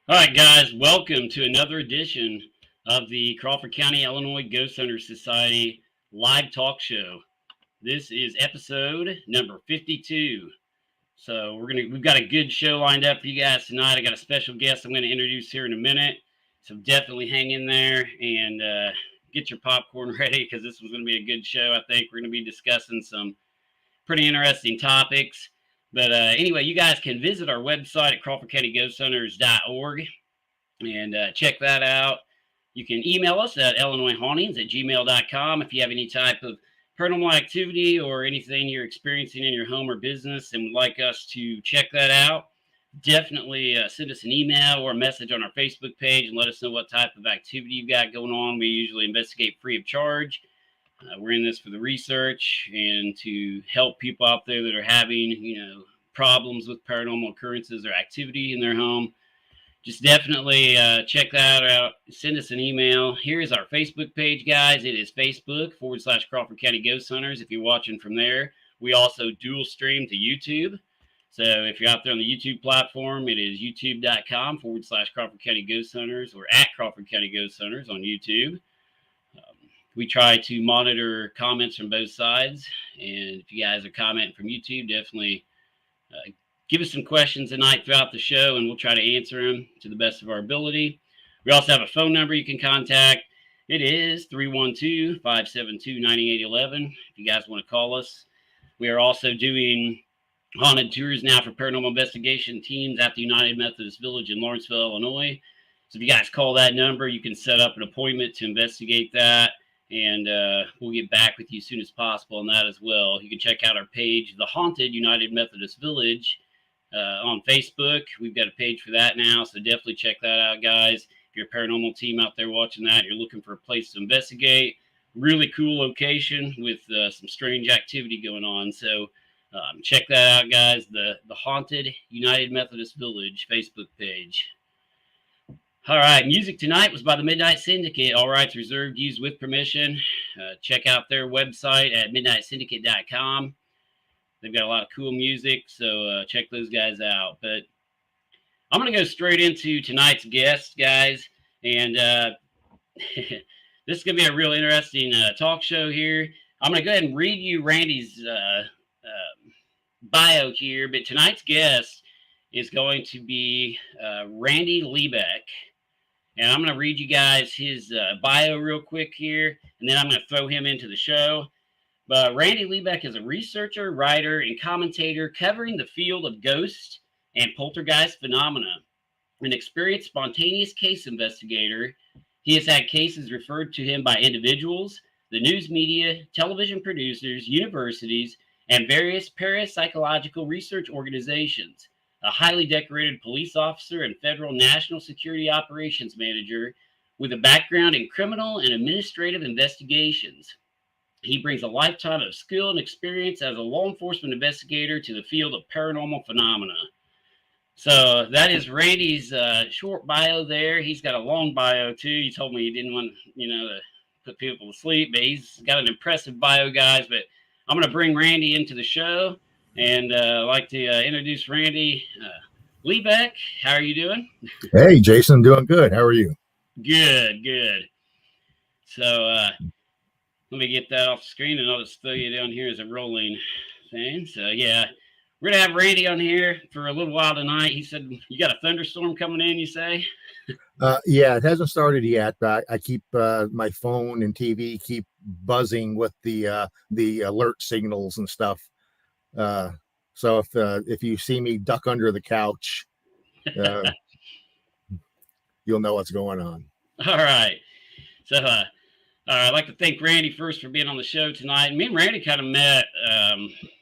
All right, guys, welcome to another edition of the Crawford County, Illinois Ghost Hunter Society live talk show. This is episode number 52. So we've got a good show lined up for you guys tonight. I got a special guest I'm going to introduce here in a minute. So definitely hang in there and get your popcorn ready because this one's going to be a good show. I think we're going to be discussing some pretty interesting topics. But anyway, you guys can visit our website at crawfordcountyghosthunters.org and check that out. You can email us at illinoishauntings@gmail.com if you have any type of paranormal activity or anything you're experiencing in your home or business and would like us to check that out. Definitely send us an email or a message on our Facebook page and let us know what type of activity you've got going on. We usually investigate free of charge. We're in this for the research and to help people out there that are having, problems with paranormal occurrences or activity in their home. Just definitely check that out. Send us an email. Here's our Facebook page, guys. It is Facebook.com/Crawford County Ghost Hunters. If you're watching from there, we also dual stream to YouTube. So if you're out there on the YouTube platform, it is youtube.com/Crawford County Ghost Hunters or at Crawford County Ghost Hunters on YouTube. We try to monitor comments from both sides. And if you guys are commenting from YouTube, definitely give us some questions tonight throughout the show, and we'll try to answer them to the best of our ability. We also have a phone number you can contact. It is 312-572-9811 if you guys want to call us. We are also doing haunted tours now for paranormal investigation teams at the United Methodist Village in Lawrenceville, Illinois. So if you guys call that number, you can set up an appointment to investigate that, and we'll get back with you as soon as possible on that as well. You can check out our page, The Haunted United Methodist Village, on Facebook. We've got a page for that now, so definitely check that out, guys. If you're a paranormal team out there watching that, you're looking for a place to investigate, really cool location with some strange activity going on. So check that out, guys. The Haunted United Methodist Village Facebook page. All right, music tonight was by the Midnight Syndicate. All rights reserved, used with permission. Check out their website at midnightsyndicate.com. They've got a lot of cool music, so check those guys out. But I'm going to go straight into tonight's guest, guys. And this is going to be a real interesting talk show here. I'm going to go ahead and read you Randy's bio here. But tonight's guest is going to be Randy Liebeck. And I'm going to read you guys his bio real quick here, and then I'm going to throw him into the show. But Randy Liebeck is a researcher, writer, and commentator covering the field of ghost and poltergeist phenomena. An experienced spontaneous case investigator, he has had cases referred to him by individuals, the news media, television producers, universities, and various parapsychological research organizations. A highly decorated police officer and federal national security operations manager with a background in criminal and administrative investigations. He brings a lifetime of skill and experience as a law enforcement investigator to the field of paranormal phenomena. So that is Randy's short bio there. He's got a long bio too. He told me he didn't want, to put people to sleep, but he's got an impressive bio, guys. But I'm going to bring Randy into the show, and I'd like to introduce Randy Liebeck. How are you doing? Hey, Jason, doing good. How are you? Good. So let me get that off the screen, and I'll just throw you down here as a rolling thing. So, yeah, we're going to have Randy on here for a little while tonight. He said, you got a thunderstorm coming in, you say? Yeah, it hasn't started yet, but I keep my phone and TV keep buzzing with the alert signals and stuff. So if you see me duck under the couch, you'll know what's going on. All right. So, I'd like to thank Randy first for being on the show tonight. Me and Randy kind of met.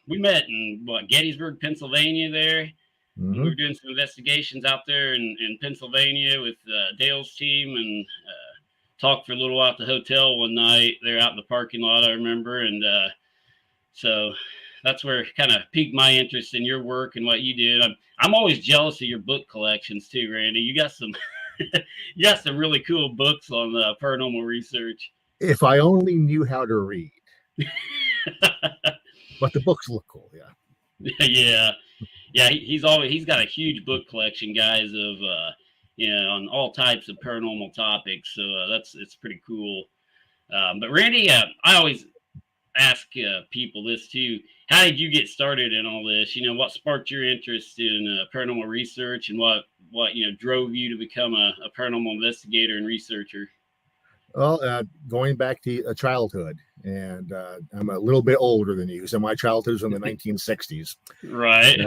We met in Gettysburg, Pennsylvania. There, we were doing some investigations out there in Pennsylvania with Dale's team, and talked for a little while at the hotel one night. They're out in the parking lot, I remember, and so that's where it kind of piqued my interest in your work and what you did. I'm always jealous of your book collections too, Randy. You got some you got some really cool books on paranormal research. If I only knew how to read. But the books look cool, yeah. He's got a huge book collection, guys, of on all types of paranormal topics. So it's pretty cool. But Randy, I always ask people this too. How did you get started in all this? What sparked your interest in paranormal research, and what drove you to become a paranormal investigator and researcher? Well, going back to childhood, and I'm a little bit older than you, so my childhood was in the 1960s. Right.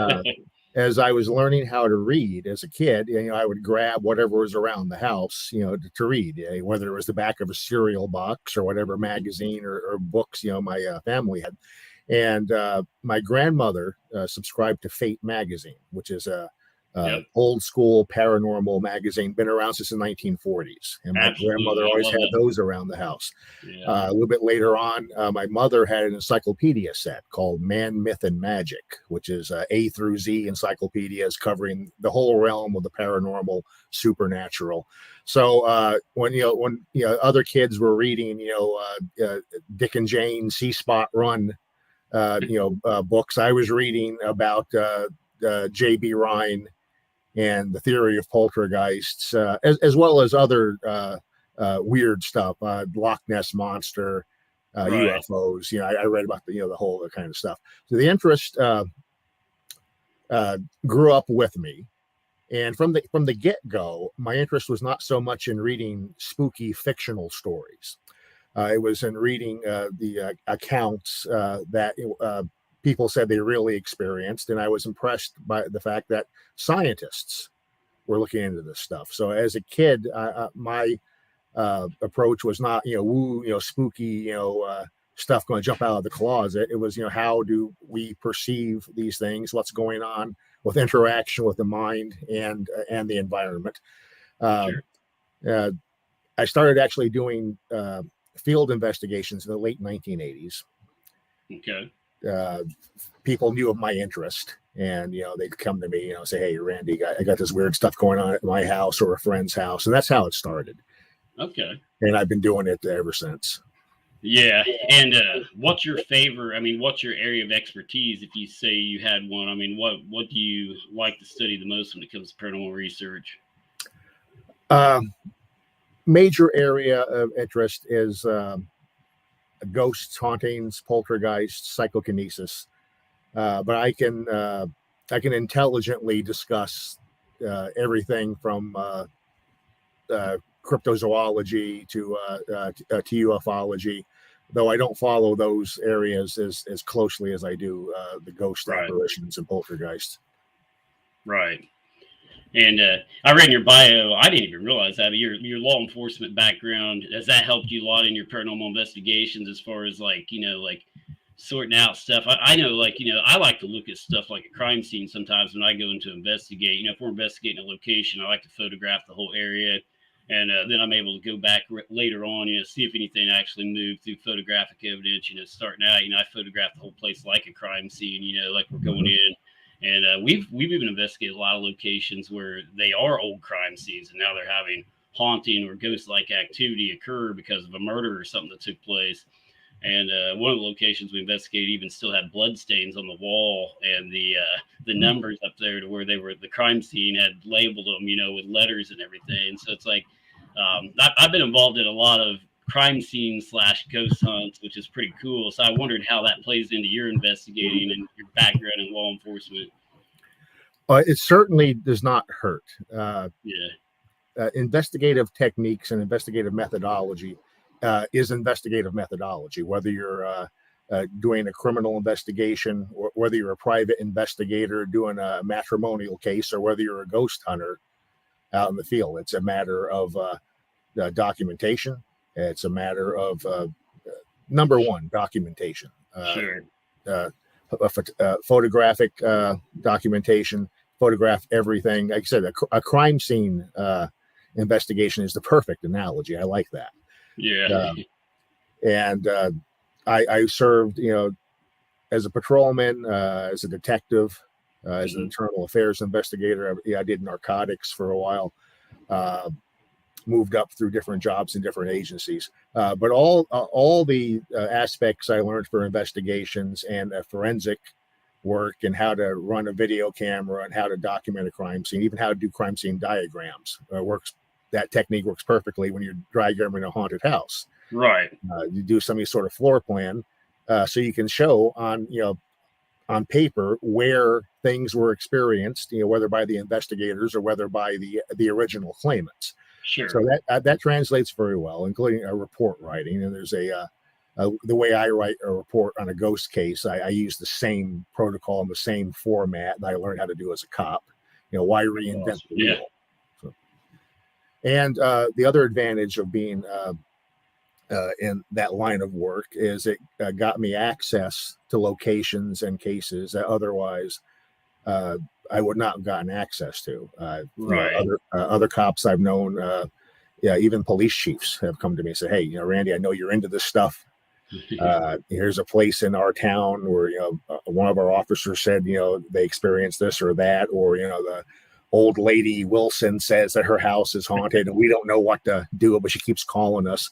As I was learning how to read as a kid, I would grab whatever was around the house, to read, whether it was the back of a cereal box or whatever magazine or books, my family had. And my grandmother subscribed to Fate magazine, which is a Yep. old school paranormal magazine, been around since the 1940s. And my Absolutely. grandmother I always love had that. those around the house. Yeah. A little bit later on, my mother had an encyclopedia set called Man, Myth, and Magic, which is A through Z encyclopedias covering the whole realm of the paranormal, supernatural. So when other kids were reading, Dick and Jane, See Spot Run, books, I was reading about J.B. Rhine and the theory of poltergeists, as well as other weird stuff, Loch Ness monster, Right. UFOs. I read about the whole kind of stuff. So the interest grew up with me, and from the get go, my interest was not so much in reading spooky fictional stories. It was in reading the accounts that people said they really experienced, and I was impressed by the fact that scientists were looking into this stuff. So as a kid, my approach was not woo, spooky, stuff going to jump out of the closet. It was how do we perceive these things? What's going on with interaction with the mind and the environment? Sure. I started actually doing field investigations in the late 1980s. Okay. People knew of my interest, and they'd come to me, say, "Hey, Randy, I got this weird stuff going on at my house or a friend's house," and that's how it started. Okay. And I've been doing it ever since. Yeah. And what's your favorite? I mean, what's your area of expertise? If you say you had one, I mean, what do you like to study the most when it comes to paranormal research? Major area of interest is ghosts, hauntings, poltergeists, psychokinesis. But I can intelligently discuss everything from cryptozoology to ufology, though I don't follow those areas as closely as I do the ghost Right. apparitions and poltergeists. Right. And I read in your bio, I didn't even realize that, but your law enforcement background, has that helped you a lot in your paranormal investigations as far as like sorting out stuff? I know, I like to look at stuff like a crime scene sometimes when I go in to investigate. If we're investigating a location, I like to photograph the whole area. And then I'm able to go back later on, see if anything actually moved through photographic evidence. Starting out, I photographed the whole place like a crime scene, like we're going in. And we've even investigated a lot of locations where they are old crime scenes, and now they're having haunting or ghost-like activity occur because of a murder or something that took place. And one of the locations we investigated even still had blood stains on the wall, and the numbers up there to where they were the crime scene had labeled them, with letters and everything. So it's like I've been involved in a lot of crime scenes / ghost hunts, which is pretty cool. So I wondered how that plays into your investigating and your background in law enforcement. It certainly does not hurt. Yeah. Investigative techniques and investigative methodology is investigative methodology, whether you're doing a criminal investigation or whether you're a private investigator doing a matrimonial case or whether you're a ghost hunter out in the field. It's a matter of documentation. It's a matter of number one, documentation. Sure. Photographic documentation, photograph everything. Like I said, a crime scene investigation is the perfect analogy. I like that. Yeah. And I served, as a patrolman, as a detective, as an internal affairs investigator. I did narcotics for a while. Moved up through different jobs in different agencies, but all the aspects I learned for investigations and forensic work and how to run a video camera and how to document a crime scene, even how to do crime scene diagrams. That technique works perfectly when you're diagramming a haunted house. Right. You do some sort of floor plan, so you can show on paper where things were experienced, whether by the investigators or whether by the original claimants. Sure. So that translates very well, including report writing. And there's the way I write a report on a ghost case, I use the same protocol and the same format that I learned how to do as a cop. Why reinvent the wheel? So, and the other advantage of being in that line of work is it got me access to locations and cases that otherwise I would not have gotten access to. Right. Other cops I've known, even police chiefs have come to me and said, "Hey, Randy, I know you're into this stuff. Here's a place in our town where one of our officers said they experienced this or that, or the old lady Wilson says that her house is haunted and we don't know what to do, but she keeps calling us."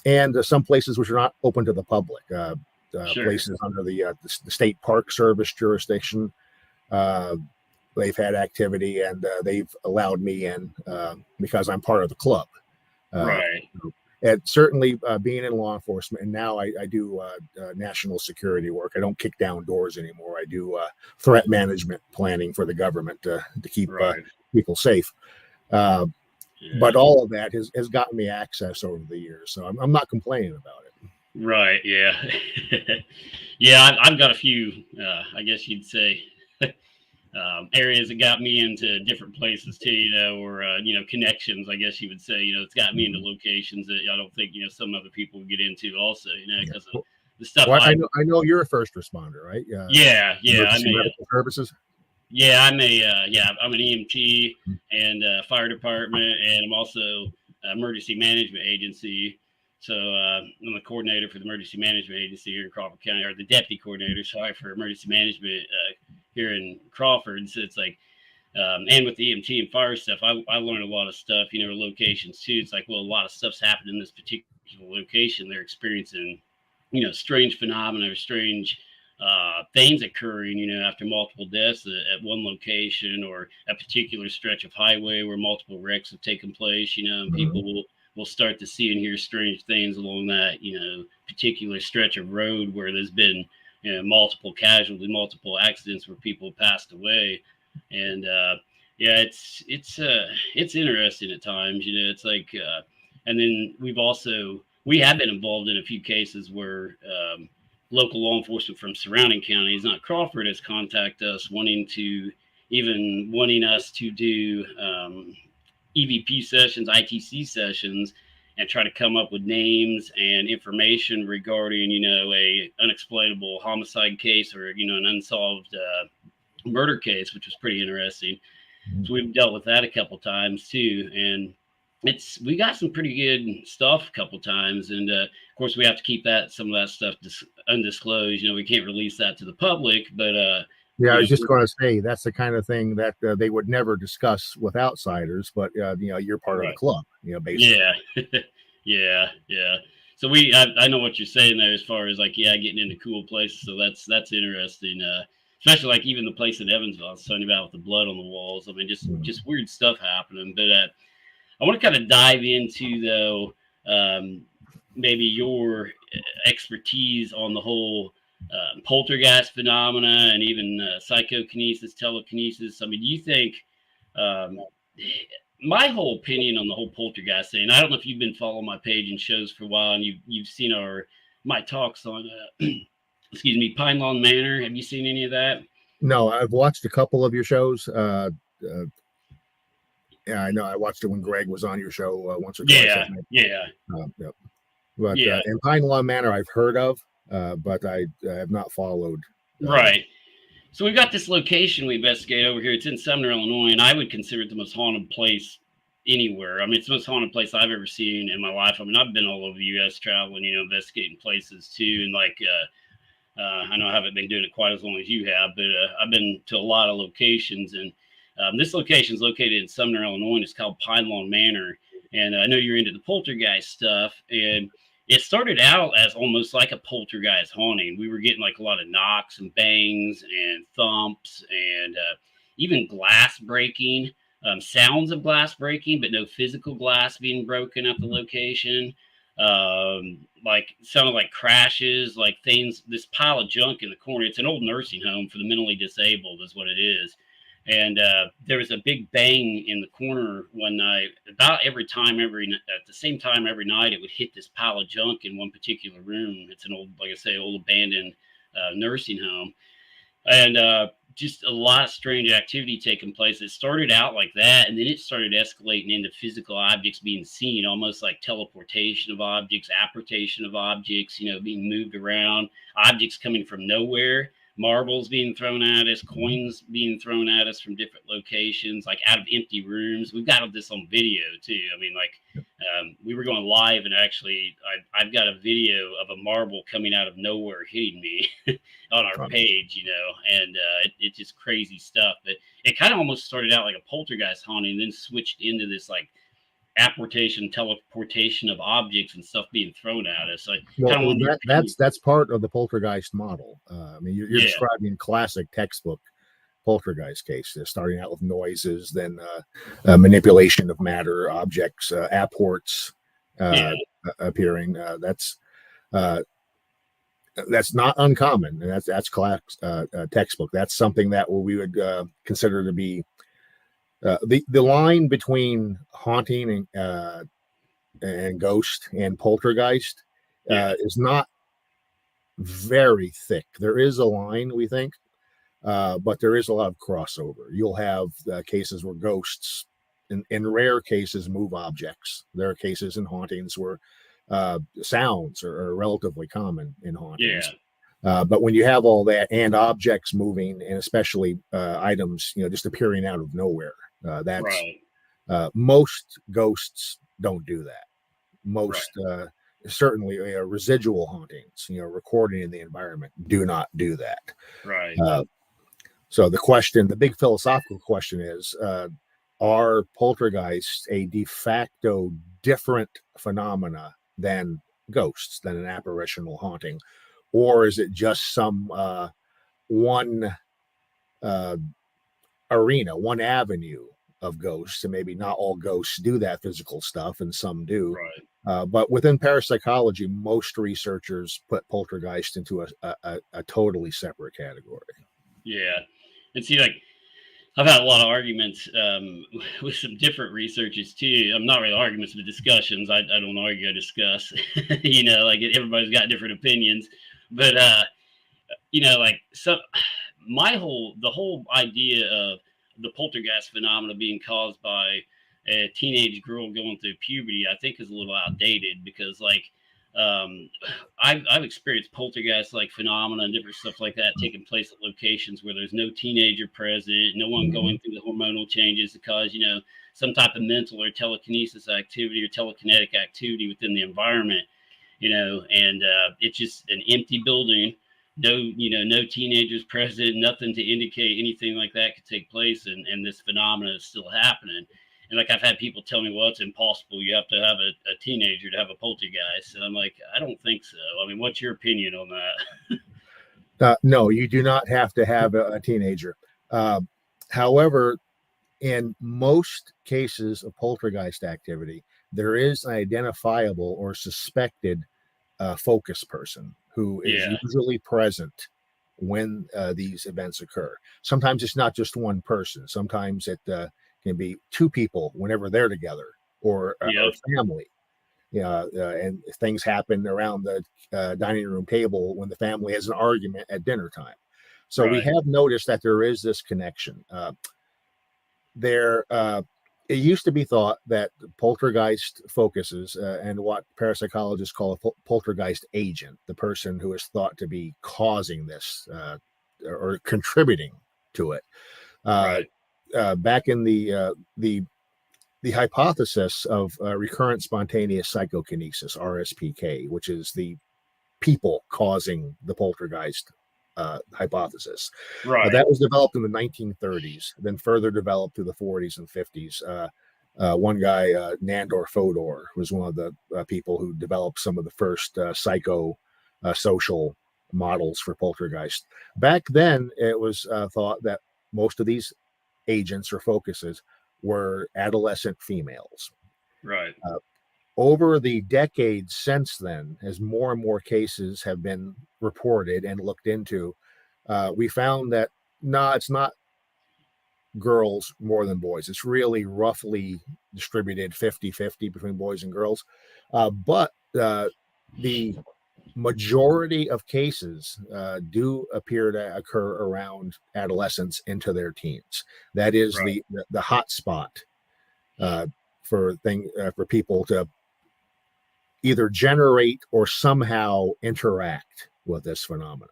And some places which are not open to the public, Sure. places under the state park service jurisdiction. They've had activity and they've allowed me in because I'm part of the club. Right. And certainly being in law enforcement, and now I do national security work. I don't kick down doors anymore. I do threat management planning for the government to keep people safe. But all of that has gotten me access over the years, so I'm not complaining about it. Right. Yeah. Yeah. I've got a few, I guess you'd say, areas that got me into different places too, or connections. I guess you would say, it's got me into locations that I don't think some other people would get into. Also, because of the stuff. Well, I know you're a first responder, right? Yeah. I'm medical services. Yeah, I'm an EMT and fire department, and I'm also emergency management agency. So I'm the coordinator for the emergency management agency here in Crawford County, or the deputy coordinator, sorry, for emergency management here in Crawford. So it's like, and with the EMT and fire stuff, I learned a lot of stuff, locations too. It's like, well, a lot of stuff's happened in this particular location. They're experiencing, strange phenomena or strange things occurring, after multiple deaths at one location or a particular stretch of highway where multiple wrecks have taken place, and people will start to see and hear strange things along that, particular stretch of road where there's been, multiple casualties, multiple accidents where people passed away. And it's interesting at times, it's like, and then we have been involved in a few cases where, local law enforcement from surrounding counties, not Crawford, has contacted us wanting us to do EVP sessions, ITC sessions, and try to come up with names and information regarding, a unexplainable homicide case or, an unsolved murder case, which was pretty interesting. So we've dealt with that a couple times too. And we got some pretty good stuff a couple times, and of course we have to keep some of that stuff undisclosed. We can't release that to the public, but I was just going to say that's the kind of thing that they would never discuss with outsiders. But you're part of the club, basically. Yeah. So I know what you're saying there as far as like getting into cool places. So that's interesting. Especially like even the place in Evansville I was talking about with the blood on the walls. I mean, just weird stuff happening, but. I want to kind of dive into, though, maybe your expertise on the whole poltergeist phenomena and even psychokinesis, telekinesis. I mean, do you think my whole opinion on the whole poltergeist thing, I don't know if you've been following my page and shows for a while and you've seen my talks on, Pine Lawn Manor. Have you seen any of that? No, I've watched a couple of your shows. Yeah, I know. I watched it when Greg was on your show once or twice. Yeah. But in Pine Lawn Manor, I've heard of, but I have not followed. Right. So we've got this location we investigate over here. It's in Sumner, Illinois, and I would consider it the most haunted place anywhere. I mean, it's the most haunted place I've ever seen in my life. I mean, I've been all over the U.S. traveling, investigating places too, and like I know I haven't been doing it quite as long as you have, but I've been to a lot of locations and. This location is located in Sumner, Illinois, and it's called Pine Lawn Manor. And I know you're into the poltergeist stuff. And, it started out as almost like a poltergeist haunting. We were getting like a lot of knocks and bangs and thumps and even glass breaking, sounds of glass breaking, but no physical glass being broken at the location. Like sounded like crashes, like things, this pile of junk in the corner. It's an old nursing home for the mentally disabled, is what it is. And there was a big bang in the corner one night. About every time, at the same time every night, it would hit this pile of junk in one particular room. It's an old, like I say, old abandoned nursing home, and just a lot of strange activity taking place. It started out like that, and then it started escalating into physical objects being seen, almost like teleportation of objects, apportation of objects, being moved around, objects coming from nowhere, marbles being thrown at us, coins being thrown at us from different locations, like out of empty rooms. We've got this on video too. I mean, like we were going live, and actually, I've got a video of a marble coming out of nowhere hitting me on our page, and it's just crazy stuff. But it kind of almost started out like a poltergeist haunting, and then switched into this like apportation, teleportation of objects and stuff being thrown at us. So that's part of the poltergeist model. I mean, you're describing classic textbook poltergeist cases, starting out with noises, then manipulation of matter, objects, apports appearing. That's not uncommon, and that's class textbook. That's something that we would consider to be the line between haunting and ghost and poltergeist is not very thick. There is a line, we think, but there is a lot of crossover. You'll have cases where ghosts, in rare cases, move objects. There are cases in hauntings where sounds are relatively common in hauntings. But when you have all that and objects moving, and especially items, just appearing out of nowhere, that's right. Most ghosts don't do that. Most certainly residual hauntings, recording in the environment, do not do that. Right. So the big philosophical question is, are poltergeists a de facto different phenomena than ghosts, than an apparitional haunting? Or is it just some one arena, one avenue of ghosts? And maybe not all ghosts do that physical stuff, and some do. Right. But within parapsychology, most researchers put poltergeist into a totally separate category. Yeah. And see, like, I've had a lot of arguments with some different researchers too. I'm not really arguments, but discussions. I don't argue, I discuss. Like everybody's got different opinions. But like the whole idea of the poltergeist phenomena being caused by a teenage girl going through puberty, I think is a little outdated, because like I've experienced poltergeist like phenomena and different stuff like that taking place at locations where there's no teenager present, no one going through the hormonal changes to cause some type of mental or telekinesis activity or telekinetic activity within the environment, and it's just an empty building, no teenagers present, nothing to indicate anything like that could take place, and this phenomena is still happening. And like I've had people tell me, well, it's impossible. You have to have a teenager to have a poltergeist. And I'm like, I don't think so. I mean, what's your opinion on that? No, you do not have to have a teenager. However, in most cases of poltergeist activity, there is an identifiable or suspected focus person who is usually present when these events occur. Sometimes it's not just one person. Sometimes it can be two people whenever they're together, or family. And things happen around the dining room table when the family has an argument at dinner time. So we have noticed that there is this connection. It used to be thought that poltergeist focuses and what parapsychologists call a poltergeist agent, the person who is thought to be causing this or contributing to it. Back in the hypothesis of recurrent spontaneous psychokinesis, RSPK, which is the people causing the poltergeist hypothesis. That was developed in the 1930s, then further developed through the 40s and 50s. One guy, Nandor Fodor, was one of the people who developed some of the first psycho social models for poltergeist. Back then, it was thought that most of these agents or focuses were adolescent females. Right. Over the decades since then, as more and more cases have been reported and looked into, we found that no, it's not girls more than boys. It's really roughly distributed 50-50 between boys and girls. But the majority of cases do appear to occur around adolescents into their teens. That is Right. the hot spot for people to either generate or somehow interact with this phenomenon.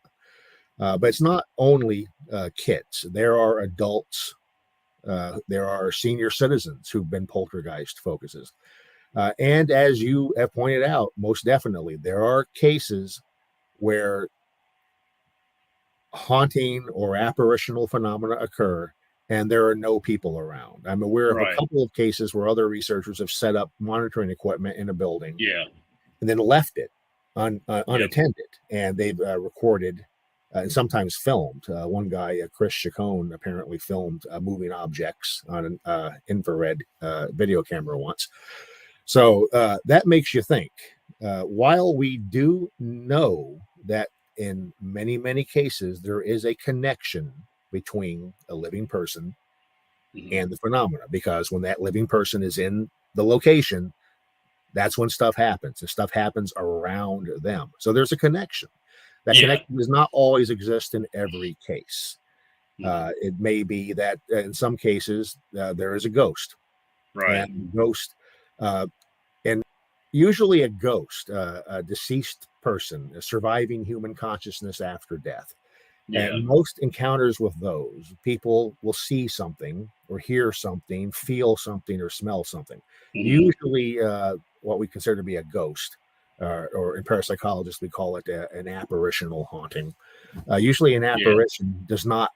But it's not only kids. There are adults. There are senior citizens who've been poltergeist focuses. And as you have pointed out, most definitely, there are cases where haunting or apparitional phenomena occur and there are no people around. I'm aware of a Right. couple of cases where other researchers have set up monitoring equipment in a building Yeah. and then left it unattended, and they've recorded and sometimes filmed. One guy, Chris Chacon, apparently filmed moving objects on an infrared video camera once. So that makes you think. While we do know that in many, many cases there is a connection between a living person and the phenomena, because when that living person is in the location, that's when stuff happens. The stuff happens around them. So there's a connection. That Yeah. connection does not always exist in every case. Mhm. It may be that in some cases there is a ghost, Right. and ghost, and usually a ghost, a deceased person, a surviving human consciousness after death. Yeah. And most encounters with those, people will see something or hear something, feel something, or smell something. Mhm. Usually, what we consider to be a ghost, or in parapsychologists, we call it an apparitional haunting. Usually, an Yeah. apparition does not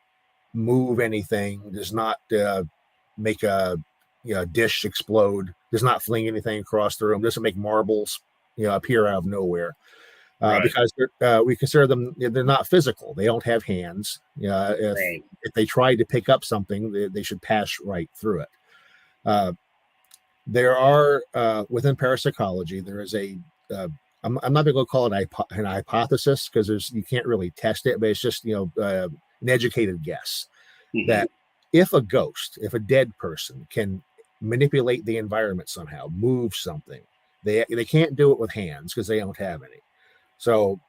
move anything, does not make a dish explode, does not fling anything across the room, doesn't make marbles appear out of nowhere. Right. Because we consider them, they're not physical. They don't have hands. Right. If they tried to pick up something, they should pass right through it. Uh, there are within parapsychology, there is a I'm not going to call it an hypothesis, because you can't really test it, but it's just an educated guess Mhm. that if a dead person can manipulate the environment somehow, move something, they can't do it with hands because they don't have any. So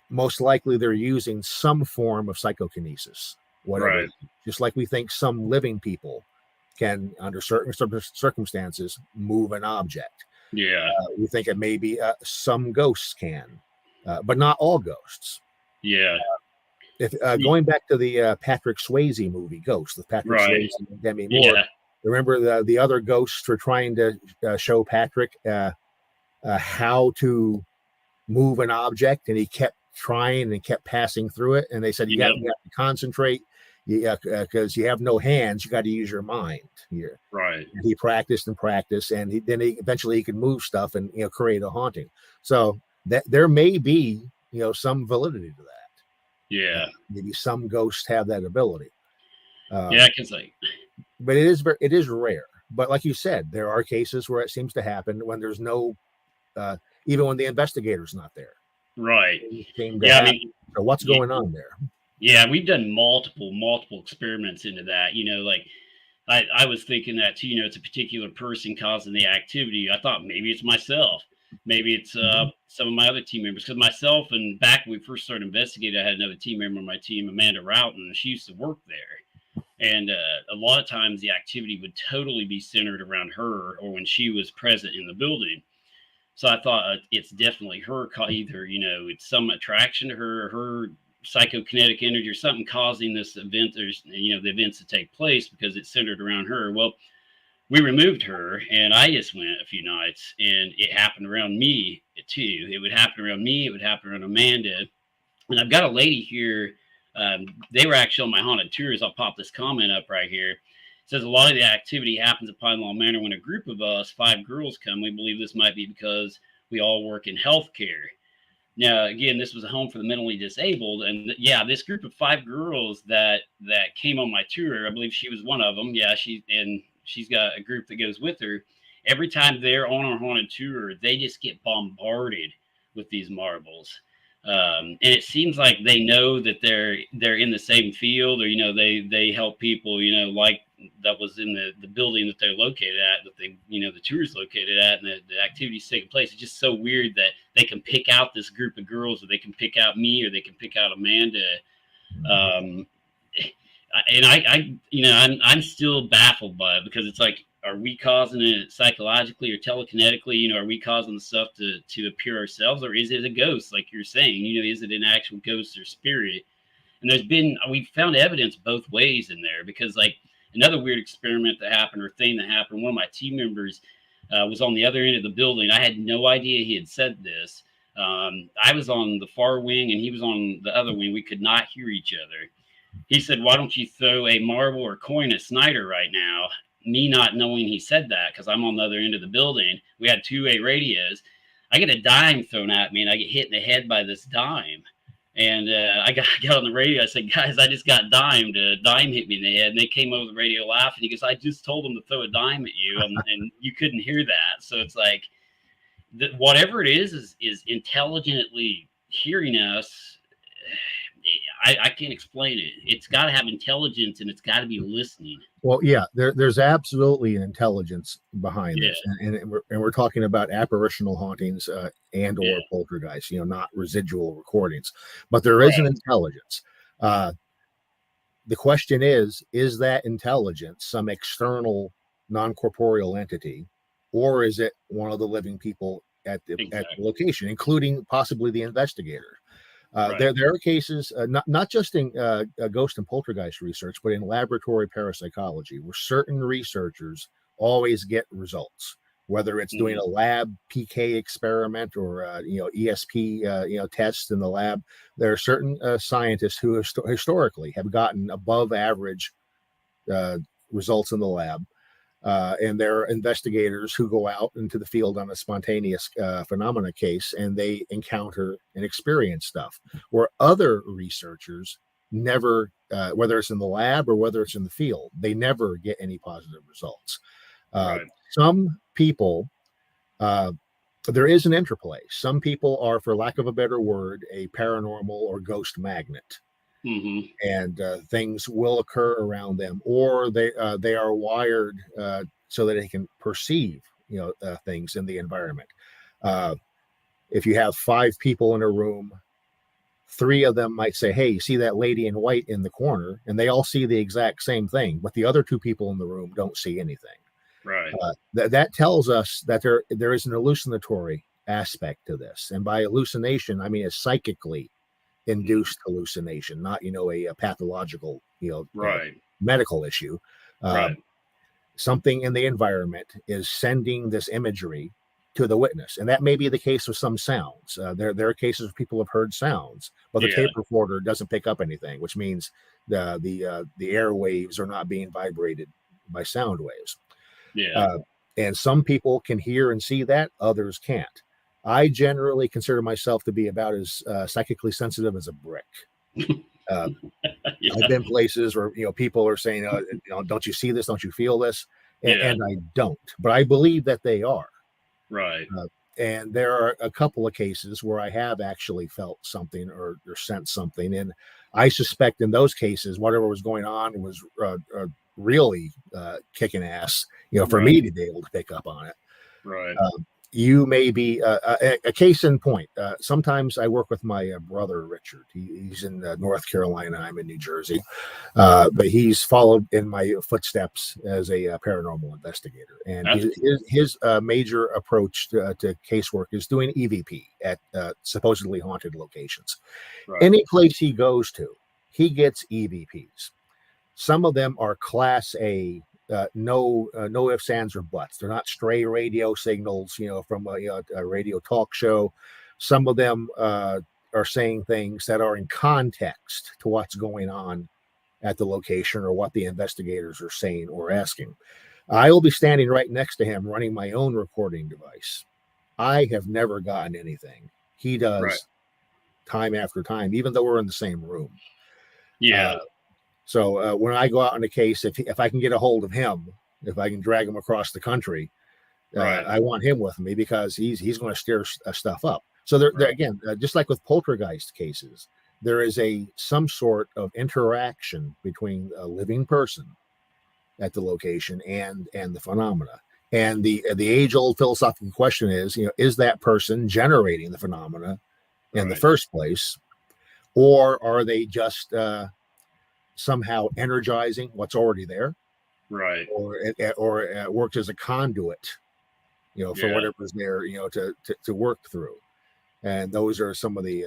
most likely they're using some form of psychokinesis, whatever. Right. Just like we think some living people can, under certain circumstances, move an object. Yeah. We think it may be some ghosts can, but not all ghosts. Yeah. If Y- going back to the Patrick Swayze movie Ghost with Patrick Right. Swayze and Demi Moore, Yeah. remember the other ghosts were trying to show Patrick how to move an object, and he kept trying and kept passing through it, and they said Yep. you have to concentrate, because you have no hands, you got to use your mind here. Right. And he practiced and practiced, and he eventually he could move stuff and create a haunting. So that there may be some validity to that. Yeah. Maybe some ghosts have that ability, Yeah. Because like, but it is rare. But like you said, there are cases where it seems to happen when there's no uh, even when the investigator's not there. right. Things seem to Yeah. I happen. mean, So what's yeah, going on there? yeah. We've done multiple experiments into that. Like I was thinking that too. It's a particular person causing the activity. I thought maybe it's myself. Maybe it's Mhm. some of my other team members. Because myself, and back when we first started investigating, I had another team member on my team, Amanda Roughton. She used to work there. And a lot of times the activity would totally be centered around her or when she was present in the building. So I thought it's definitely her. Either it's some attraction to her, her psychokinetic energy, or something causing this event, or the events to take place because it's centered around her. Well, we removed her, and I just went a few nights, and it happened around me too. It would happen around me. It would happen around Amanda, and I've got a lady here. They were actually on my haunted tours. I'll pop this comment up right here. says a lot of the activity happens at Pine Lawn Manor when a group of us, 5 girls, come. We believe this might be because we all work in healthcare. Now, again, this was a home for the mentally disabled, and yeah, this group of 5 girls that came on my tour, I believe she was one of them. Yeah, she's got a group that goes with her. Every time they're on our haunted tour, they just get bombarded with these marbles. And it seems like they know that they're in the same field, or they help people, like that was in the building that they're located at, that the tour is located at, and the activities taking place. It's just so weird that they can pick out this group of girls, or they can pick out me, or they can pick out Amanda. And I'm still baffled by it, because it's like, are we causing it psychologically or telekinetically? Are we causing the stuff to appear ourselves, or is it a ghost, like you're saying? Is it an actual ghost or spirit? And we found evidence both ways in there, because like another weird experiment that happened, or thing that happened, one of my team members was on the other end of the building. I had no idea he had said this. I was on the far wing and he was on the other wing. We could not hear each other. He said, "Why don't you throw a marble or coin at Snyder right now?" Me not knowing he said that, because I'm on the other end of the building. We had 2-way radios. I get a dime thrown at me, and I get hit in the head by this dime. And I got on the radio. I said, "Guys, I just got dimed. A dime hit me in the head." And they came over the radio laughing. He goes, "I just told them to throw a dime at you, and you couldn't hear that." So it's like, whatever it is intelligently hearing us. I can't explain it. It's got to have intelligence, and it's got to be listening. Well, yeah, there's absolutely an intelligence behind this, and we're talking about apparitional hauntings and or poltergeists, not residual recordings, but there is an intelligence. The question is that intelligence some external non-corporeal entity, or is it one of the living people at the location, including possibly the investigator? There are cases, not just in ghost and poltergeist research, but in laboratory parapsychology, where certain researchers always get results, whether it's doing a lab PK experiment or ESP tests in the lab. There are certain scientists who historically have gotten above average results in the lab. And there are investigators who go out into the field on a spontaneous phenomena case, and they encounter and experience stuff where other researchers never, whether it's in the lab or whether it's in the field, they never get any positive results. Some people, there is an interplay. Some people are, for lack of a better word, a paranormal or ghost magnet. And things will occur around them, or they are wired so that they can perceive things in the environment. If you have 5 people in a room, 3 of them might say, "Hey, you see that lady in white in the corner?" And they all see the exact same thing, but the other 2 people in the room don't see anything. That tells us that there is an hallucinatory aspect to this, and by hallucination, I mean a psychically induced hallucination, not a pathological medical issue. Something in the environment is sending this imagery to the witness, and that may be the case with some sounds. There are cases where people have heard sounds, but the tape recorder doesn't pick up anything, which means the airwaves are not being vibrated by sound waves. And some people can hear and see that, others can't. I generally consider myself to be about as psychically sensitive as a brick. I've been places where people are saying, "Don't you see this? Don't you feel this?" And I don't, but I believe that they are. And there are a couple of cases where I have actually felt something or sensed something, and I suspect in those cases, whatever was going on was really kicking ass. For me to be able to pick up on it. You may be a case in point. Sometimes I work with my brother, Richard. He's in North Carolina. I'm in New Jersey. But he's followed in my footsteps as a paranormal investigator. And his major approach to casework is doing EVP at supposedly haunted locations. Any place he goes to, he gets EVPs. Some of them are Class A. No ifs, ands, or buts. They're not stray radio signals, from a radio talk show. Some of them are saying things that are in context to what's going on at the location or what the investigators are saying or asking. I will be standing right next to him running my own recording device. I have never gotten anything. He does time after time, even though we're in the same room. Yeah. So when I go out on a case, if I can get a hold of him, if I can drag him across the country, I want him with me because he's going to stir stuff up. So there again, just like with poltergeist cases, there is some sort of interaction between a living person at the location and the phenomena. And the age-old philosophical question is, is that person generating the phenomena in the first place, or are they just somehow energizing what's already there, right? Or it works as a conduit, for whatever's there, to work through. And those are some of the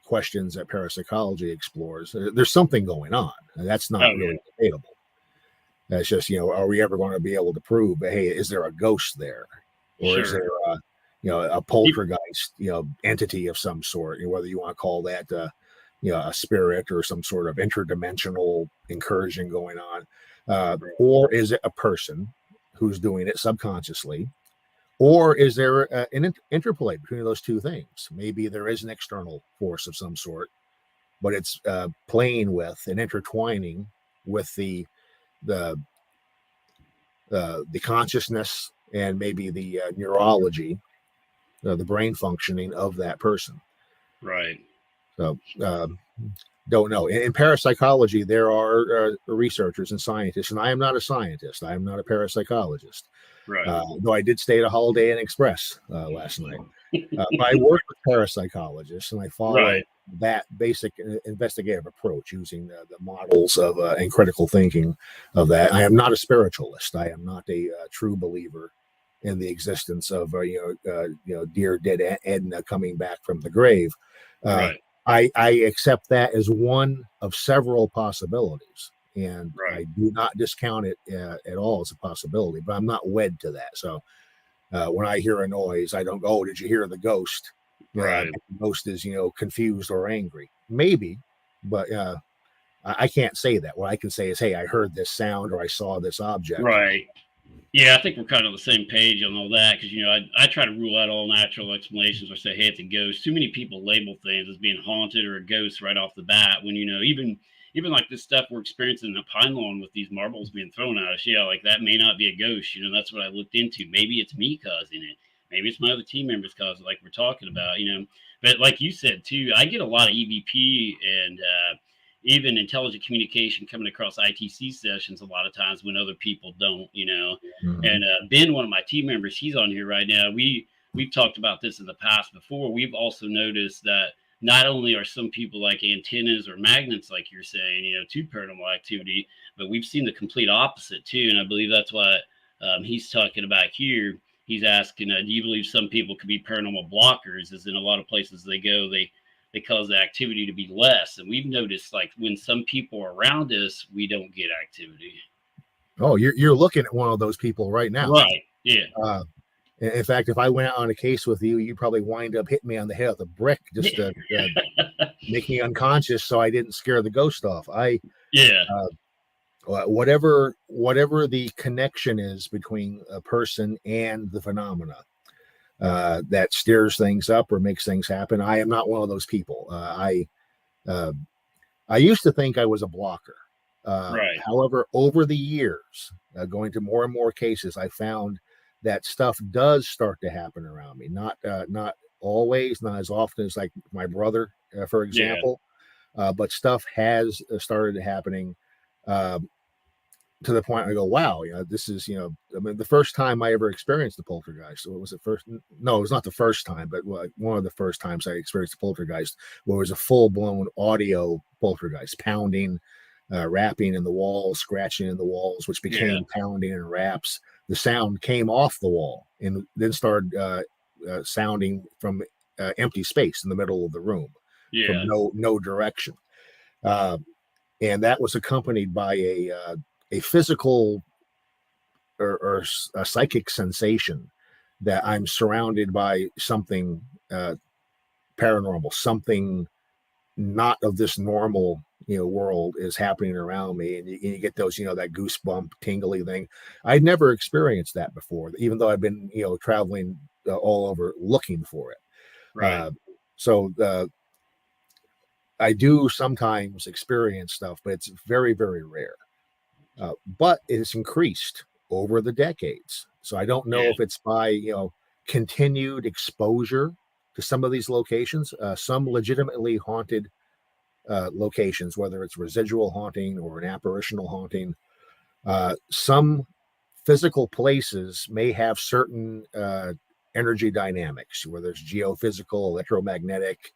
questions that parapsychology explores. There's something going on, and that's not really debatable. That's just, are we ever going to be able to prove, hey, is there a ghost there, or is there a poltergeist, entity of some sort, whether you want to call that, a spirit or some sort of interdimensional incursion going on, or is it a person who's doing it subconsciously, or is there an interplay between those two things? Maybe there is an external force of some sort, but it's playing with and intertwining with the consciousness and maybe the neurology, the brain functioning of that person. Right. So don't know. In parapsychology, there are researchers and scientists, and I am not a scientist. I am not a parapsychologist. Right. Though I did stay at a Holiday Inn Express last night. But I work with parapsychologists, and I follow that basic investigative approach using the models of and critical thinking of that. I am not a spiritualist. I am not a true believer in the existence of dear dead Edna coming back from the grave. I accept that as one of several possibilities, and I do not discount it at all as a possibility, but I'm not wed to that. So when I hear a noise, I don't go, "Oh, did you hear the ghost?" The ghost is, confused or angry. Maybe, but I can't say that. What I can say is, "Hey, I heard this sound or I saw this object." Right. Yeah, I think we're kind of on the same page on all that because, I try to rule out all natural explanations or say, hey, it's a ghost. Too many people label things as being haunted or a ghost right off the bat when, even like this stuff we're experiencing in the Pine Lawn with these marbles being thrown at us. Yeah, like that may not be a ghost. That's what I looked into. Maybe it's me causing it. Maybe it's my other team members causing it, like we're talking about, But like you said, too, I get a lot of EVP and even intelligent communication coming across ITC sessions a lot of times when other people don't, Mm-hmm. And Ben, one of my team members, he's on here right now. We've talked about this in the past before. We've also noticed that not only are some people like antennas or magnets, like you're saying, to paranormal activity, but we've seen the complete opposite too. And I believe that's what he's talking about here. He's asking, do you believe some people could be paranormal blockers? As in a lot of places they go, they cause the activity to be less. And we've noticed, like, when some people are around us, we don't get activity. Oh, you're looking at one of those people right now. Right. Yeah. In fact, if I went out on a case with you, you'd probably wind up hitting me on the head with a brick just to make me unconscious so I didn't scare the ghost off. Whatever the connection is between a person and the phenomena that stirs things up or makes things happen, I am not one of those people. I used to think I was a blocker. However, over the years, going to more and more cases, I found that stuff does start to happen around me. Not always, not as often as like my brother, for example, but stuff has started happening to the point I go, wow, this is, I mean, the first time I ever experienced the poltergeist. So was it first? No, it was not the first time, but one of the first times I experienced the poltergeist, where it was a full blown audio poltergeist, pounding, rapping in the walls, scratching in the walls, which became pounding and raps. The sound came off the wall and then started sounding from empty space in the middle of the room, from no direction. And that was accompanied by a physical or a psychic sensation that I'm surrounded by something paranormal, something not of this normal world is happening around me, and you get those, that goosebump tingly thing. I'd never experienced that before, even though I've been, traveling all over looking for it. Right. Uh, so I do sometimes experience stuff, but it's very, very rare. But it has increased over the decades. So I don't know Yeah. if it's by, continued exposure to some of these locations, some legitimately haunted locations, whether it's residual haunting or an apparitional haunting. Some physical places may have certain energy dynamics, where there's geophysical, electromagnetic,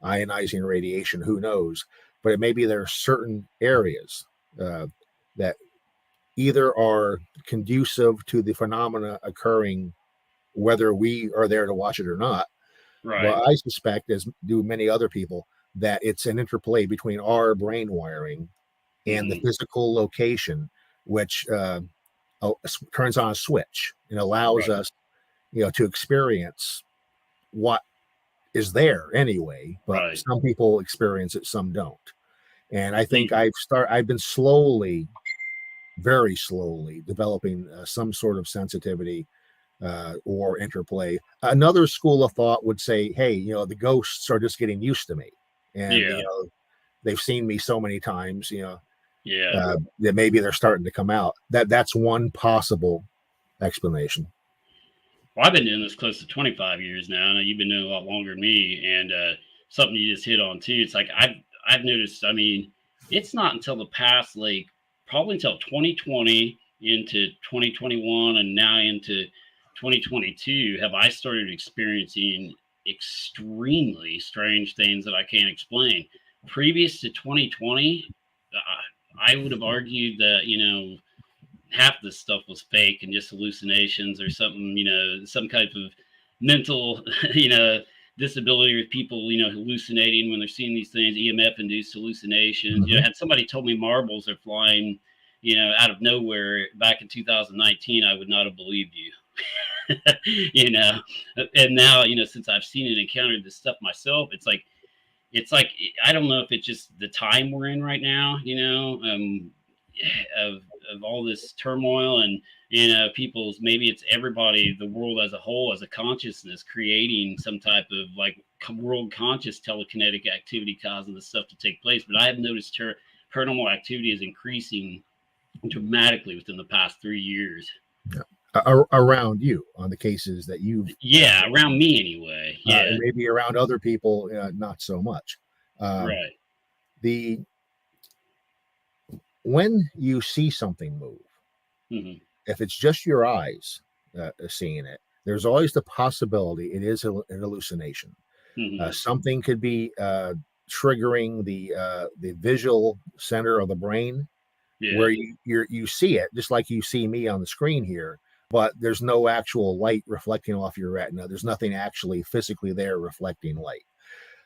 ionizing radiation, who knows? But it may be there are certain areas that either are conducive to the phenomena occurring, whether we are there to watch it or not. Right. Well, I suspect, as do many other people, that it's an interplay between our brain wiring and the Hmm. physical location, which turns on a switch and allows Right. us, to experience what is there anyway. But Right. some people experience it, some don't. And I think See, I've been slowly, very slowly, developing some sort of sensitivity or interplay. Another school of thought would say, hey, the ghosts are just getting used to me, and yeah. they've seen me so many times, Yeah. that maybe they're starting to come out. That's one possible explanation. Well, I've been doing this close to 25 years now. I know you've been doing a lot longer than me, and something you just hit on too. It's like I've noticed. I mean, it's not until the past, like probably until 2020 into 2021 and now into 2022 have I started experiencing extremely strange things that I can't explain. Previous to 2020, I would have argued that half this stuff was fake and just hallucinations or something, some type of mental, disability with people, hallucinating when they're seeing these things, EMF induced hallucinations. Mm-hmm. Had somebody told me marbles are flying, out of nowhere back in 2019, I would not have believed you. you know, and now, since I've seen and encountered this stuff myself, it's like I don't know if it's just the time we're in right now, of all this turmoil and people's, maybe it's everybody, the world as a whole, as a consciousness, creating some type of like world conscious telekinetic activity causing this stuff to take place. But I have noticed paranormal activity is increasing dramatically within the past 3 years. Around you on the cases that you've Yeah, around me anyway. and Yeah, maybe around other people, not so much. Uh, right. the When you see something move, Hmm. if it's just your eyes seeing it, there's always the possibility it is an hallucination. Hmm. Something could be triggering the visual center of the brain, Yeah, where you see it just like you see me on the screen here, but there's no actual light reflecting off your retina. There's nothing actually physically there reflecting light.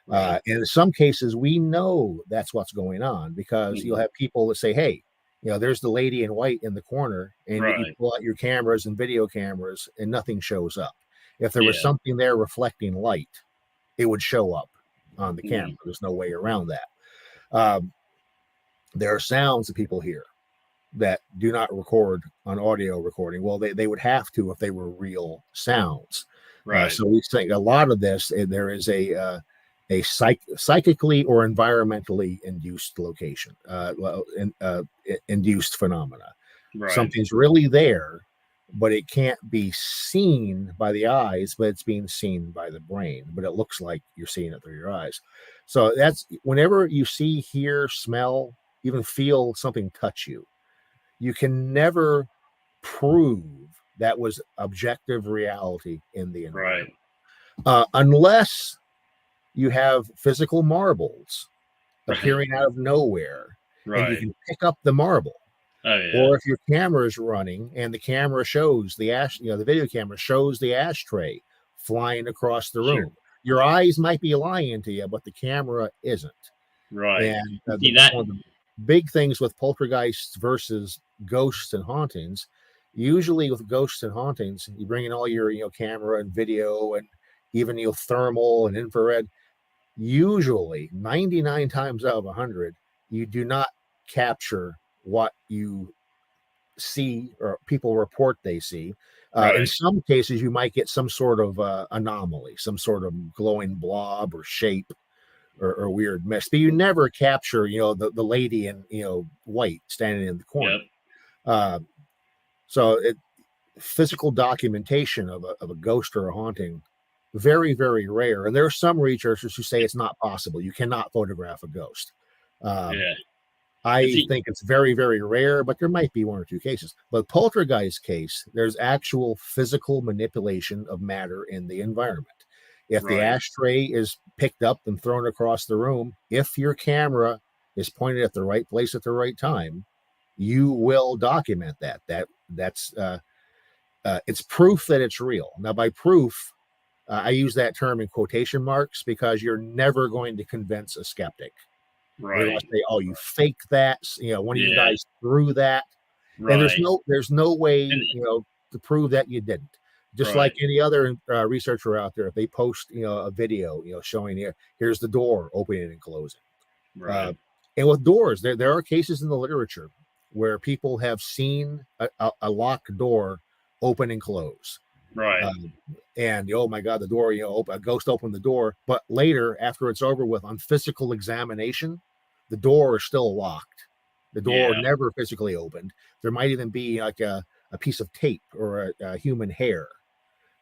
right. And in some cases, we know that's what's going on, because you'll Hmm. have people that say, hey, there's the lady in white in the corner, and you Right. pull out your cameras and video cameras, and nothing shows up. If there was Yeah. something there reflecting light, it would show up on the camera. Hmm. There's no way around that. Um, there are sounds that people hear that do not record on audio recording. Well, they would have to if they were real sounds. Right. So we think a lot of this, there is a psychically or environmentally induced location, induced phenomena. Right. Something's really there, but it can't be seen by the eyes, but it's being seen by the brain. But it looks like you're seeing it through your eyes. So that's whenever you see, hear, smell, even feel something touch you, you can never prove that was objective reality in the Right. environment, unless you have physical marbles Right. appearing out of nowhere and you Right. can pick up the marble. Oh yeah. Or if your camera is running and the camera shows the video camera shows the ashtray flying across the Sure. room, your eyes might be lying to you, but the camera isn't. Right. And And see that. one of the big things with poltergeists versus ghosts and hauntings, usually with ghosts and hauntings, you bring in all your camera and video and even thermal and infrared. Usually, 99 times out of 100, you do not capture what you see or people report they see. In Right. some cases, you might get some sort of anomaly, some sort of glowing blob or shape or weird mist, but you never capture, the lady in, white standing in the corner. Yep. Uh, so physical documentation of a ghost or a haunting, very, very rare. And there are some researchers who say it's not possible. You cannot photograph a ghost. Um, Yeah. And I see, think it's very, very rare, but there might be one or two cases. But poltergeist case, there's actual physical manipulation of matter in the environment. If the right. ashtray is picked up and thrown across the room, if your camera is pointed at the right place at the right time, you will document that. That's it's proof that it's real. Now, by proof, I use that term in quotation marks because you're never going to convince a skeptic. They're going Right. to say, "Oh, you faked that. One of you Yeah. guys threw that," and there's Right. no way, And to prove that you didn't. Just like right. any other researcher out there, if they post, a video, showing here's the door opening and closing. Uh, Right. and with doors, there are cases in the literature where people have seen a locked door open and close. Right. Um, and oh my God, the door, a ghost opened the door. But later, after it's over with, on physical examination, the door is still locked. The door Yeah. never physically opened. There might even be like a piece of tape or a human hair.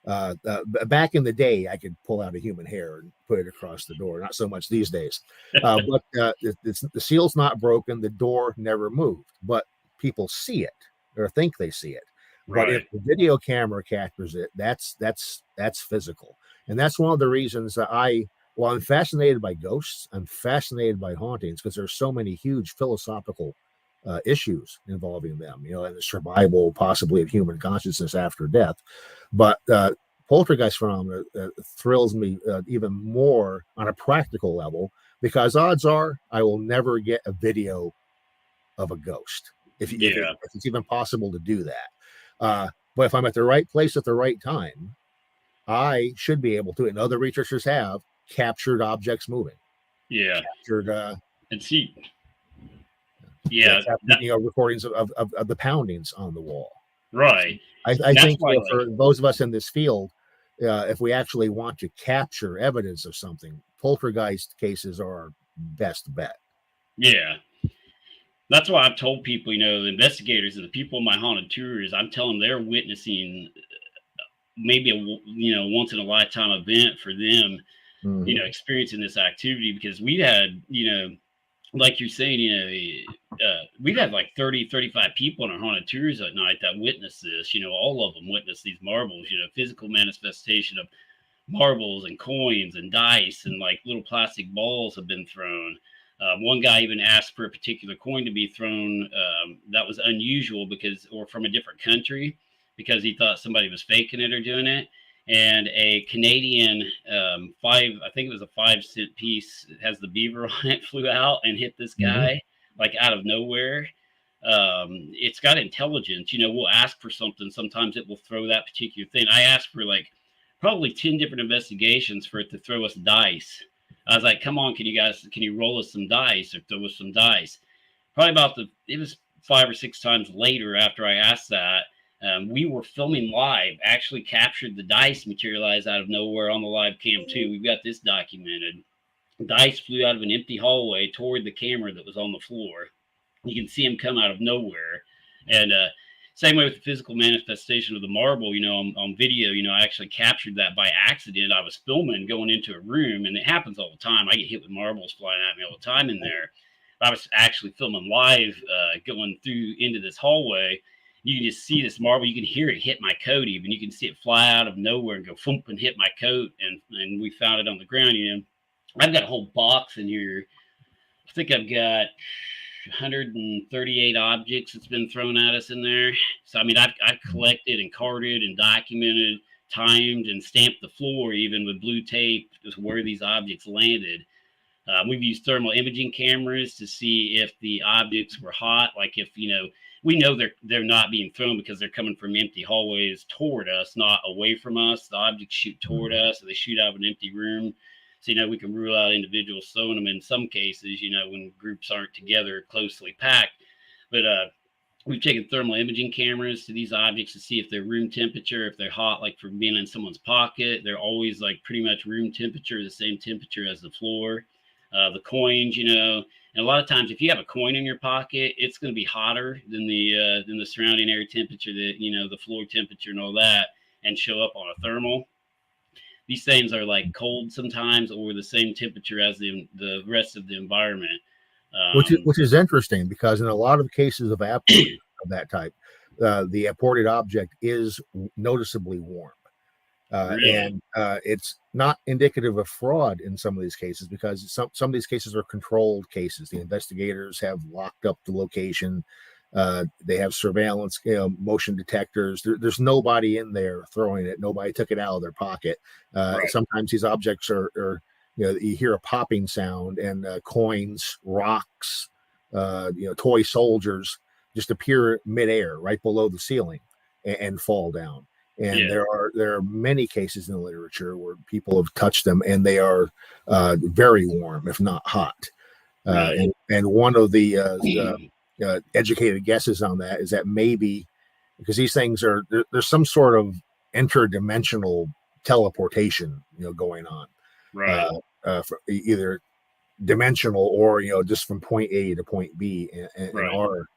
Back in the day, I could pull out a human hair and put it across the door. Not so much these days. But the seal's not broken. The door never moved, but people see it or think they see it. But if Right. the video camera captures it, that's physical, and that's one of the reasons that well, I'm fascinated by ghosts. I'm fascinated by hauntings because there's so many huge philosophical issues involving them, and the survival possibly of human consciousness after death. But poltergeist phenomena thrills me even more on a practical level because odds are I will never get a video of a ghost Yeah. if it's even possible to do that. But if I'm at the right place at the right time, I should be able to, and other researchers have captured objects moving, Yeah. captured And see, yeah, captured recordings of the poundings on the wall. right. I And that's think why, for like, those of us in this field, if we actually want to capture evidence of something, poltergeist cases are our best bet. yeah, that's why I've told people, the investigators and the people in my haunted tours, I'm telling them they're witnessing maybe once in a lifetime event for them, Hmm. experiencing this activity because we had, like you're saying, we've had like 30, 35 people on our haunted tours at night that witnessed this. All of them witnessed these marbles, physical manifestation of marbles and coins and dice and like little plastic balls have been thrown. One guy even asked for a particular coin to be thrown that was unusual or from a different country because he thought somebody was faking it or doing it. And a Canadian I think it was a 5-cent piece, it has the beaver on it, flew out and hit this Hmm. guy like out of nowhere. It's got intelligence. We'll ask for something. Sometimes it will throw that particular thing. I asked for like probably 10 different investigations for it to throw us dice. I was like, come on, can you roll us some dice or throw us some dice? Probably it was 5 or 6 times later after I asked that. We were filming live, actually captured the dice materialize out of nowhere on the live cam too. We've got this documented. Dice flew out of an empty hallway toward the camera that was on the floor. You can see him come out of nowhere. And same way with the physical manifestation of the marble, on video, I actually captured that by accident. I was filming going into a room, and it happens all the time. I get hit with marbles flying at me all the time in there. I was actually filming live, going through into this hallway. You can just see this marble. You can hear it hit my coat even. You can see it fly out of nowhere and go thump and hit my coat. And we found it on the ground, I've got a whole box in here. I think I've got 138 objects that's been thrown at us in there. So I mean, I've collected and carded and documented, timed and stamped the floor even with blue tape just where these objects landed. We've used thermal imaging cameras to see if the objects were hot, like if we know they're not being thrown because they're coming from empty hallways toward us, not away from us. The objects shoot toward us, or they shoot out of an empty room. So, we can rule out individuals throwing them in some cases, when groups aren't together closely packed. But we've taken thermal imaging cameras to these objects to see if they're room temperature, if they're hot, like from being in someone's pocket. They're always like pretty much room temperature, the same temperature as the floor. The coins, and a lot of times if you have a coin in your pocket, it's going to be hotter than the surrounding air temperature, that the floor temperature and all that, and show up on a thermal. These things are like cold sometimes, or the same temperature as the rest of the environment. Which is interesting, because in a lot of cases of apport of that type, the apported object is noticeably warm. Really? And it's not indicative of fraud in some of these cases, because some of these cases are controlled cases. The investigators have locked up the location. They have surveillance, motion detectors. There's nobody in there throwing it. Nobody took it out of their pocket. Right. Sometimes these objects are you hear a popping sound, and coins, rocks, toy soldiers just appear midair right below the ceiling and fall down. And Yeah. there are many cases in the literature where people have touched them, and they are very warm, if not hot. Right. And one of the educated guesses on that is that maybe because these things there's some sort of interdimensional teleportation going on, Right. for either dimensional or just from point A to point B in Right. our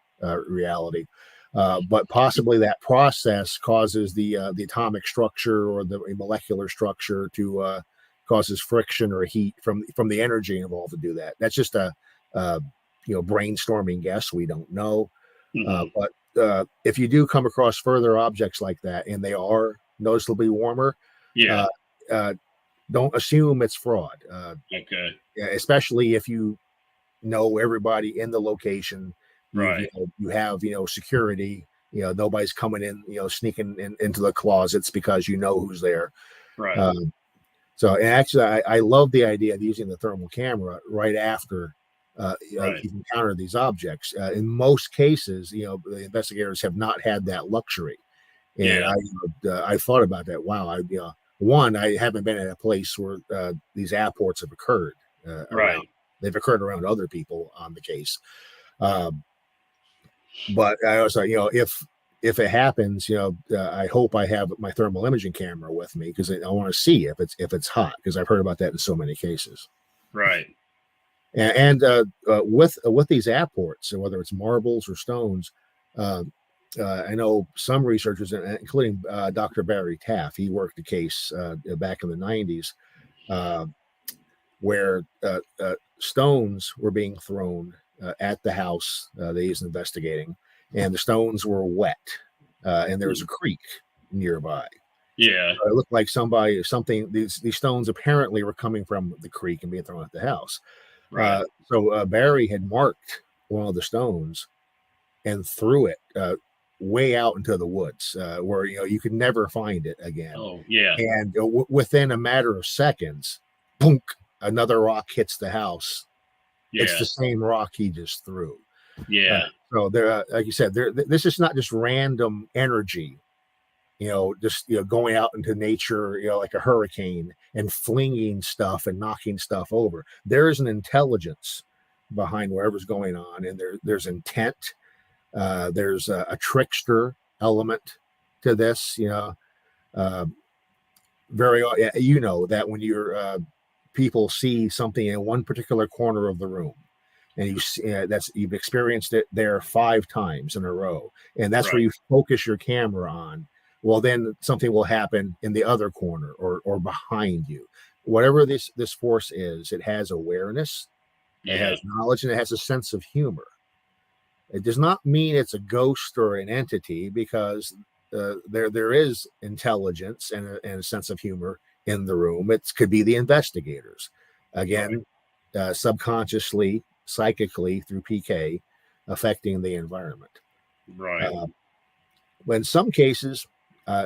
reality. But possibly that process causes the atomic structure or the molecular structure to causes friction or heat from the energy involved to do that. That's just a brainstorming guess. We don't know. But if you do come across further objects like that and they are noticeably warmer, Yeah. don't assume it's fraud. Okay. Especially if you know everybody in the location. Right. You have security. Nobody's coming in, sneaking into the closets, because who's there. Right. So, and actually, I love the idea of using the thermal camera right after Right. you've encountered these objects. In most cases, the investigators have not had that luxury, and Yeah. I thought about that. Wow, I haven't been at a place where these apports have occurred around. Right. They've occurred around other people on the case. But I was like, if it happens, I hope I have my thermal imaging camera with me, because I want to see if it's hot, because I've heard about that in so many cases. Right. And with these apports, whether it's marbles or stones, I know some researchers, including Dr. Barry Taff, he worked a case back in the 90s where stones were being thrown at the house they was investigating, and the stones were wet, and there was a creek nearby. Yeah. It looked like these stones apparently were coming from the creek and being thrown at the house. Right. So Barry had marked one of the stones and threw it way out into the woods, where you could never find it again. Oh, yeah. And within a matter of seconds, boom, another rock hits the house. Yeah. It's the same rock he just threw. Yeah. So there, like you said, this is not just random energy, just going out into nature, like a hurricane and flinging stuff and knocking stuff over. There is an intelligence behind whatever's going on, and there's intent. There's a trickster element to this. Very, that when you're people see something in one particular corner of the room, and you've experienced it there 5 times in a row, and that's where you focus your camera on. Well, then something will happen in the other corner or behind you. Whatever this force is, it has awareness, it has knowledge, and it has a sense of humor. It does not mean it's a ghost or an entity, because there is intelligence and a sense of humor in the room. It could be the investigators, again, subconsciously, psychically, through PK, affecting the environment. Right. In some cases,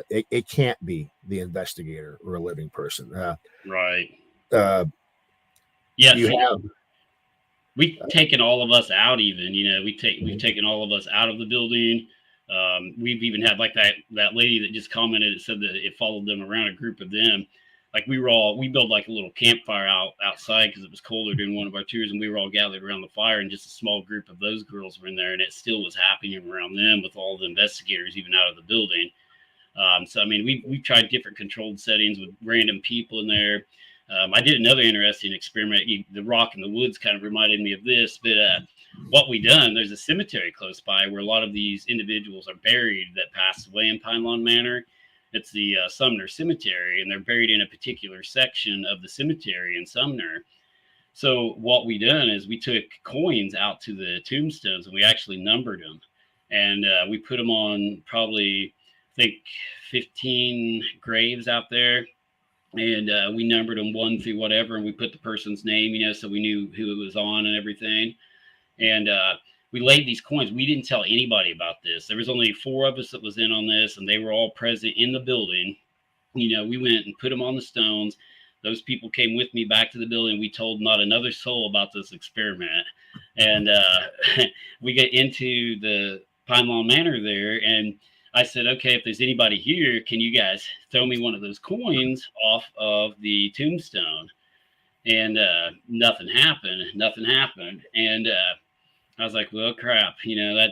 it can't be the investigator or a living person. Right. You have. We've taken all of us out. Even we've taken all of us out of the building. We've even had like that lady that just commented. It said that it followed them around, a group of them. like we built like a little campfire outside because it was colder during one of our tours, and we were all gathered around the fire, and just a small group of those girls were in there, and it still was happening around them with all the investigators even out of the building. So I mean, we tried different controlled settings with random people in there. I did another interesting experiment. The rock in the woods kind of reminded me of this, but what we done, there's a cemetery close by where a lot of these individuals are buried that passed away in Pine Lawn Manor. It's the Sumner Cemetery, and they're buried in a particular section of the cemetery in Sumner. So what we done is we took coins out to the tombstones and we actually numbered them, and we put them on probably I think 15 graves out there, and we numbered them one through whatever, and we put the person's name, so we knew who it was on and everything. And we laid these coins. We didn't tell anybody about this. There was only 4 of us that was in on this, and they were all present in the building. We went and put them on the stones. Those people came with me back to the building. We told not another soul about this experiment. And we get into the Pine Lawn Manor there, and I said, okay, if there's anybody here, can you guys throw me one of those coins off of the tombstone? And nothing happened. And I was like, well, crap,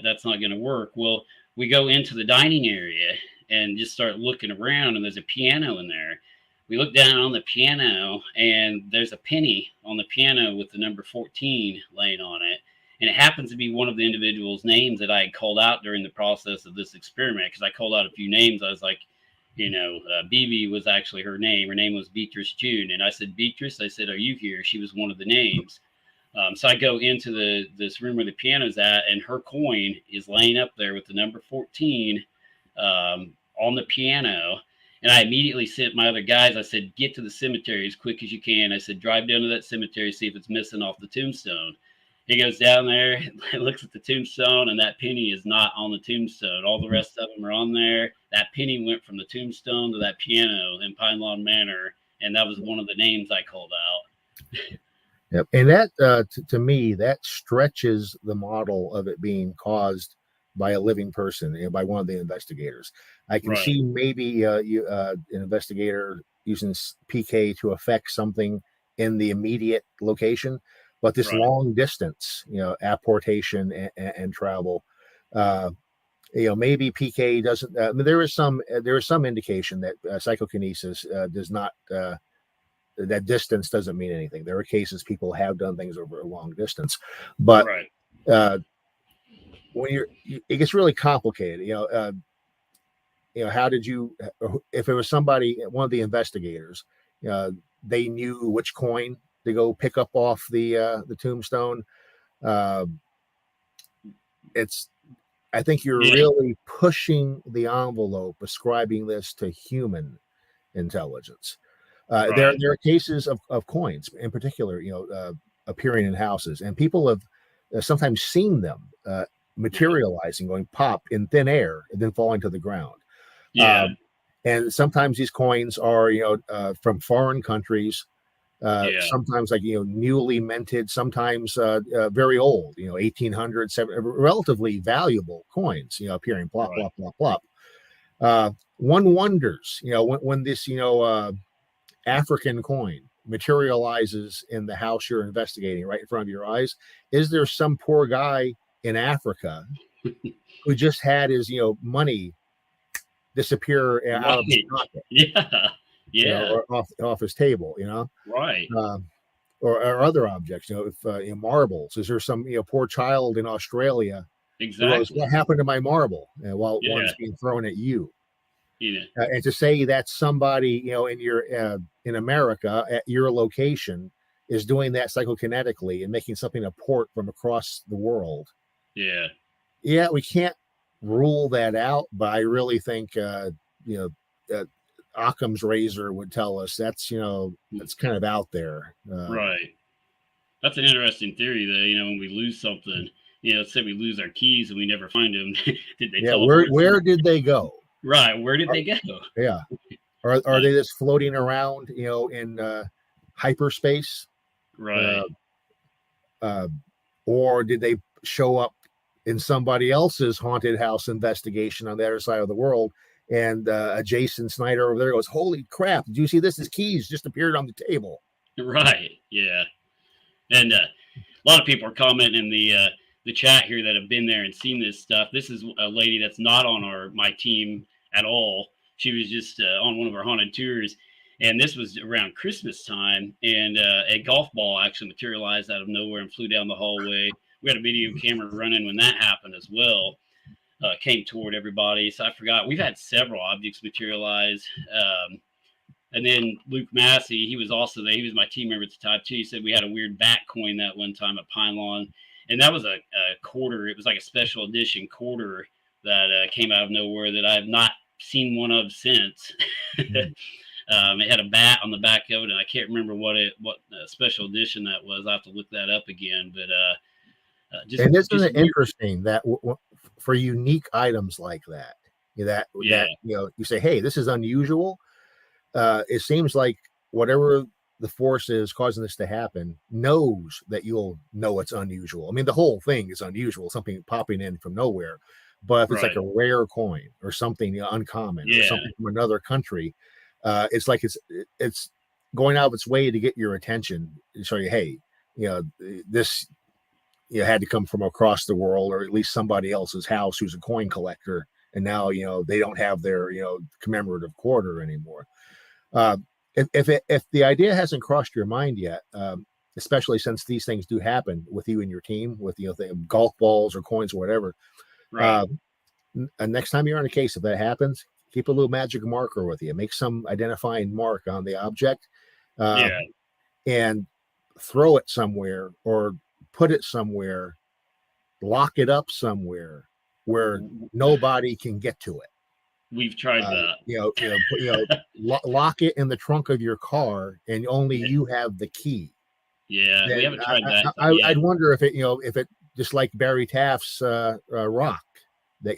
that's not going to work. Well, we go into the dining area and just start looking around, and there's a piano in there. We look down on the piano, and there's a penny on the piano with the number 14 laying on it. And it happens to be one of the individuals' names that I had called out during the process of this experiment, because I called out a few names. I was like, BB was actually her name. Her name was Beatrice June. And I said, Beatrice, I said, are you here? She was one of the names. So I go into this room where the piano's at, and her coin is laying up there with the number 14 on the piano. And I immediately sent my other guys, I said, get to the cemetery as quick as you can. I said, drive down to that cemetery, see if it's missing off the tombstone. He goes down there, looks at the tombstone, and that penny is not on the tombstone. All the rest of them are on there. That penny went from the tombstone to that piano in Pine Lawn Manor, and that was one of the names I called out. Yep. And that, to me, that stretches the model of it being caused by a living person, by one of the investigators. I can see maybe an investigator using PK to affect something in the immediate location, but this long distance, apportation and travel, maybe PK doesn't. There is some indication that psychokinesis does not. That distance doesn't mean anything. There are cases people have done things over a long distance, but when it gets really complicated. How did you? If it was somebody, one of the investigators, they knew which coin to go pick up off the tombstone. I think you're really pushing the envelope, ascribing this to human intelligence. There are cases of coins, in particular, appearing in houses, and people have sometimes seen them materializing, going pop in thin air, and then falling to the ground. And sometimes these coins are, from foreign countries. Sometimes like newly minted, sometimes very old, 1800s, relatively valuable coins, appearing plop plop plop plop. One wonders, when this African coin materializes in the house you're investigating right in front of your eyes, is there some poor guy in Africa who just had his money disappear out of his pocket, or off his table, or other objects, if marbles. Is there some poor child in Australia who goes, what happened to my marble, while one's being thrown at you? And to say that somebody in America at your location is doing that psychokinetically and making something a port from across the world. We can't rule that out, but I really think Occam's razor would tell us that's that's kind of out there. That's an interesting theory, though. When we lose something, let's say we lose our keys and we never find them. Did they tell us where did they go? Where did they go? Are they just floating around, in hyperspace? Or did they show up in somebody else's haunted house investigation on the other side of the world And Jason Snyder over there goes, "Holy crap! Did you see this? His keys just appeared on the table." Right. Yeah. And a lot of people are commenting in the chat here that have been there and seen this stuff. This is a lady that's not on my team at all. She was just on one of our haunted tours, and this was around Christmas time. And a golf ball actually materialized out of nowhere and flew down the hallway. We had a video camera running when that happened as well. Came toward everybody. So I forgot. We've had several objects materialize. And then Luke Massey, he was also there. He was my team member at the time too. He said we had a weird bat coin that one time at Pine Lawn, and that was a quarter. It was like a special edition quarter that came out of nowhere that I have not seen one of since. It had a bat on the back of it, and I can't remember what special edition that was. I have to look that up again. But and isn't it interesting that for unique items like that, that you say, hey, this is unusual. It seems like whatever the force is causing this to happen knows that you'll know it's unusual. I mean, the whole thing is unusual, something popping in from nowhere. But if it's like a rare coin or something uncommon or something from another country, it's like it's going out of its way to get your attention and show you, hey, this had to come from across the world, or at least somebody else's house who's a coin collector, and now they don't have their commemorative quarter anymore. If the idea hasn't crossed your mind yet, especially since these things do happen with you and your team, with golf balls or coins or whatever, next time you're on a case, if that happens, keep a little magic marker with you. Make some identifying mark on the object, and throw it somewhere or put it somewhere, lock it up somewhere where nobody can get to it. We've tried that. Lock it in the trunk of your car, and only you have the key. Yeah, we haven't tried that. I'd wonder if it just like Barry Taft's rock that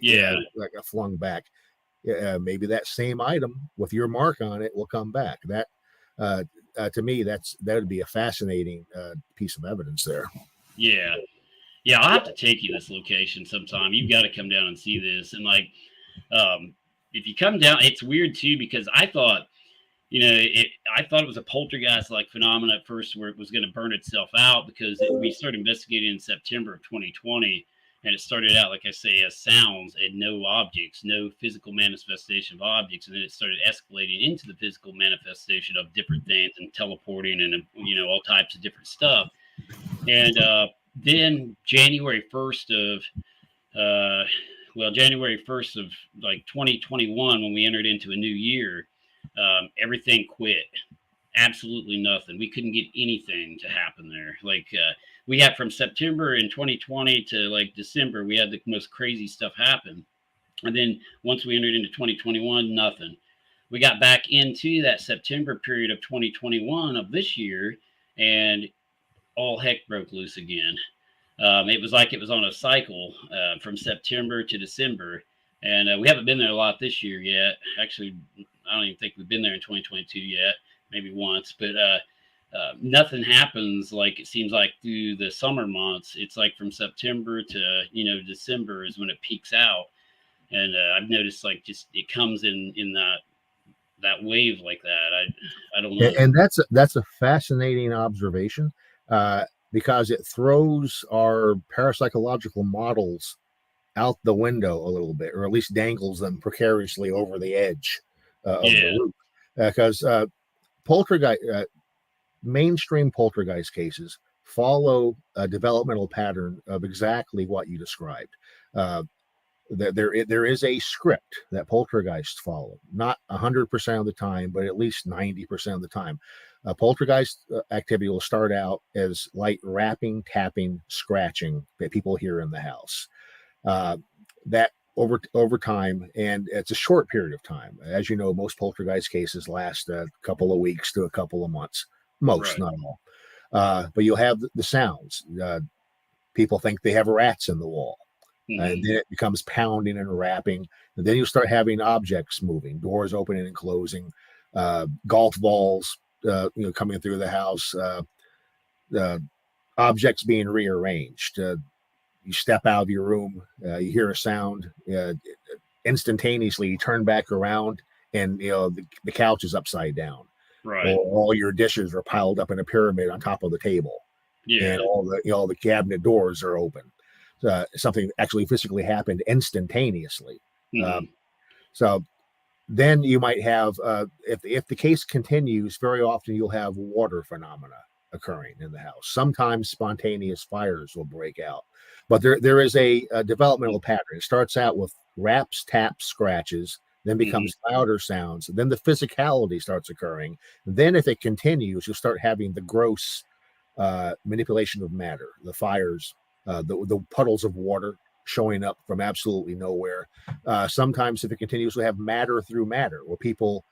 like flung back. Maybe that same item with your mark on it will come back. That to me, that would be a fascinating piece of evidence there. Yeah, I'll have to take you to this location sometime. You've got to come down and see this. And if you come down, it's weird too, because I thought, I thought it was a poltergeist like phenomenon at first, where it was going to burn itself out, because we started investigating in September of 2020, and it started out, like I say, as sounds and no objects, no physical manifestation of objects, and then it started escalating into the physical manifestation of different things and teleporting and all types of different stuff. And then January 1st of like 2021, when we entered into a new year, everything quit. Absolutely nothing. We couldn't get anything to happen there. We had from September in 2020 to like December, we had the most crazy stuff happen. And then once we entered into 2021, nothing. We got back into that September period of 2021 of this year, and all heck broke loose again. It was like it was on a cycle from September to December. And we haven't been there a lot this year yet. Actually, I don't even think we've been there in 2022 yet, maybe once. But nothing happens like it seems like through the summer months. It's like from September to, December is when it peaks out. And I've noticed just it comes in that wave like that. I don't know. And that's a fascinating observation. Because it throws our parapsychological models out the window a little bit, or at least dangles them precariously over the edge of the roof. Because mainstream poltergeist cases follow a developmental pattern of exactly what you described. There is a script that poltergeists follow, not 100% of the time, but at least 90% of the time. Poltergeist activity will start out as light rapping, tapping, scratching that people hear in the house. That over time, and it's a short period of time. As you know, most poltergeist cases last a couple of weeks to a couple of months. Most, not all. But you'll have the sounds. People think they have rats in the wall. Mm-hmm. And then it becomes pounding and rapping. And then you start having objects moving, doors opening and closing, golf balls coming through the house, objects being rearranged. You step out of your room, you hear a sound, instantaneously you turn back around and the couch is upside down, Right. or all your dishes are piled up in a pyramid on top of the table, Yeah. and all the cabinet doors are open. Something actually physically happened instantaneously. Mhm. So then you might have, if the case continues, very often you'll have water phenomena occurring in the house. Sometimes spontaneous fires will break out, but there is a developmental pattern. It starts out with raps, taps, scratches, then Mhm. becomes louder sounds, then the physicality starts occurring. Then if it continues, you'll start having the gross manipulation of matter, the fires, the puddles of water showing up from absolutely nowhere. Sometimes, if it continues, we have matter through matter, where people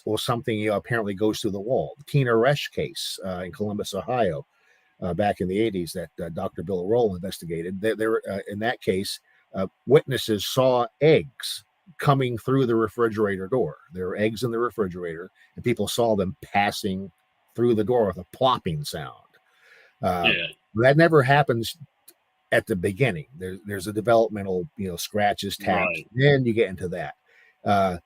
or something apparently goes through the wall. The Tina Resch case in Columbus, Ohio, back in the 80s, that Dr. Bill Roll investigated. There, in that case, witnesses saw eggs coming through the refrigerator door. There were eggs in the refrigerator, and people saw them passing through the door with a plopping sound. Uh, Yeah. that never happens at the beginning. There's a developmental, scratches, taps. Right. Then you get into that. Uh,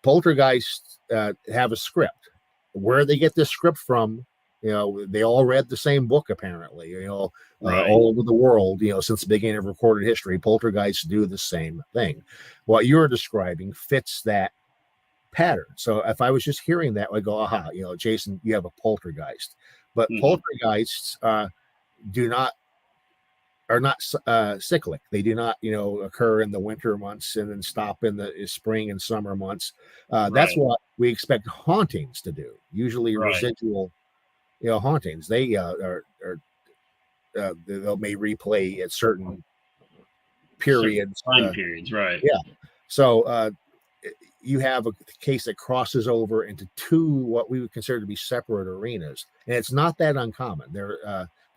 Poltergeists have a script. Where they get this script from, they all read the same book apparently. Right. All over the world, since the beginning of recorded history, poltergeists do the same thing. What you're describing fits that pattern. So if I was just hearing that, I'd go, aha, Jason, you have a poltergeist. But Mhm. poltergeists do not are not cyclic. They do not, occur in the winter months and then stop in the spring and summer months. That's Right. what we expect hauntings to do. Usually Right. residual, hauntings. They they may replay at certain Certain periods. time periods. Right. Yeah. So you have a case that crosses over into two what we would consider to be separate arenas, and it's not that uncommon. There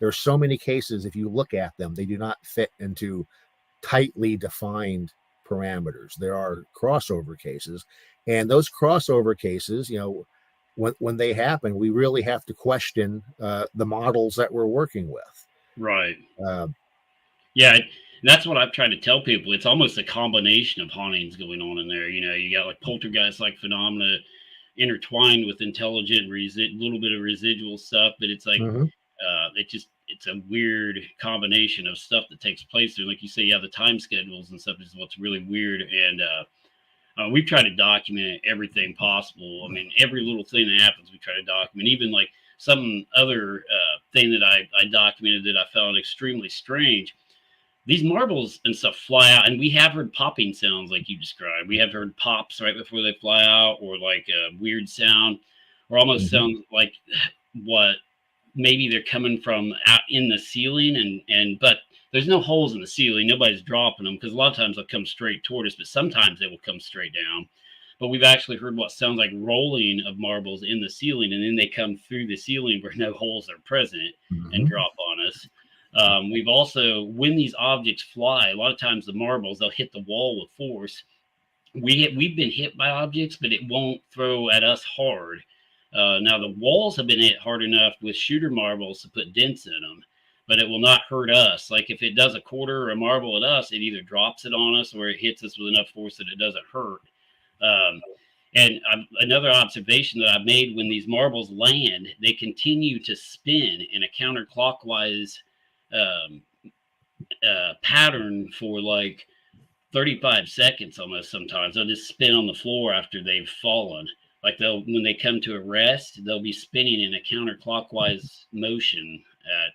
are so many cases. If you look at them, they do not fit into tightly defined parameters. There are crossover cases, and those crossover cases, when they happen, we really have to question the models that we're working with. Right. Uh, Yeah. That's what I've tried to tell people. It's almost a combination of hauntings going on in there. You got like poltergeist like phenomena intertwined with intelligent little bit of residual stuff, but it's like mhm. it's a weird combination of stuff that takes place there. Like you say, you have the time schedules and stuff is what's really weird. And we've tried to document everything possible. I mean, every little thing that happens, we try to document. Even like some other thing that I documented that I found extremely strange. These marbles and stuff fly out, and we have heard popping sounds like you described. We have heard pops right before they fly out, or like a weird sound, or almost Mhm. sounds like what maybe they're coming from out in the ceiling, but there's no holes in the ceiling. Nobody's dropping them because a lot of times they'll come straight toward us, but sometimes they will come straight down. But we've actually heard what sounds like rolling of marbles in the ceiling, and then they come through the ceiling where no holes are present and Mhm. drop on us. We've also, when these objects fly, a lot of times the marbles they'll hit the wall with force. We've been hit by objects, but it won't throw at us hard. Now the walls have been hit hard enough with shooter marbles to put dents in them, but it will not hurt us. Like if it does a quarter or a marble at us, it either drops it on us or it hits us with enough force that it doesn't hurt. Um, and another observation that I've made when these marbles land, they continue to spin in a counterclockwise um, pattern for like 35 seconds almost sometimes. They'll just spin on the floor after they've fallen. Like when they come to a rest, they'll be spinning in a counterclockwise motion at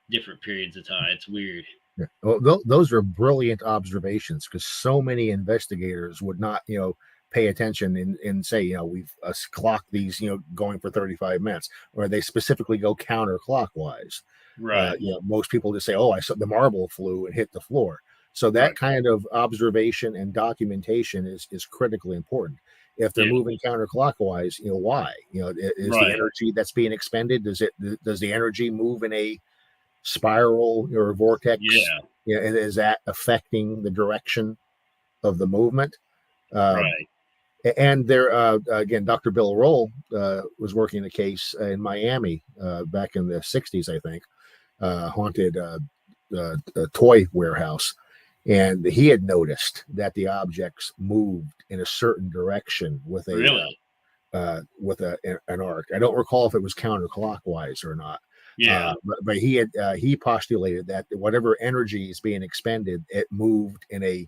different periods of time. It's weird. Yeah. Well, those are brilliant observations because so many investigators would not, pay attention and say, we've clocked these, going for 35 minutes, or they specifically go counterclockwise. Right. Most people just say, "Oh, I saw the marble flew and hit the floor." So that Right. kind of observation and documentation is critically important. If they're Yeah. moving counterclockwise, why? Is the Right. energy that's being expended? Does the energy move in a spiral or vortex? Yeah. And is that affecting the direction of the movement? Uh, Right. and there, again, Dr. Bill Roll was working a case in Miami back in the 60s, I think, haunted a toy warehouse. and he had noticed that the objects moved in a certain direction with Really? an arc. I don't recall if it was counterclockwise or not. Yeah. But he postulated that whatever energy is being expended, it moved in a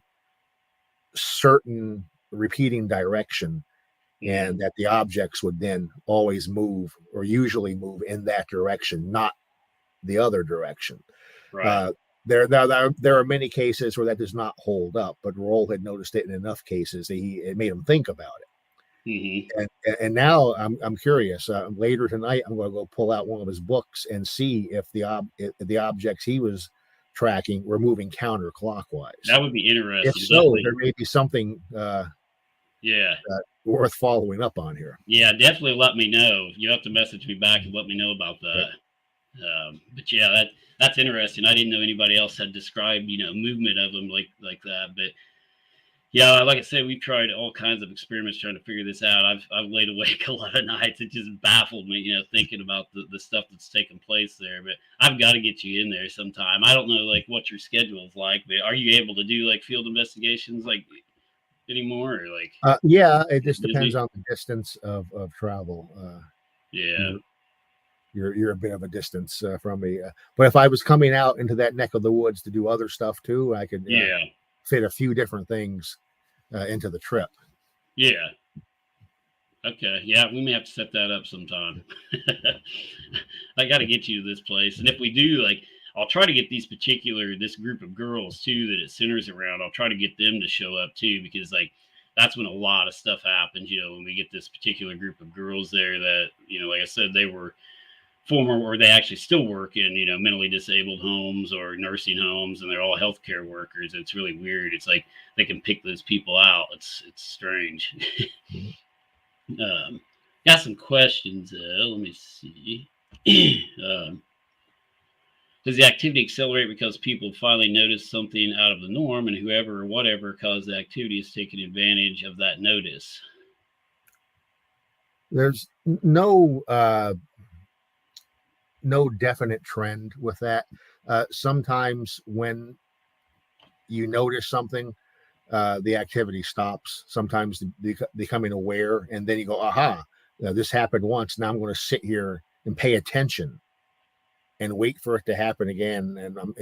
certain repeating direction, and that the objects would then always move or usually move in that direction, not the other direction. Right. There are many cases where that does not hold up, but Roll had noticed it in enough cases that it made him think about it. And now I'm curious. Later tonight, I'm going to go pull out one of his books and see if the objects he was tracking were moving counterclockwise. That would be interesting. If so, definitely. There may be something worth following up on here. Yeah, definitely let me know. You have to message me back and let me know about that. Right. But yeah, that's interesting. I didn't know anybody else had described, movement of them like that. But yeah, like I said, we've tried all kinds of experiments trying to figure this out. I've laid awake a lot of nights. It just baffled me, thinking about the stuff that's taking place there. But I've got to get you in there sometime. I don't know, like, what your schedule is like, but are you able to do, like, field investigations, like, anymore? Or, like, yeah, it just depends on the distance of travel. You're a bit of a distance from me. But if I was coming out into that neck of the woods to do other stuff too, I could fit a few different things into the trip. Yeah. Okay. Yeah, we may have to set that up sometime. I got to get you to this place. And if we do, like, I'll try to get this group of girls too that it centers around. I'll try to get them to show up too, because, like, that's when a lot of stuff happens, when we get this particular group of girls there that, like I said, they were former, or they actually still work in, mentally disabled homes or nursing homes, and they're all healthcare workers. It's really weird. It's like they can pick those people out. It's strange. Got some questions. Let me see. Does the activity accelerate because people finally notice something out of the norm, and whoever or whatever caused the activity is taking advantage of that notice? There's no definite trend with that. Sometimes when you notice something, the activity stops. Sometimes becoming aware, and then you go, aha, this happened once. Now I'm going to sit here and pay attention and wait for it to happen again. And I'm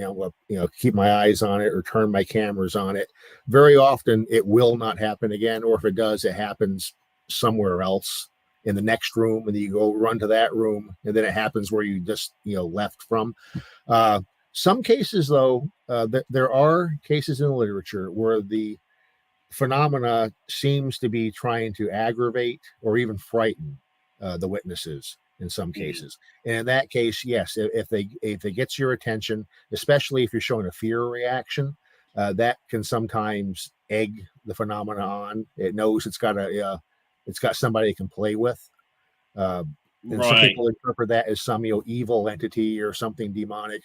keep my eyes on it or turn my cameras on it. Very often it will not happen again. Or if it does, it happens somewhere else in the next room, and then you go run to that room, and then it happens where you just left from. Some cases, though, there are cases in the literature where the phenomena seems to be trying to aggravate or even frighten the witnesses in some cases. And in that case, yes, if it gets your attention, especially if you're showing a fear reaction, that can sometimes egg the phenomena on. It knows it's got somebody it can play with. And some people interpret that as some evil entity or something demonic.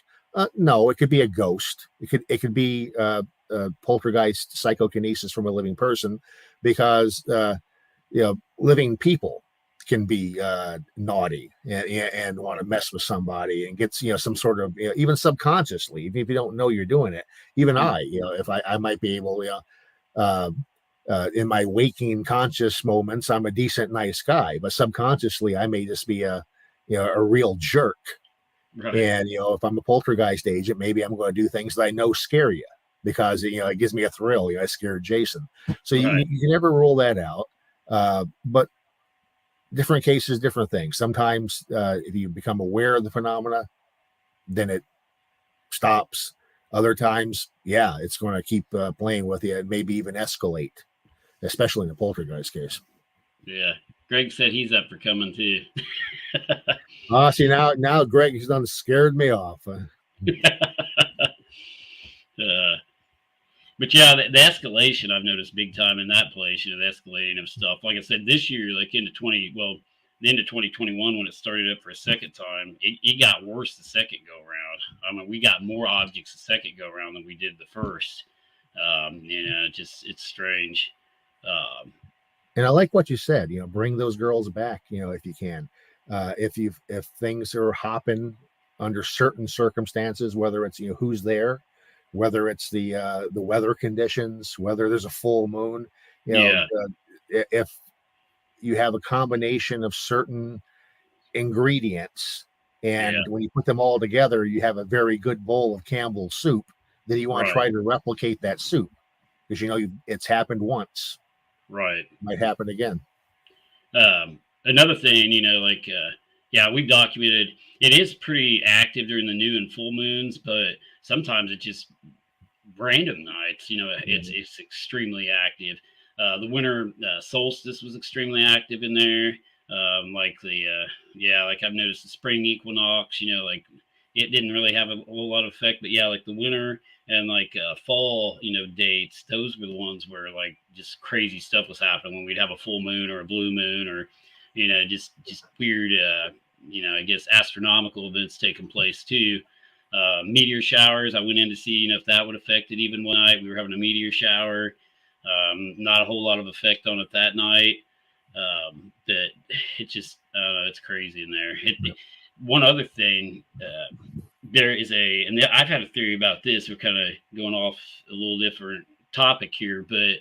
No, it could be a ghost. It could be poltergeist psychokinesis from a living person, because living people can be naughty and want to mess with somebody, and gets some sort of even subconsciously, even if you don't know you're doing it. Even if I might be able in my waking conscious moments, I'm a decent, nice guy, but subconsciously I may just be a real jerk. Right. And if I'm a poltergeist agent, maybe I'm going to do things that I know scare you, because it gives me a thrill. I scared Jason. So you can never rule that out. But different cases, different things. Sometimes if you become aware of the phenomena, then it stops. Other times, it's going to keep playing with you and maybe even escalate, especially in the poltergeist case. Yeah. Greg said he's up for coming too. See, now Greg has done scared me off. But yeah, the escalation I've noticed big time in that place, the escalating of stuff. Like I said, this year, like the end of 2021, when it started up for a second time, it got worse the second go around. I mean, we got more objects the second go around than we did the first. It's strange. And I like what you said, bring those girls back, if you can. If things are hopping under certain circumstances, whether it's, who's there, whether it's the weather conditions, whether there's a full moon. Yeah. If you have a combination of certain ingredients, Yeah. and when you put them all together, you have a very good bowl of Campbell's soup, then you want to Right. try to replicate that soup because it's happened once, Right. might happen again. Another thing, yeah, we've documented it is pretty active during the new and full moons, but sometimes it just random nights. It's extremely active. The winter solstice was extremely active in there. Like I've noticed the spring equinox. Like it didn't really have a whole lot of effect, but yeah, like the winter and fall, dates. Those were the ones where like just crazy stuff was happening when we'd have a full moon or a blue moon or just weird. I guess astronomical events taking place too. Meteor showers. I went in to see, if that would affect it. Even one night we were having a meteor shower. Not a whole lot of effect on it that night. That it just, it's crazy in there. One other thing, there is I've had a theory about this. We're kind of going off a little different topic here, but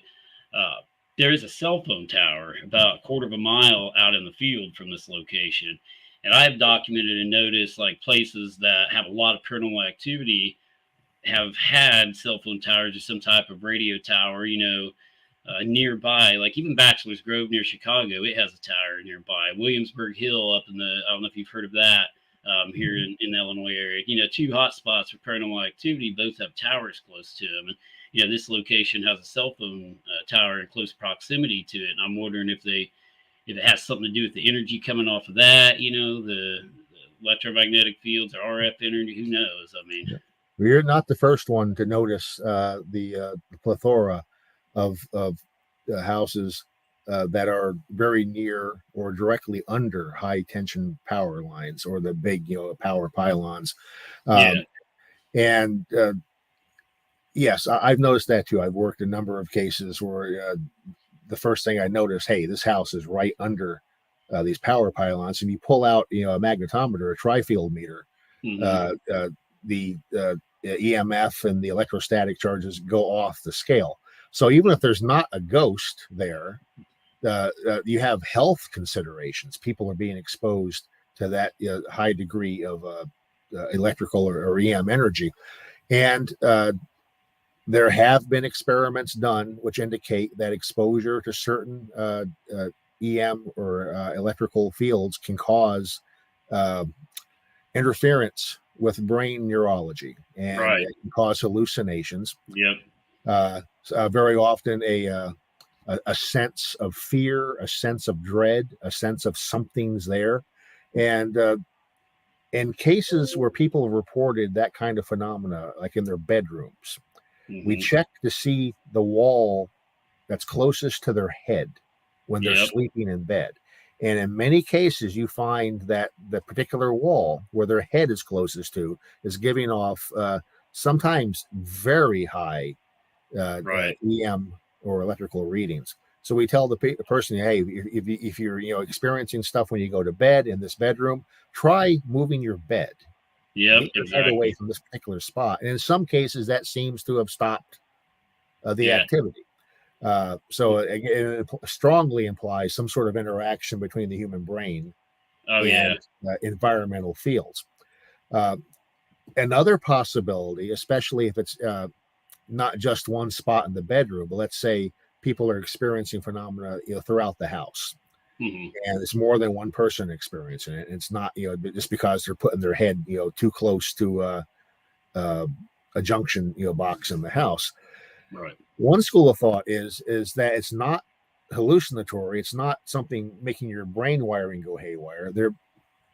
there is a cell phone tower about a quarter of a mile out in the field from this location. And I've documented and noticed like places that have a lot of paranormal activity have had cell phone towers or some type of radio tower, nearby. Like even Bachelor's Grove near Chicago, it has a tower nearby. Williamsburg Hill up I don't know if you've heard of that, here in the Illinois area. Two hot spots for paranormal activity, both have towers close to them. And, this location has a cell phone tower in close proximity to it. And I'm wondering if it has something to do with the energy coming off of that, the electromagnetic fields or RF energy. Who knows? I mean, you're not the first one to notice the plethora of houses that are very near or directly under high tension power lines or the big, power pylons. Yeah. And yes, I've noticed that too. I've worked a number of cases where the first thing I noticed, hey, this house is right under these power pylons, and you pull out, a magnetometer, a trifield meter, the EMF and the electrostatic charges go off the scale. So even if there's not a ghost there, you have health considerations. People are being exposed to that high degree of electrical or EM energy, and there have been experiments done which indicate that exposure to certain EM or electrical fields can cause interference with brain neurology, and Right. it can cause hallucinations. Yep. Very often a sense of fear, a sense of dread, a sense of something's there. And in cases where people have reported that kind of phenomena, like in their bedrooms, we check to see the wall that's closest to their head when they're sleeping in bed. And in many cases, you find that the particular wall where their head is closest to is giving off sometimes very high EM or electrical readings. So we tell the person, hey, if you're experiencing stuff when you go to bed in this bedroom, try moving your bed. Yep, Get your head away from this particular spot. And in some cases, that seems to have stopped the activity. So it strongly implies some sort of interaction between the human brain and environmental fields. Another possibility, especially if it's not just one spot in the bedroom, but let's say people are experiencing phenomena throughout the house. And it's more than one person experiencing it. It's not, just because they're putting their head, too close to a junction, box in the house. Right. One school of thought is that it's not hallucinatory. It's not something making your brain wiring go haywire.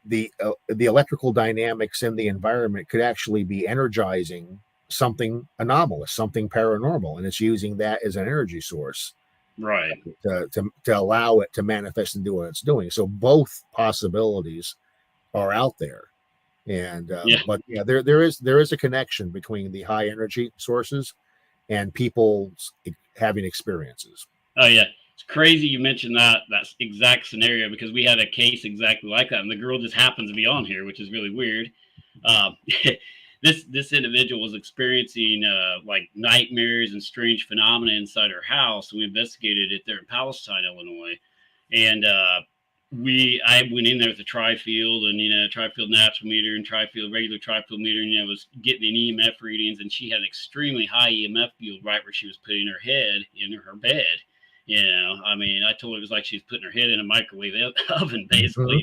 The electrical dynamics in the environment could actually be energizing something anomalous, something paranormal, and it's using that as an energy source. Right. To allow it to manifest and do what it's doing. So both possibilities are out there. And but there is a connection between the high energy sources and people having experiences. Oh yeah, it's crazy you mentioned that exact scenario, because we had a case exactly like that, and the girl just happens to be on here, which is really weird. this individual was experiencing like nightmares and strange phenomena inside her house. We investigated it there in Palestine, Illinois, and I went in there with the tri-field and tri-field natural meter and tri-field regular tri-field meter, and was getting an EMF readings, and she had an extremely high EMF field right where she was putting her head in her bed. I mean, I told her it was like she was putting her head in a microwave oven, basically.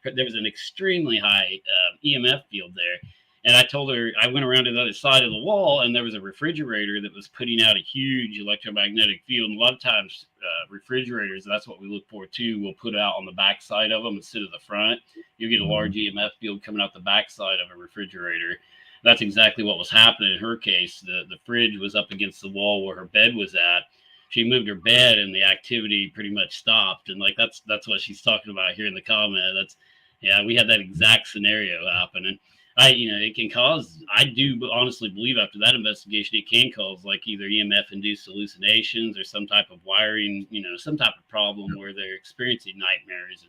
There was an extremely high EMF field there. And I told her, I went around to the other side of the wall, and there was a refrigerator that was putting out a huge electromagnetic field. And a lot of times, refrigerators, that's what we look for too, will put out on the back side of them instead of the front. You get a large EMF field coming out the back side of a refrigerator. That's exactly what was happening in her case. The fridge was up against the wall where her bed was at. She moved her bed, and the activity pretty much stopped. And like that's what she's talking about here in the comment. We had that exact scenario happen. And it can cause, I do honestly believe after that investigation, it can cause like either EMF induced hallucinations or some type of wiring, some type of problem where they're experiencing nightmares.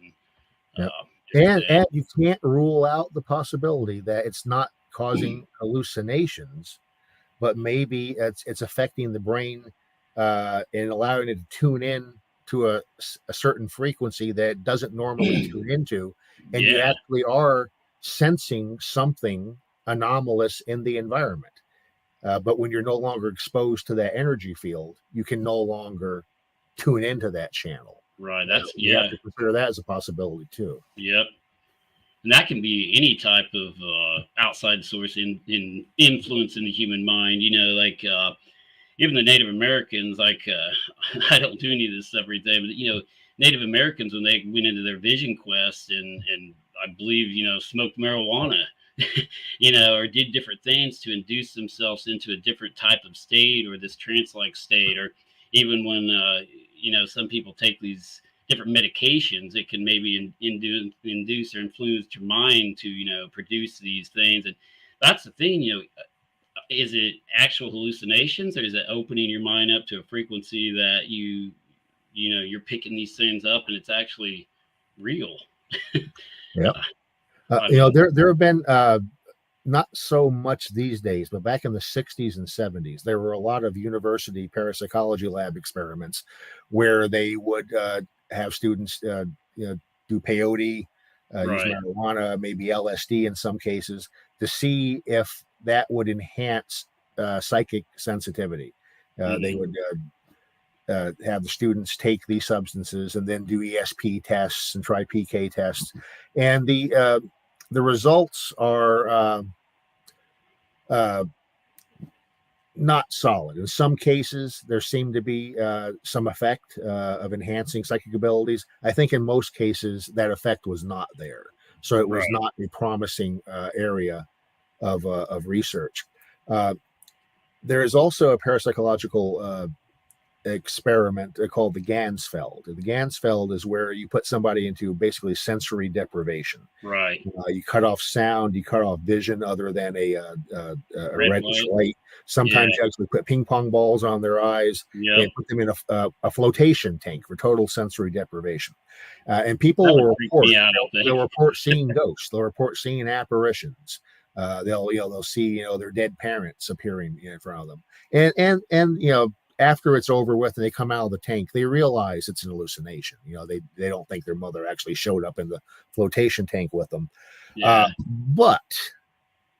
And you can't rule out the possibility that it's not causing hallucinations, but maybe it's affecting the brain and allowing it to tune in to a certain frequency that it doesn't normally tune into. And you actually are sensing something anomalous in the environment. But when you're no longer exposed to that energy field, you can no longer tune into that channel. Right. You have to consider that as a possibility too. Yep. And that can be any type of outside source in influence in the human mind. Like even the Native Americans, like I don't do any of this stuff every day, but Native Americans, when they went into their vision quest and I believe, smoked marijuana, or did different things to induce themselves into a different type of state or this trance-like state, or even when, some people take these different medications, it can maybe induce or influence your mind to, produce these things. And that's the thing, is it actual hallucinations, or is it opening your mind up to a frequency that you're picking these things up and it's actually real? Yeah. There have been not so much these days, but back in the 60s and 70s, there were a lot of university parapsychology lab experiments where they would have students do peyote, use marijuana, maybe LSD in some cases, to see if that would enhance psychic sensitivity. They would have the students take these substances and then do ESP tests and try PK tests, and the results are not solid. In some cases, there seemed to be some effect of enhancing psychic abilities. I think in most cases that effect was not there, so it was not a promising area of research. There is also a parapsychological experiment called the Gansfeld. The Gansfeld is where you put somebody into basically sensory deprivation. Right. You cut off sound, you cut off vision other than a reddish light. Sometimes you actually put ping pong balls on their eyes and put them in a flotation tank for total sensory deprivation. And people will report seeing ghosts. They'll report seeing apparitions. They'll see their dead parents appearing in front of them, and after it's over with and they come out of the tank, they realize it's an hallucination. They don't think their mother actually showed up in the flotation tank with them. But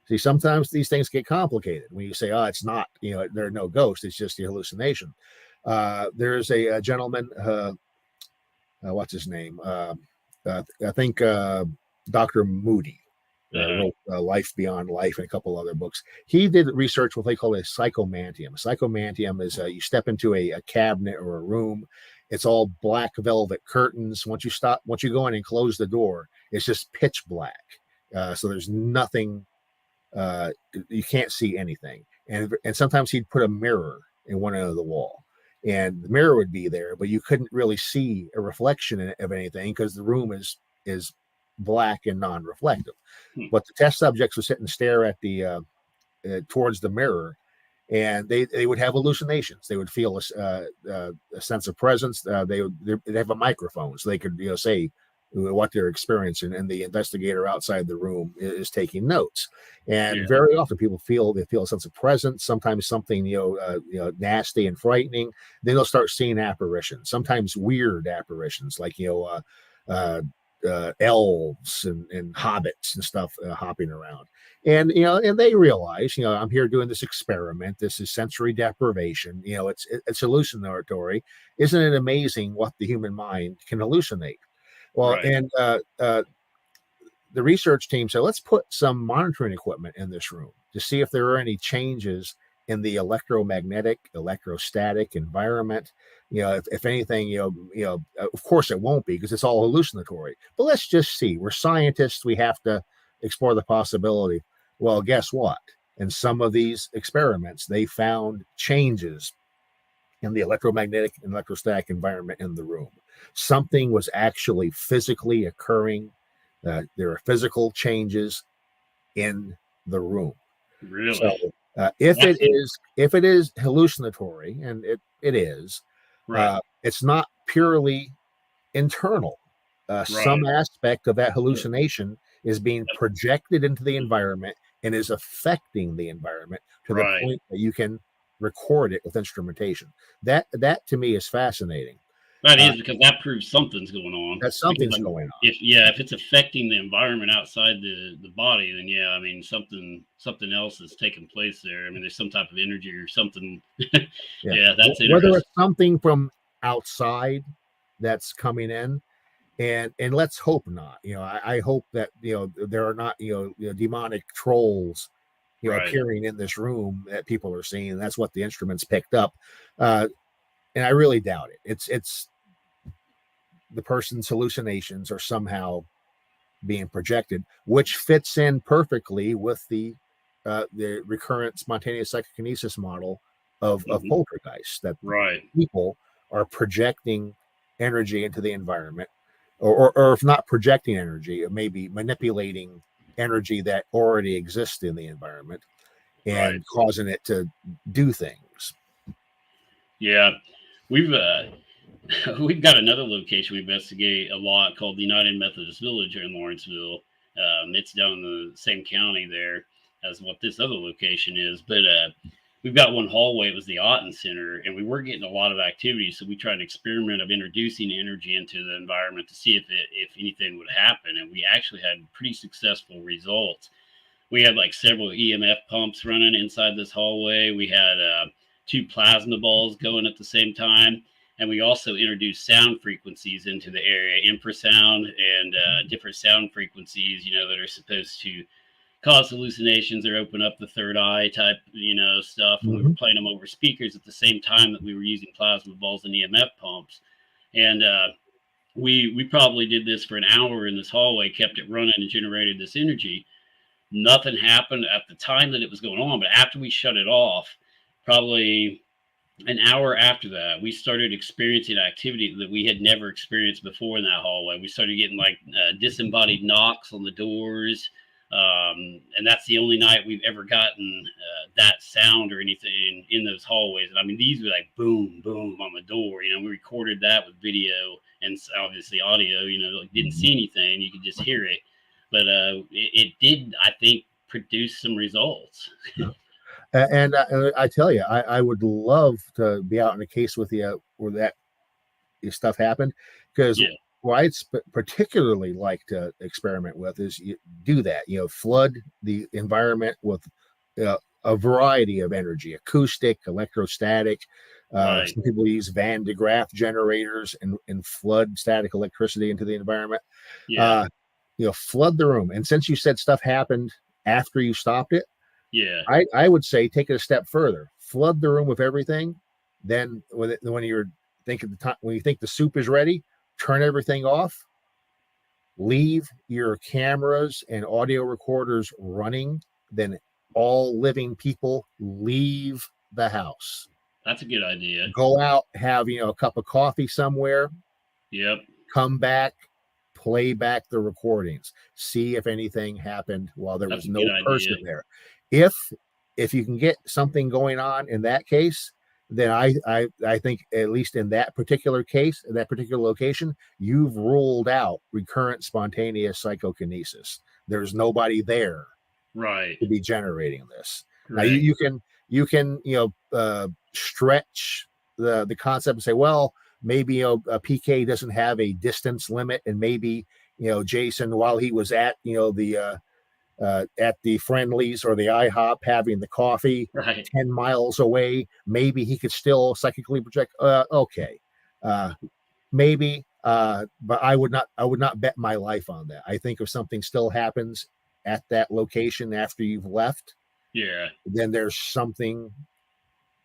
see, sometimes these things get complicated when you say, it's not, there are no ghosts, it's just a hallucination. There's a gentleman, what's his name? I think Dr. Moody. Wrote Life Beyond Life and a couple other books. He did research what they call a psychomantium. A psychomantium is you step into a cabinet or a room. It's all black velvet curtains. Once you go in and close the door, it's just pitch black. So there's nothing. You can't see anything. And sometimes he'd put a mirror in one end of the wall, and the mirror would be there, but you couldn't really see a reflection of anything because the room is black and non-reflective. But the test subjects would sit and stare at the towards the mirror, and they would have hallucinations. They would feel a sense of presence. They'd have a microphone, so they could say what they're experiencing, and the investigator outside the room is taking notes. And Yeah. very often people feel a sense of presence, sometimes something nasty and frightening. Then they'll start seeing apparitions, sometimes weird apparitions, like elves and hobbits and stuff hopping around. And and they realize, I'm here doing this experiment. This is sensory deprivation. It's hallucinatory. Isn't it amazing what the human mind can hallucinate? Well, Right. and the research team said, let's put some monitoring equipment in this room to see if there are any changes in the electromagnetic, electrostatic environment. If anything, of course it won't be, because it's all hallucinatory. But let's just see. We're scientists. We have to explore the possibility. Well, guess what? In some of these experiments, they found changes in the electromagnetic and electrostatic environment in the room. Something was actually physically occurring. There are physical changes in the room. Really? So if it is hallucinatory, and it is, Right. it's not purely internal. Some Right. aspect of that hallucination is being projected into the environment and is affecting the environment to the Right. point that you can record it with instrumentation. That to me is fascinating. That is, because that proves something's going on. That Because something's going on. if it's affecting the environment outside the body, then yeah, I mean something else is taking place there. I mean, there's some type of energy or something. Yeah. Yeah, that's Whether interesting. it's something from outside that's coming in, and let's hope not. I hope that there are not demonic trolls Right. appearing in this room that people are seeing. That's what the instruments picked up, and I really doubt it. It's the person's hallucinations are somehow being projected, which fits in perfectly with the recurrent spontaneous psychokinesis model of Mhm. poltergeist, that Right. people are projecting energy into the environment, or if not projecting energy, it may be manipulating energy that already exists in the environment Right. and causing it to do things. Yeah. We've we've got another location we investigate a lot called the United Methodist Village here in Lawrenceville. It's down in the same county there as what this other location is, but we've got one hallway. It was the Otten Center, and we were getting a lot of activity. So we tried an experiment of introducing energy into the environment to see if anything would happen, and we actually had pretty successful results. We had like several EMF pumps running inside this hallway. We had two plasma balls going at the same time. And we also introduced sound frequencies into the area, infrasound and different sound frequencies, that are supposed to cause hallucinations or open up the third eye type, stuff. And we were Mm-hmm. playing them over speakers at the same time that we were using plasma balls and EMF pumps. And we probably did this for an hour in this hallway, kept it running and generated this energy. Nothing happened at the time that it was going on, but after we shut it off, probably an hour after that, we started experiencing activity that we had never experienced before in that hallway. We started getting like disembodied knocks on the doors. And that's the only night we've ever gotten that sound or anything in those hallways. And I mean, these were like boom, boom on the door. We recorded that with video and obviously audio. Like didn't see anything, you could just hear it. But it did, I think, produce some results. And I tell you, I would love to be out in a case with you where that stuff happened, because Yeah, what I'd particularly like to experiment with is you do that, flood the environment with a variety of energy, acoustic, electrostatic. right. Some people use Van de Graaff generators and flood static electricity into the environment. Yeah, Uh, flood the room. And since you said stuff happened after you stopped it, yeah. I would say take it a step further. Flood the room with everything. Then when you're thinking the time, when you think the soup is ready, turn everything off. Leave your cameras and audio recorders running. Then all living people leave the house. That's a good idea. Go out, have a cup of coffee somewhere. Yep, Come back, play back the recordings. See if anything happened while there that's was a good no idea. person there. If you can get something going on in that case, then I think, at least in that particular case, in that particular location, you've ruled out recurrent spontaneous psychokinesis. There's nobody there Right. to be generating this. Now Correct. you can stretch the concept and say, well, maybe a PK doesn't have a distance limit, and maybe Jason, while he was at the Friendlies or the IHOP having the coffee Right. 10 miles away, maybe he could still psychically project. Okay. Maybe, but I would not bet my life on that. I think if something still happens at that location after you've left, Yeah. then there's something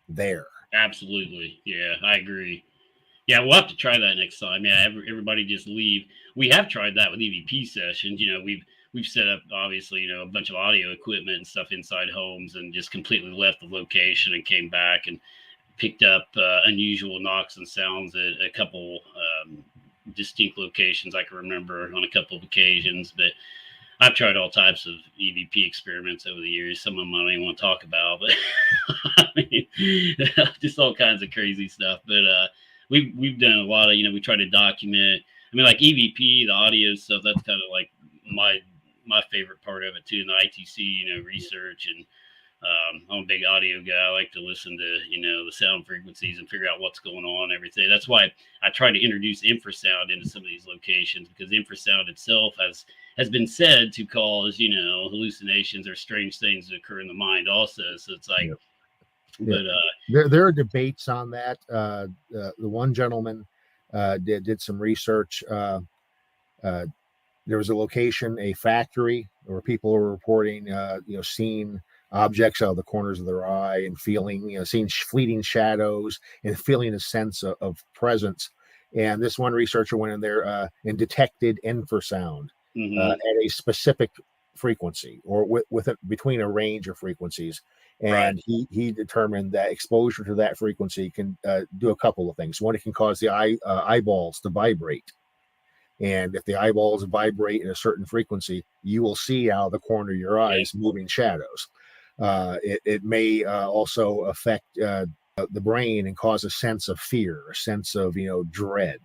there. Absolutely. Yeah, I agree. Yeah, we'll have to try that next time. Yeah, everybody just leave. We have tried that with EVP sessions. We've set up obviously a bunch of audio equipment and stuff inside homes, and just completely left the location and came back and picked up unusual knocks and sounds at a couple distinct locations I can remember on a couple of occasions. But I've tried all types of EVP experiments over the years. Some of them I don't even want to talk about, but I mean, just all kinds of crazy stuff. But we've done a lot of, we try to document. I mean, like EVP, the audio stuff. That's kind of like my favorite part of it too. And the ITC, research, and I'm a big audio guy. I like to listen to the sound frequencies and figure out what's going on, everything. That's why I try to introduce infrasound into some of these locations, because infrasound itself has been said to cause hallucinations or strange things that occur in the mind also. So it's like, Yeah. but there are debates on that. The one gentleman did some research. There was a location, a factory, where people were reporting, seeing objects out of the corners of their eye and feeling, seeing fleeting shadows and feeling a sense of presence. And this one researcher went in there and detected infrasound at a specific frequency, or with it between a range of frequencies. right, And he determined that exposure to that frequency can do a couple of things. One, it can cause the eyeballs to vibrate. And if the eyeballs vibrate at a certain frequency, you will see out of the corner of your yeah, eyes moving shadows. It may also affect the brain and cause a sense of fear, a sense of dread.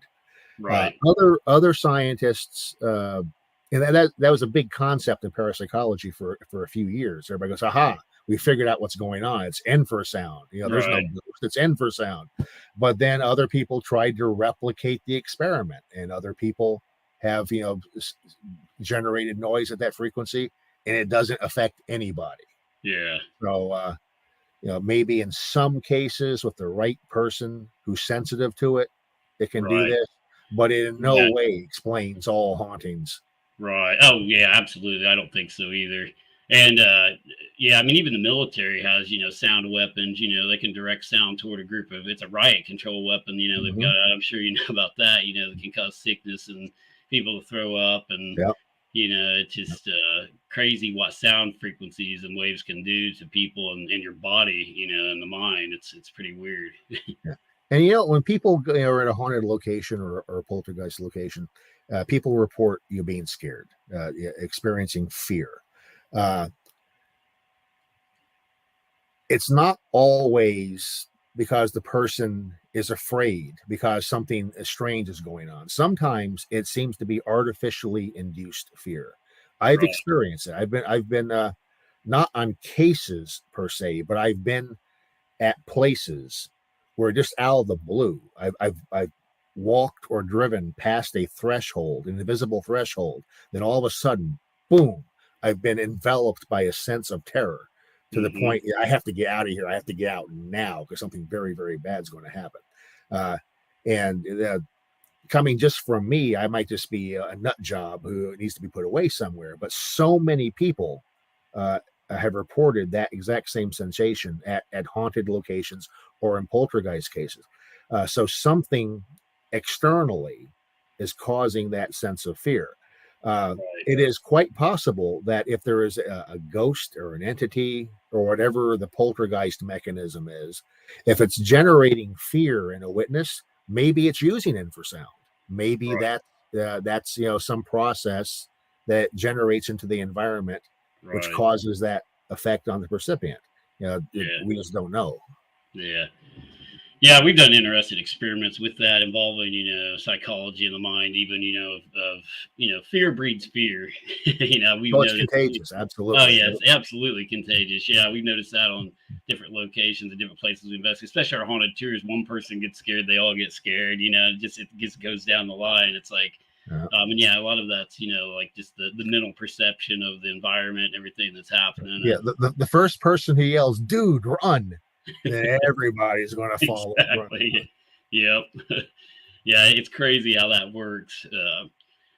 right, Other scientists, and that was a big concept in parapsychology for a few years. Everybody goes, "Aha! We figured out what's going on. It's infrasound. There's no right, ghost. It's infrasound." But then other people tried to replicate the experiment, and other people have generated noise at that frequency, and it doesn't affect anybody. yeah, So maybe in some cases with the right person who's sensitive to it, it can do right. this, but it in no Yeah, way explains all hauntings. right. Oh, yeah, absolutely. I don't think so either. And yeah, I mean, even the military has, sound weapons. They can direct sound toward a group of. It's a riot control weapon. They've Mm-hmm. got. I'm sure you know about that. That can cause sickness and people to throw up, and Yep. it's just crazy what sound frequencies and waves can do to people and your body. And the mind. It's pretty weird. Yeah. And when people are in a haunted location or a poltergeist location, people report being scared, experiencing fear. Uh, it's not always because the person is afraid because something strange is going on. Sometimes it seems to be artificially induced fear. I've Right. experienced it. I've been not on cases per se, but I've been at places where just out of the blue, I've walked or driven past a threshold, an invisible threshold. Then all of a sudden, boom, I've been enveloped by a sense of terror to the Hmm. point I have to get out of here. I have to get out now because something very, very bad is going to happen. Uh, and coming just from me, I might just be a nut job who needs to be put away somewhere. But so many people uh, have reported that exact same sensation at haunted locations or in poltergeist cases. So something externally is causing that sense of fear. Right. It is quite possible that if there is a ghost or an entity or whatever the poltergeist mechanism is, if it's generating fear in a witness, maybe it's using infrasound. Maybe Right. that's some process that generates into the environment, which Right. causes that effect on the recipient. Yeah. We just don't know. Yeah. Yeah, we've done interesting experiments with that involving, psychology in the mind, even, fear breeds fear. We've Well, it's noticed. contagious. Oh, Absolutely. yeah, it's absolutely contagious. Yeah, we've noticed that on different locations and different places we invest, especially our haunted tours. One person gets scared, they all get scared. It just goes down the line. It's like, Yeah. and yeah, a lot of that's like just the mental perception of the environment and everything that's happening. Yeah. The first person who yells, "Dude, run!" then everybody's going to follow running. Exactly. Yep. Yeah, it's crazy how that works.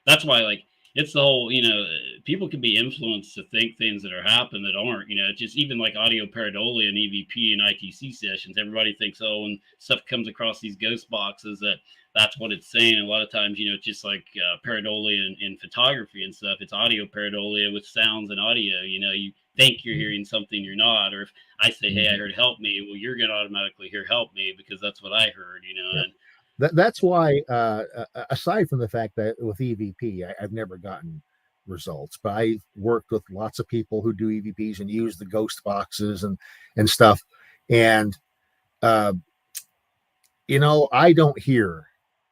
That's why, like, it's the whole, people can be influenced to think things that are happening that aren't. It's just even like audio pareidolia and EVP and ITC sessions. Everybody thinks, oh, when stuff comes across these ghost boxes, that's what it's saying. And a lot of times, it's just like pareidolia in photography and stuff. It's audio pareidolia with sounds and audio. You think you're hearing something you're not. Or if I say, hey, I heard help me, well, you're going to automatically hear help me because that's what I heard, Yeah. and That's why, aside from the fact that with EVP, I've never gotten results, but I worked with lots of people who do EVPs and use the ghost boxes and stuff. And, uh, I don't hear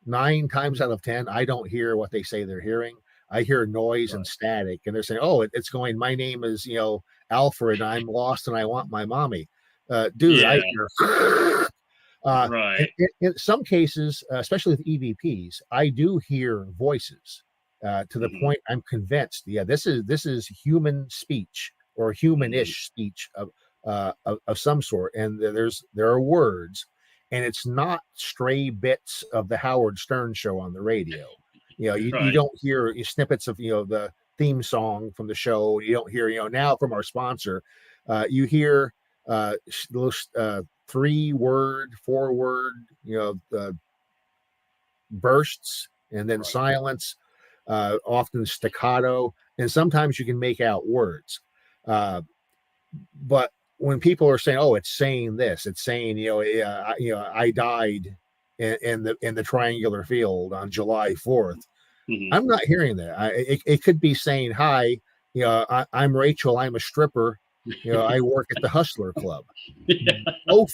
9 times out of 10, I don't hear what they say they're hearing. I hear noise and right. static, and they're saying, "Oh, it's going. My name is Alfred. I'm lost, and I want my mommy." Dude, I Yeah, hear in, right. in some cases, especially with EVPs, I do hear voices to the Hmm. point I'm convinced. Yeah, this is human speech or Hmm. humanish speech of some sort, and there are words, and it's not stray bits of the Howard Stern show on the radio. You Right. don't hear snippets of the theme song from the show. You don't hear now from our sponsor. You hear those 3 word, 4 word, bursts, and then Right. silence, often staccato, and sometimes you can make out words. Uh, but when people are saying, "Oh, it's saying this," it's saying, I died in the triangular field on July 4th. Hmm. I'm not hearing that. It could be saying, "Hi, I'm Rachel. I'm a stripper. I work at the Hustler Club." Yeah. Both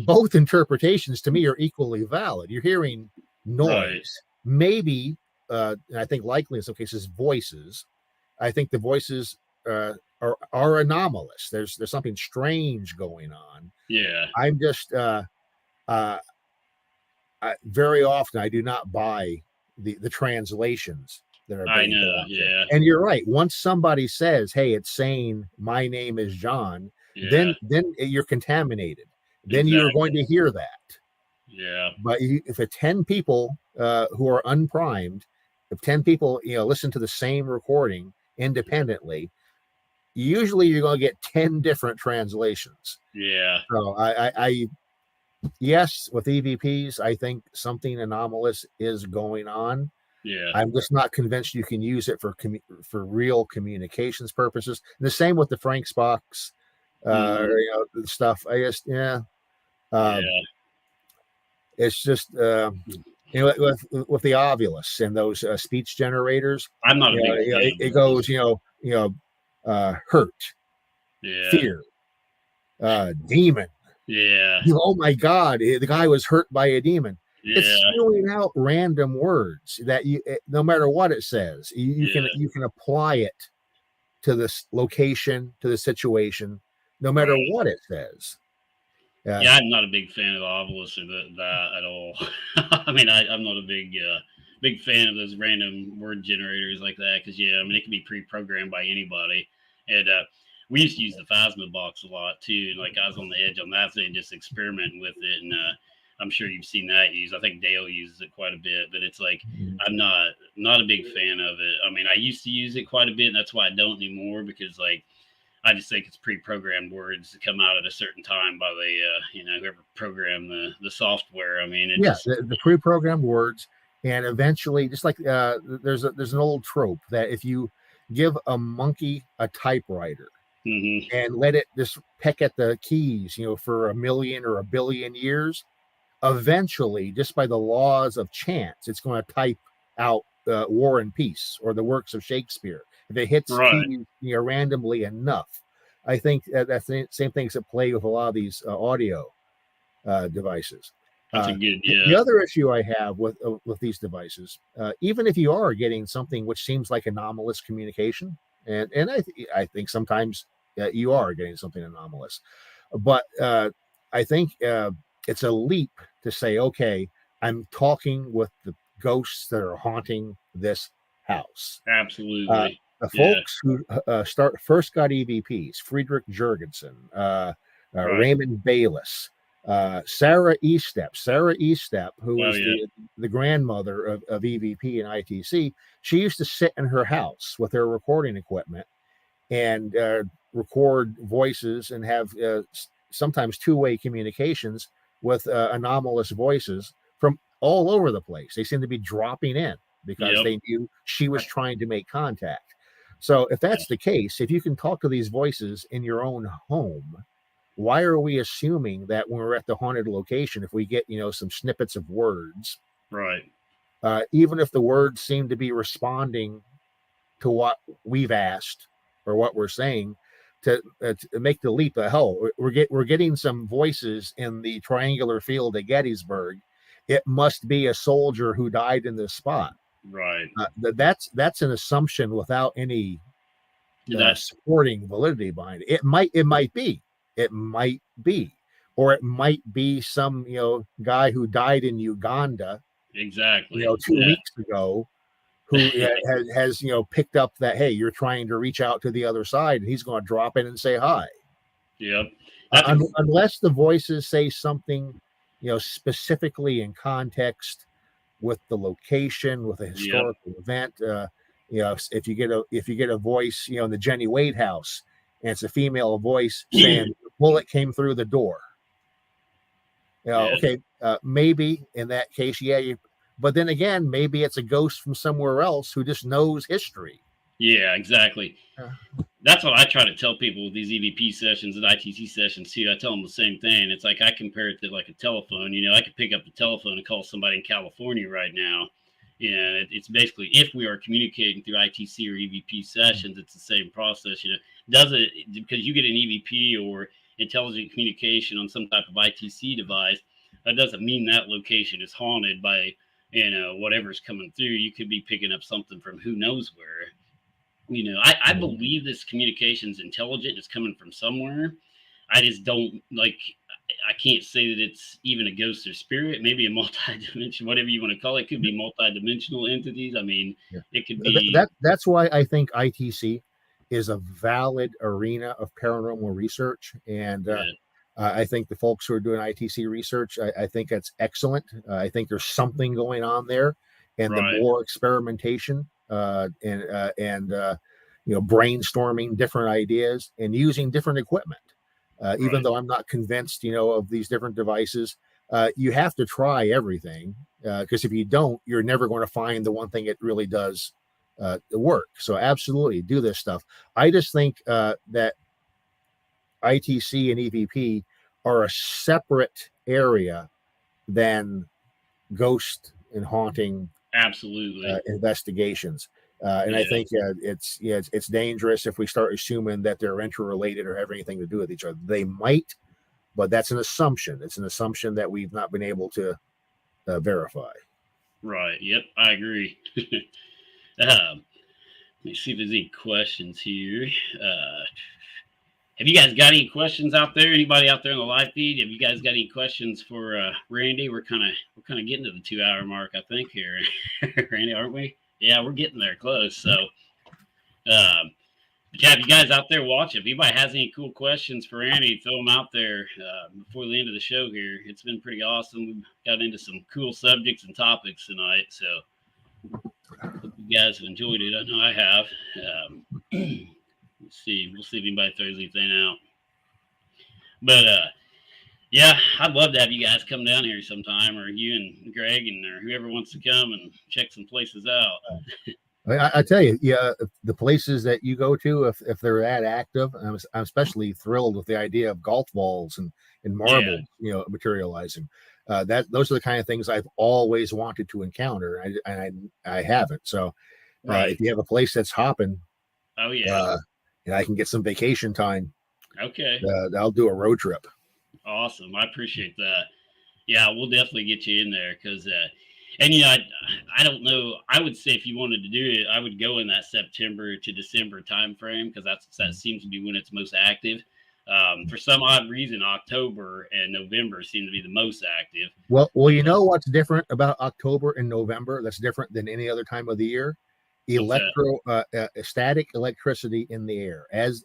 both interpretations to me are equally valid. You're hearing Right. noise, maybe, and I think likely in some cases voices. I think the voices are anomalous. There's something strange going on. Yeah. I'm just uh, very often I do not buy the translations that are I being put know. out there. Yeah. And you're right. Once somebody says, "Hey, it's saying my name is John," Yeah. then you're contaminated. Then you're going Exactly. to hear that. Yeah. But if 10 people who are unprimed, if 10 people listen to the same recording independently, usually you're going to get 10 different translations. Yeah. So I yes, with EVPs, I think something anomalous is going on. Yeah. I'm just not convinced you can use it for real communications purposes. And the same with the Frank's box, Hmm. stuff. I just uh, Yeah. it's just with the Ovilus and those speech generators. I'm not a big fan It of goes, those. hurt, Yeah. fear, demon. Yeah. Oh my God, the guy was hurt by a demon. It's Yeah. spewing out random words that no matter what it says, Yeah. you can apply it to this location, to the situation, no matter Right. what it says. Uh, Yeah, I'm not a big fan of the Ovilus or that at all. I mean, I'm not a big fan of those random word generators like that because yeah, I mean it can be pre-programmed by anybody, and we used to use the Phasma box a lot too. And like I was on the edge on that thing, just experimenting with it, and I'm sure you've seen that used. I think Dale uses it quite a bit, but it's like I'm not a big fan of it. I mean, I used to use it quite a bit, and that's why I don't anymore because like I just think it's pre-programmed words that come out at a certain time by the whoever programmed the software. I mean, it yeah, just the pre-programmed words, and eventually, just like there's an old trope that if you give a monkey a typewriter hmm. and let it just peck at the keys, for a million or a billion years, eventually, just by the laws of chance, it's going to type out War and Peace or the works of Shakespeare. If it hits Right. keys randomly enough, I think that's the same things at play with a lot of these audio. devices. That's a good, The other issue I have with these devices, even if you are getting something which seems like anomalous communication, and I think sometimes you are getting something anomalous, but I think it's a leap to say, okay, I'm talking with the ghosts that are haunting this house. absolutely. The Yeah, folks who first got EVPs, Friedrich Jurgensen, right. Raymond Bayless, Sarah Estep. Sarah Estep, who Oh, is yeah. the grandmother of EVP and ITC, she used to sit in her house with her recording equipment and record voices and have sometimes two-way communications with anomalous voices from all over the place. They seem to be dropping in because Yep. they knew she was trying to make contact. So if Yeah, that's the case, if you can talk to these voices in your own home, why are we assuming that when we're at the haunted location, if we get some snippets of words, right. even if the words seem to be responding to what we've asked or what we're saying, to make the leap of hell, we're getting some voices in the triangular field at Gettysburg. It must be a soldier who died in this spot. Right. That's an assumption without any That supporting validity behind it. It might be, or it might be some guy who died in Uganda, exactly. 2 weeks ago, who has picked up that, hey, you're trying to reach out to the other side, and he's going to drop in and say hi. Yep. That's a Unless the voices say something specifically in context with the location, with a yep. historical event. If you get a voice, in the Jenny Wade house, and it's a female voice saying the bullet came through the door. Yeah. Okay, maybe in that case, yeah. But then again, maybe it's a ghost from somewhere else who just knows history. Yeah, exactly. Uh, That's what I try to tell people with these EVP sessions and ITC sessions too. I tell them the same thing. It's like I compare it to like a telephone. I could pick up the telephone and call somebody in California right now. It's basically if we are communicating through ITC or EVP sessions, it's the same process. Does it because you get an EVP or intelligent communication on some type of ITC device, that doesn't mean that location is haunted by whatever's coming through. You could be picking up something from who knows where. I believe this communication is intelligent. It's coming from somewhere. I just don't like. I can't say that it's even a ghost or spirit. Maybe a multi-dimensional, whatever you want to call it. It could be multi-dimensional entities. I mean, yeah. it could be. That's why I think ITC is a valid arena of paranormal research, and Yeah, I think the folks who are doing ITC research, I think that's excellent. I think there's something going on there, and the right, more experimentation and brainstorming different ideas and using different equipment. Even right, though I'm not convinced, of these different devices, you have to try everything because if you don't, you're never going to find the one thing that really does work. So absolutely do this stuff. I just think that ITC and EVP are a separate area than ghost and haunting absolutely. investigations. And I Yeah, think it's dangerous if we start assuming that they're interrelated or have anything to do with each other. They might, but that's an assumption. It's an assumption that we've not been able to verify. right. Yep, I agree. Let me see if there's any questions here. Have you guys got any questions out there? Anybody out there in the live feed? Have you guys got any questions for Randy? We're kind of getting to the 2 hour mark, I think here, Randy, aren't we? Yeah, we're getting there close. So, yeah, if you guys out there watching, if anybody has any cool questions for Randy, throw them out there before the end of the show here. It's been pretty awesome. We've got into some cool subjects and topics tonight, so hope you guys have enjoyed it. I know I have. Let's see. We'll see if anybody throws anything out. But yeah, I'd love to have you guys come down here sometime, or you and Greg, and or whoever wants to come and check some places out. I tell you, yeah, the places that you go to, if they're that active, I'm especially thrilled with the idea of golf balls and Yeah, marbles, materializing. That those are the kind of things I've always wanted to encounter, and I haven't. So, right. if you have a place that's hopping, Oh yeah. and I can get some vacation time, Okay. I'll do a road trip. Awesome. I appreciate that. Yeah, we'll definitely get you in there because, and I don't know. I would say if you wanted to do it, I would go in that September to December time frame because that seems to be when it's most active. For some odd reason, October and November seem to be the most active. Well, you Because know what's different about October and November? That's different than any other time of the year. what's that? Static electricity in the air. As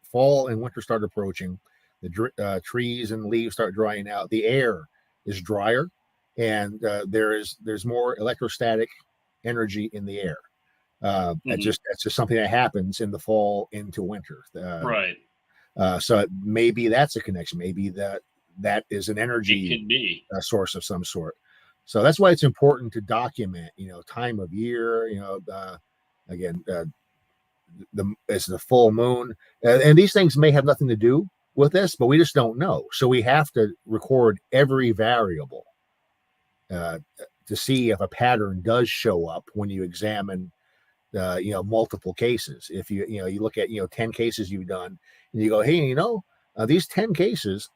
fall and winter start approaching, the trees and leaves start drying out. The air is drier, and there's more electrostatic energy in the air. Hmm. That's just something that happens in the fall into winter. Right. So maybe that's a connection. Maybe that is an It energy could be. source of some sort. So that's why it's important to document, time of year, again, it's the full moon. And these things may have nothing to do with this, but we just don't know. So we have to record every variable uh, to see if a pattern does show up when you examine multiple cases. If you look at 10 cases you've done and you go, hey, these 10 cases,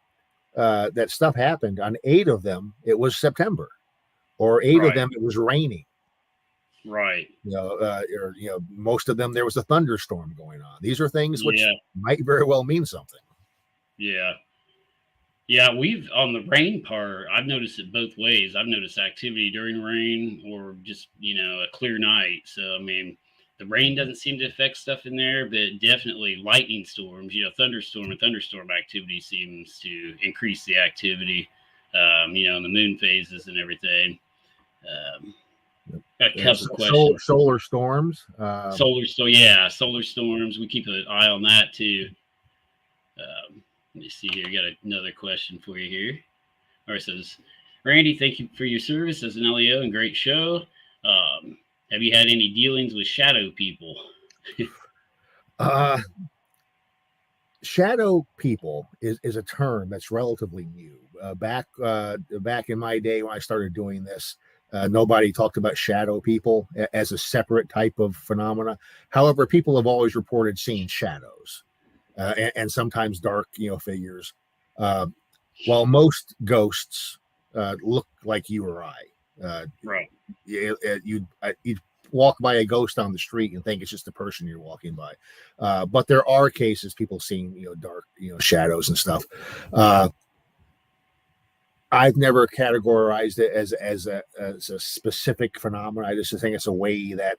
that stuff happened on 8 of them it was September, or 8 of Right. them it was raining. Right. Or most of them there was a thunderstorm going on. These are things which Yeah. might very well mean something. Yeah. Yeah, we've on the rain part, I've noticed it both ways. I've noticed activity during rain or just, a clear night. So, I mean, the rain doesn't seem to affect stuff in there, but definitely lightning storms, thunderstorm and thunderstorm activity seems to increase the activity, in the moon phases and everything. Um, a couple questions. Solar storms. Solar storms. We keep an eye on that too. Let me see here. Got another question for you here. All right, says Randy, thank you for your service as an LEO and great show. Have you had any dealings with shadow people? uh, Shadow people is a term that's relatively new. Back in my day when I started doing this, nobody talked about shadow people as a separate type of phenomena. However, people have always reported seeing shadows, and sometimes dark, figures. Uh, while most ghosts look like you or I, Right. you'd walk by a ghost on the street and think it's just a person you're walking by. But there are cases people seeing, dark, shadows and stuff. I've never categorized it as a specific phenomenon. I just think it's a way that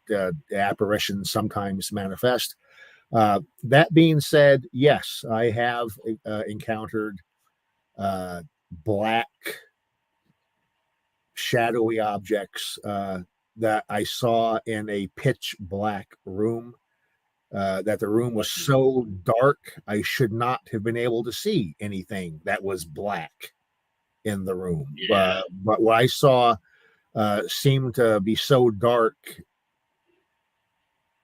apparitions sometimes manifest. That being said, yes, I have encountered black, shadowy objects that I saw in a pitch black room. That the room was so dark, I should not have been able to see anything that was black in the room. Yeah. But what I saw seemed to be so dark.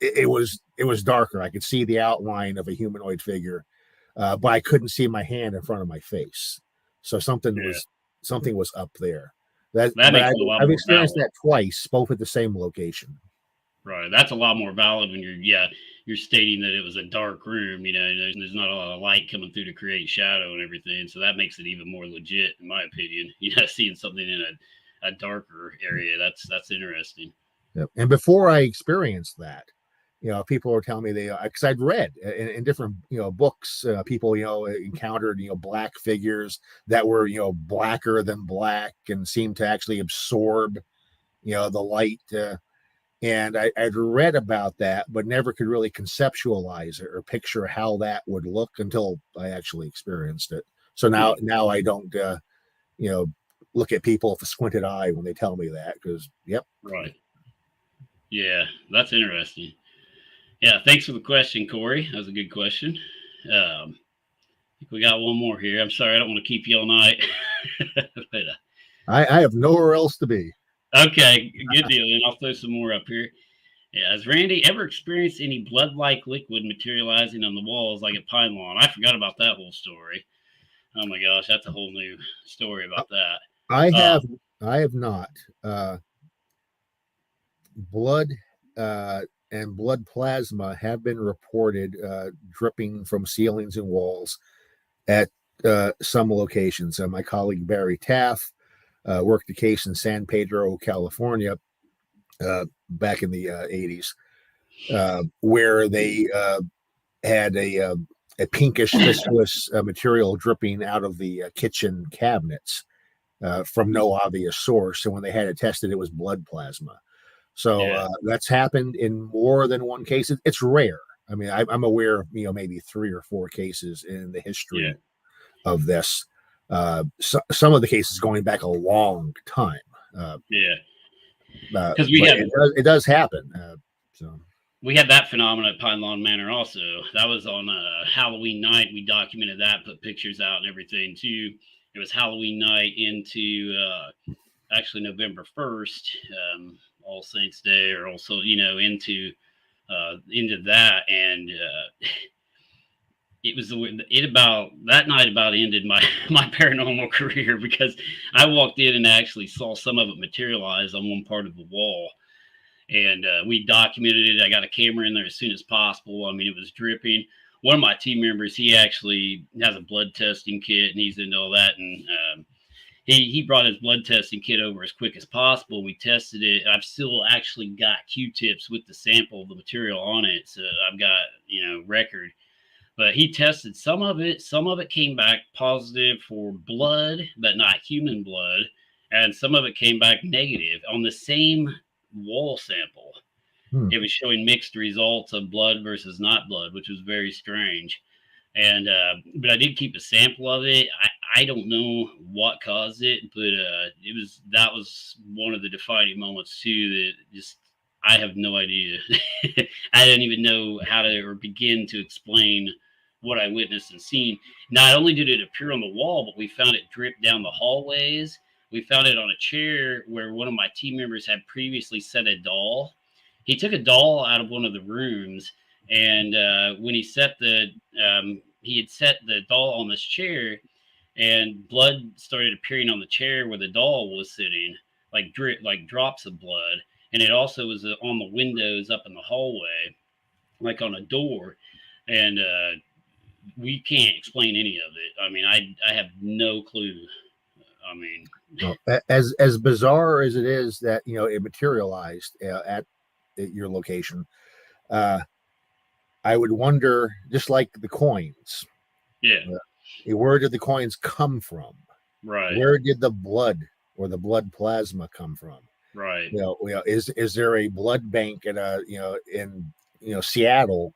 It was darker. I could see the outline of a humanoid figure, but I couldn't see my hand in front of my face. So Yeah. something was up there. That But makes it a lot I've more experienced valid. that twice, both at the same location. Right. That's a lot more valid when you're stating that it was a dark room. There's not a lot of light coming through to create shadow and everything. So that makes it even more legit, in my opinion. Seeing something in a darker area. That's interesting. Yep. And before I experienced that, people were telling me because I'd read in different, books, people, encountered, black figures that were, blacker than black and seemed to actually absorb, the light. And I'd read about that, but never could really conceptualize it or picture how that would look until I actually experienced it. So Hmm. now I don't, you know, look at people with a squinted eye when they tell me that because, yep. Right. Yeah, that's interesting. Yeah, thanks for the question, Corey. That was a good question. I think we got one more here. I'm sorry, I don't want to keep you all night. but, I have nowhere else to be. okay, good deal. And I'll throw some more up here. Yeah, has Randy ever experienced any blood-like liquid materializing on the walls like a pine lawn? I forgot about that whole story. Oh my gosh, that's a whole new story about that. I Uh, have I have not. Uh, blood and blood plasma have been reported dripping from ceilings and walls at some locations. My colleague Barry Taff worked a case in San Pedro, California, back in the 80s, where they had a pinkish viscous material dripping out of the kitchen cabinets from no obvious source. And when they had it tested, it was blood plasma. So that's happened in more than one case. It's rare. I mean, I'm aware of maybe 3 or 4 cases in the history of this. Some of the cases going back a long time. Because it does happen. So we had that phenomenon at Pine Lawn Manor also. That was on Halloween night. We documented that, put pictures out and everything too. It was Halloween night into actually November 1st, All Saints Day, or also into that, and that night about ended my paranormal career, because I walked in and actually saw some of it materialize on one part of the wall. And we documented it. I got a camera in there as soon as possible. I mean, it was dripping. One of my team members, he actually has a blood testing kit, and he's into all that. And he brought his blood testing kit over as quick as possible. We tested it. I've still actually got Q-tips with the sample of the material on it. So I've got, record. But he tested some of it. Some of it came back positive for blood, but not human blood. And some of it came back negative on the same wall sample. It was showing mixed results of blood versus not blood, which was very strange. And but I did keep a sample of it. I don't know what caused it, but that was one of the defining moments too. That just, I have no idea. I didn't even know how to begin to explain what I witnessed and seen. Not only did it appear on the wall, but we found it drip down the hallways. We found it on a chair where one of my team members had previously set a doll. He took a doll out of one of the rooms, and when he had set the doll on this chair, and blood started appearing on the chair where the doll was sitting, like drops of blood. And it also was on the windows up in the hallway, like on a door. And we can't explain any of it. I mean, I have no clue. I mean, as bizarre as it is that it materialized at your location, I would wonder, just like the coins. Where did the coins come from? Right. Where did the blood or the blood plasma come from? Right. Is there a blood bank at in Seattle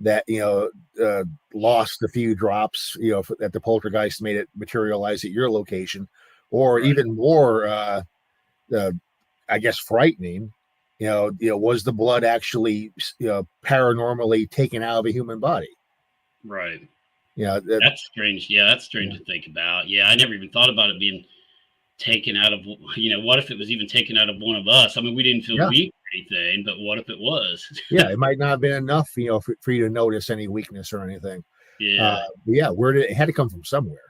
that lost a few drops that the poltergeist made it materialize at your location, or even more I guess frightening, was the blood actually paranormally taken out of a human body? Right. That's strange. That's strange to think about. I never even thought about it being taken out of, what if it was even taken out of one of us? I mean, we didn't feel weak or anything, but what if it was? It might not have been enough, for you to notice any weakness or anything. Where did it had to come from? Somewhere.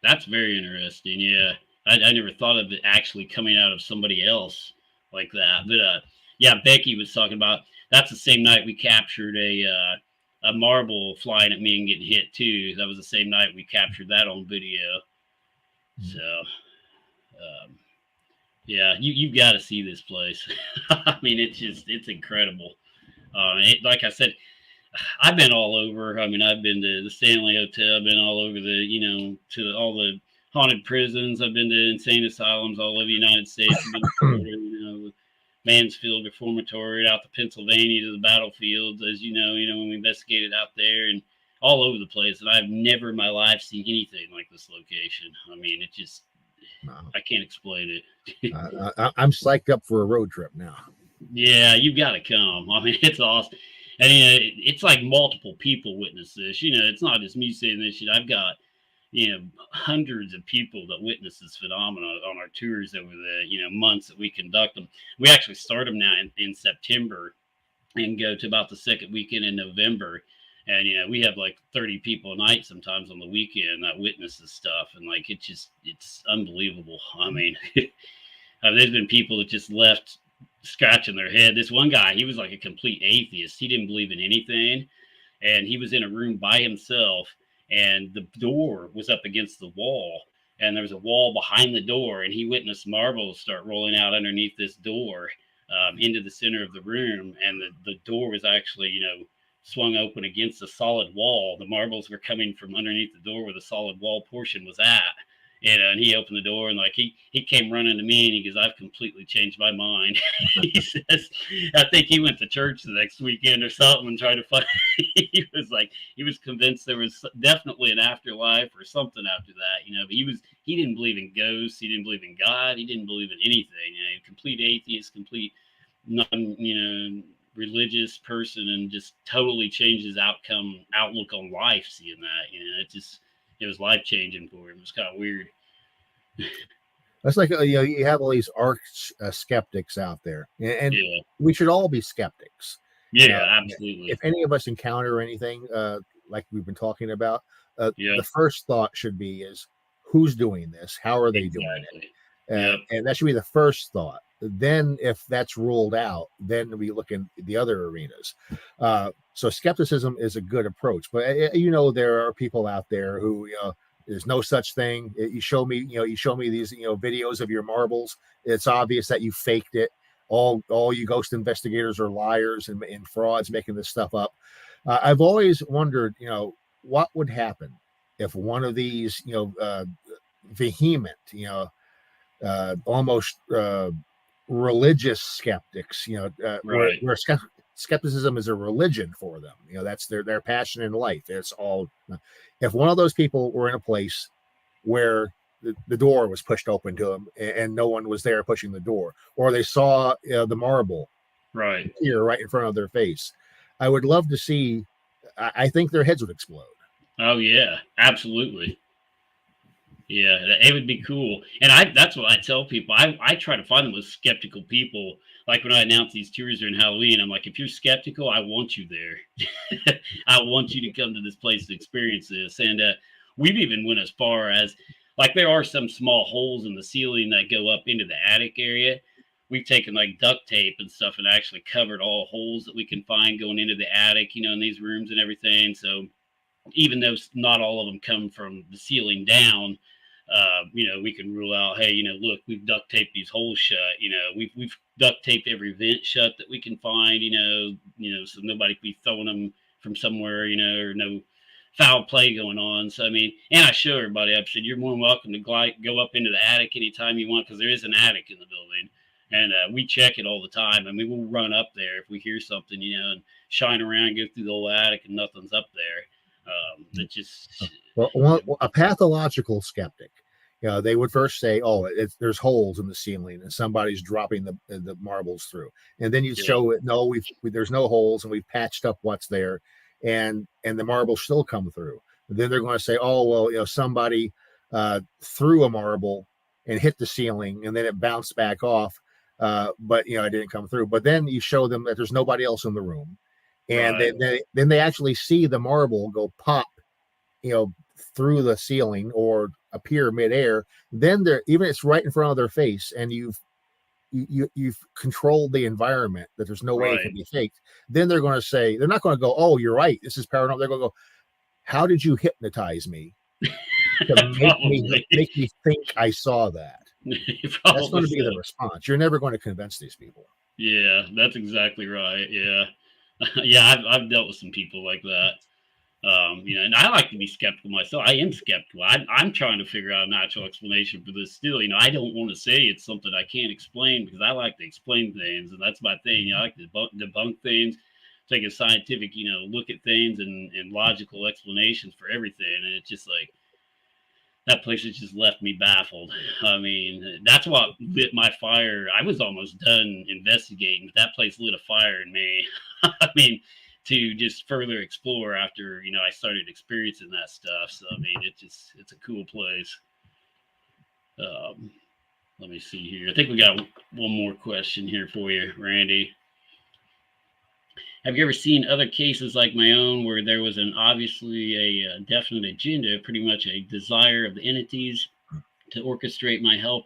That's very interesting. I never thought of it actually coming out of somebody else like that. But Becky was talking about, that's the same night we captured a marble flying at me and getting hit too. That was the same night we captured that on video. So you've got to see this place. I mean, it's incredible. Like I said, I've been all over. I mean, I've been to the Stanley Hotel. I've been all over to all the haunted prisons. I've been to insane asylums all over the United States. I've been to Florida, Mansfield Reformatory, out to Pennsylvania, to the battlefields, as when we investigated out there, and all over the place. And I've never in my life seen anything like this location. I mean, it just, I can't explain it. I'm psyched up for a road trip now. Yeah, you've got to come. I mean, it's awesome. And it's like multiple people witness this. It's not just me saying this shit. I've got hundreds of people that witness this phenomenon on our tours over the months that we conduct them. We actually start them now in September and go to about the second weekend in November. And we have like 30 people a night sometimes on the weekend that witness this stuff, and like it's unbelievable. I mean, there's been people that just left scratching their head. This one guy, he was like a complete atheist. He didn't believe in anything, and he was in a room by himself. and the door was up against the wall, and there was a wall behind the door, and he witnessed marbles start rolling out underneath this door into the center of the room, and the door was actually, swung open against a solid wall. The marbles were coming from underneath the door where the solid wall portion was at. And he opened the door, and like he came running to me, and he goes, "I've completely changed my mind." He says, "I think he went to church the next weekend or something and tried to find." He was convinced there was definitely an afterlife or something after that, But he didn't believe in ghosts, he didn't believe in God, he didn't believe in anything. Complete atheist, complete non religious person, and just totally changed his outlook on life. Seeing that, it was life changing for him. It was kind of weird. That's like, you have all these arch skeptics out there, and Yeah, we should all be skeptics. yeah, absolutely. If any of us encounter anything like we've been talking about, Yeah, the first thought should be is, who's doing this? How are they doing it? exactly. Yep. And that should be the first thought. Then, if that's ruled out, then we look in the other arenas. So skepticism is a good approach, but there are people out there who, there's no such thing. You show me these, videos of your marbles. It's obvious that you faked it. All you ghost investigators are liars and frauds making this stuff up. I've always wondered, what would happen if one of these, vehement, almost religious skeptics, Right. where skepticism is a religion for them. That's their passion in life. It's all. If one of those people were in a place where the door was pushed open to them and no one was there pushing the door, or they saw the marble Right. here right in front of their face, I would love to see. I think their heads would explode. Oh yeah, absolutely. Yeah, it would be cool. And that's what I tell people. I try to find the most skeptical people. Like when I announce these tours during Halloween, I'm like, if you're skeptical, I want you there. I want you to come to this place to experience this. And we've even went as far as, like, there are some small holes in the ceiling that go up into the attic area. We've taken like duct tape and stuff and actually covered all holes that we can find going into the attic, in these rooms and everything. So even though not all of them come from the ceiling down, we can rule out, hey, look, we've duct taped these holes shut. We've duct taped every vent shut that we can find. So nobody can be throwing them from somewhere. Or no foul play going on. So I mean, and I show everybody. I've said you're more than welcome to go up into the attic anytime you want, because there is an attic in the building, and we check it all the time. I mean, we'll run up there if we hear something, and shine around, go through the whole attic, and nothing's up there. It just Well, a pathological skeptic, they would first say, "Oh, there's holes in the ceiling and somebody's dropping the marbles through," and then you'd show it. No, there's no holes, and we've patched up what's there, and the marbles still come through. Then they're going to say, "Oh, well, somebody threw a marble and hit the ceiling, and then it bounced back off, but it didn't come through." But then you show them that there's nobody else in the room, and right. then they actually see the marble go pop, through the ceiling or appear midair. Then it's right in front of their face, and you've controlled the environment that there's no way it can Right. be faked. Then they're going to say, they're not going to go, "Oh, you're right, this is paranormal." They're going to go, "How did you hypnotize me to Probably. make me think I saw that?" That's going Probably to be the so. response. You're never going to convince these people. Yeah, that's exactly right. Yeah. Yeah, I've dealt with some people like that. And I like to be skeptical myself. I am skeptical. I'm trying to figure out a natural explanation for this still. I don't want to say it's something I can't explain, because I like to explain things, and that's my thing. I like to debunk things, take a scientific, look at things and logical explanations for everything. And it's just like, that place has just left me baffled. I mean, that's what lit my fire. I was almost done investigating, but that place lit a fire in me. I mean, to just further explore after, I started experiencing that stuff. So, I mean, it's a cool place. Um, Let me see here. I think we got one more question here for you, Randy. Have you ever seen other cases like my own where there was an obviously a definite agenda, pretty much a desire of the entities to orchestrate my help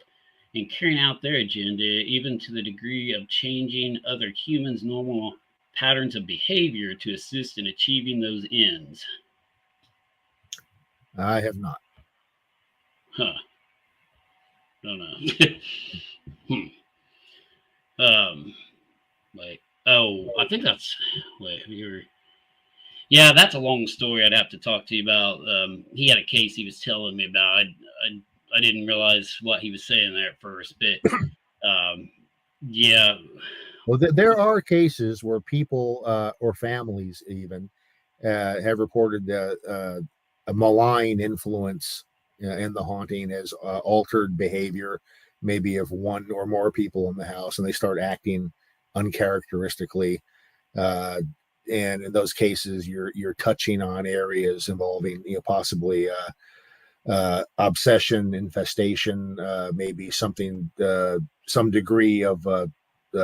in carrying out their agenda, even to the degree of changing other humans' normal patterns of behavior to assist in achieving those ends? I have not. Huh. Don't know. Hmm. Um, like, oh, I think that's, wait, you're, yeah, that's a long story. I'd have to talk to you about. He had a case he was telling me about. I didn't realize what he was saying there at first, but yeah, Well, there are cases where people or families even have reported a malign influence in the haunting as altered behavior, maybe of one or more people in the house, and they start acting uncharacteristically. Uh, and in those cases, you're touching on areas involving, possibly obsession, infestation, maybe something, some degree of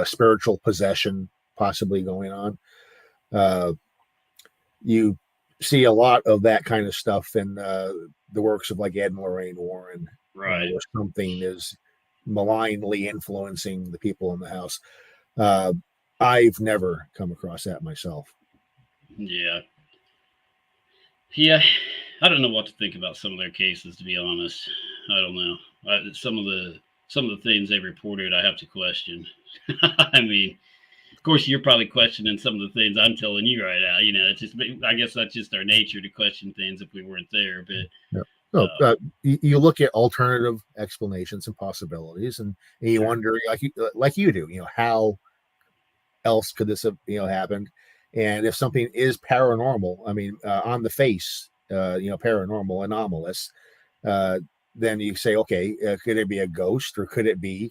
spiritual possession possibly going on. Uh, you see a lot of that kind of stuff in the works of like Ed and Lorraine Warren, right. where something is malignly influencing the people in the house. Uh, I've never come across that myself. Yeah. Yeah. I don't know what to think about some of their cases, to be honest. I don't know. Some of the things they reported, I have to question. I mean, of course, you're probably questioning some of the things I'm telling you right now. You know, it's just, I guess that's just our nature to question things if we weren't there. Yeah. But So you look at alternative explanations and possibilities, and you sure, wonder, like you do, how else could this have happened? And if something is paranormal, I mean, on the face, paranormal, anomalous, uh, then you say, okay, could it be a ghost, or could it be,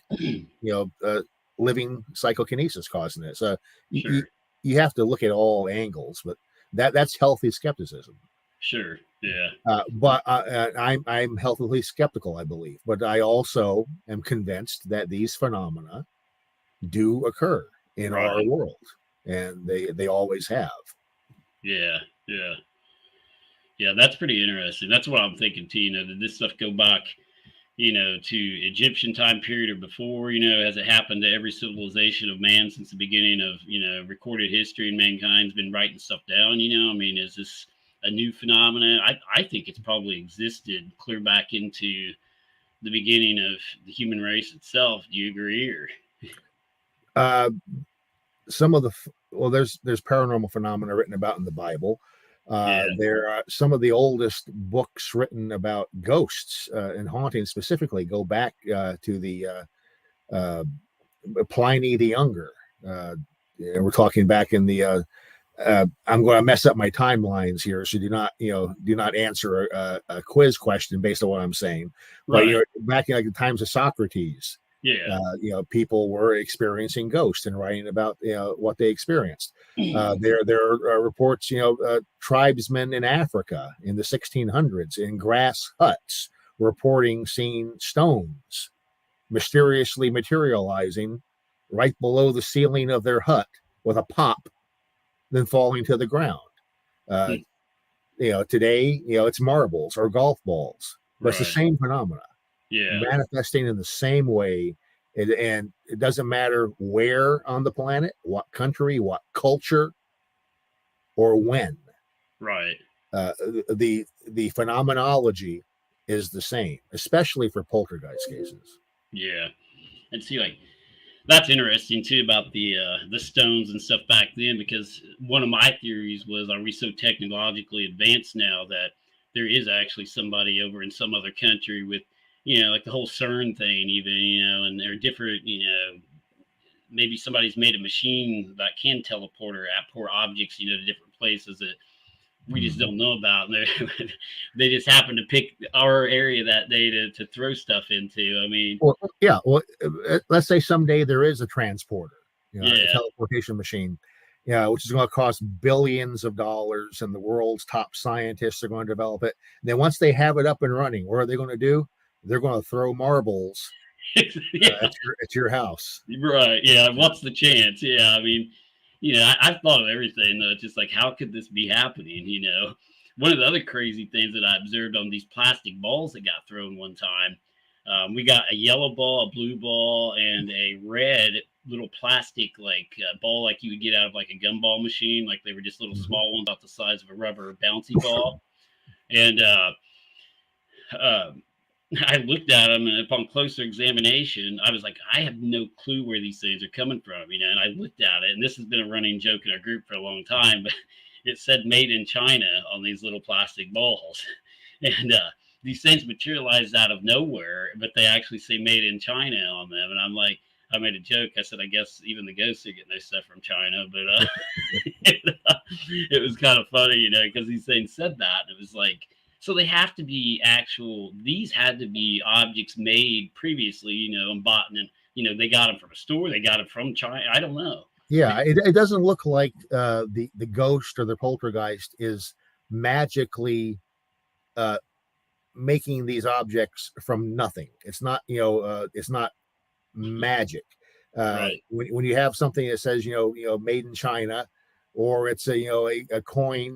living psychokinesis causing this? You, you sure, you have to look at all angles, but that's healthy skepticism. sure, yeah, But I'm healthily skeptical, I believe. But I also am convinced that these phenomena do occur in our right, world, and they always have. yeah, yeah, yeah. That's pretty interesting. That's what I'm thinking too. You know, did this stuff go back, to Egyptian time period or before? You know, has it happened to every civilization of man since the beginning of recorded history, and mankind's been writing stuff down? You know, I mean, is this a new phenomenon? I think it's probably existed clear back into the beginning of the human race itself. Do you agree? Or Uh, some of the well, there's paranormal phenomena written about in the Bible. yeah, There are some of the oldest books written about ghosts and hauntings specifically go back to the uh, Pliny the Younger. We're talking back in the I'm going to mess up my timelines here, so do not answer a quiz question based on what I'm saying. But right, back in like the times of Socrates, yeah, people were experiencing ghosts and writing about what they experienced. There are reports, tribesmen in Africa in the 1600s in grass huts reporting seeing stones mysteriously materializing right below the ceiling of their hut with a pop, then falling to the ground. Uh, Hmm. Today, it's marbles or golf balls, but it's the Right, same phenomena yeah, manifesting in the same way. And it doesn't matter where on the planet, what country, what culture, or when. right, Uh, the phenomenology is the same, especially for poltergeist cases. yeah. And see, like that's interesting too about the stones and stuff back then, because one of my theories was, are we so technologically advanced now that there is actually somebody over in some other country with, like the whole CERN thing, even, and they're different, maybe somebody's made a machine that can teleport or apport objects, to different places that we just Mhm. don't know about. And they just happen to pick our area that day to throw stuff into. I mean, Well, yeah. Well, let's say someday there is a transporter, a yeah. teleportation machine, which is going to cost billions of dollars, and the world's top scientists are going to develop it. And then once they have it up and running, what are they going to do? They're going to throw marbles Yeah. at your house. Right. Yeah. Yeah. What's the chance? Yeah. I mean, I've thought of everything though. It's just like, how could this be happening? One of the other crazy things that I observed on these plastic balls that got thrown one time, we got a yellow ball, a blue ball, and a red little plastic ball like you would get out of like a gumball machine. Like they were just little Mhm. small ones about the size of a rubber bouncy ball. And um, I looked at them, and upon closer examination, I was like, I have no clue where these things are coming from, And I looked at it, and this has been a running joke in our group for a long time, but it said "Made in China" on these little plastic balls, and these things materialized out of nowhere, but they actually say "Made in China" on them, and I'm like. I made a joke. I said, I guess even the ghosts are getting their stuff from China, but it was kind of funny, because these things said that. And it was like, so they have to be these had to be objects made previously, and bought, and, they got them from a store, they got them from China. I don't know. Yeah, it doesn't look like the ghost or the poltergeist is magically making these objects from nothing. It's not, it's not magic. Right. When you have something that says, made in China, or it's a coin,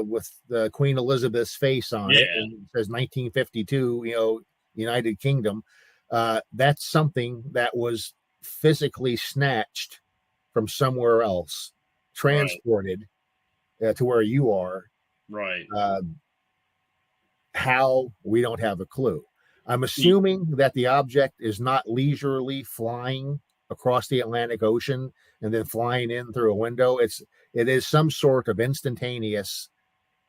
with Queen Elizabeth's face on it, Yeah. and it says 1952, United Kingdom. That's something that was physically snatched from somewhere else, Right. transported to where you are. Right. How, we don't have a clue. I'm assuming that the object is not leisurely flying across the Atlantic Ocean and then flying in through a window. It is some sort of instantaneous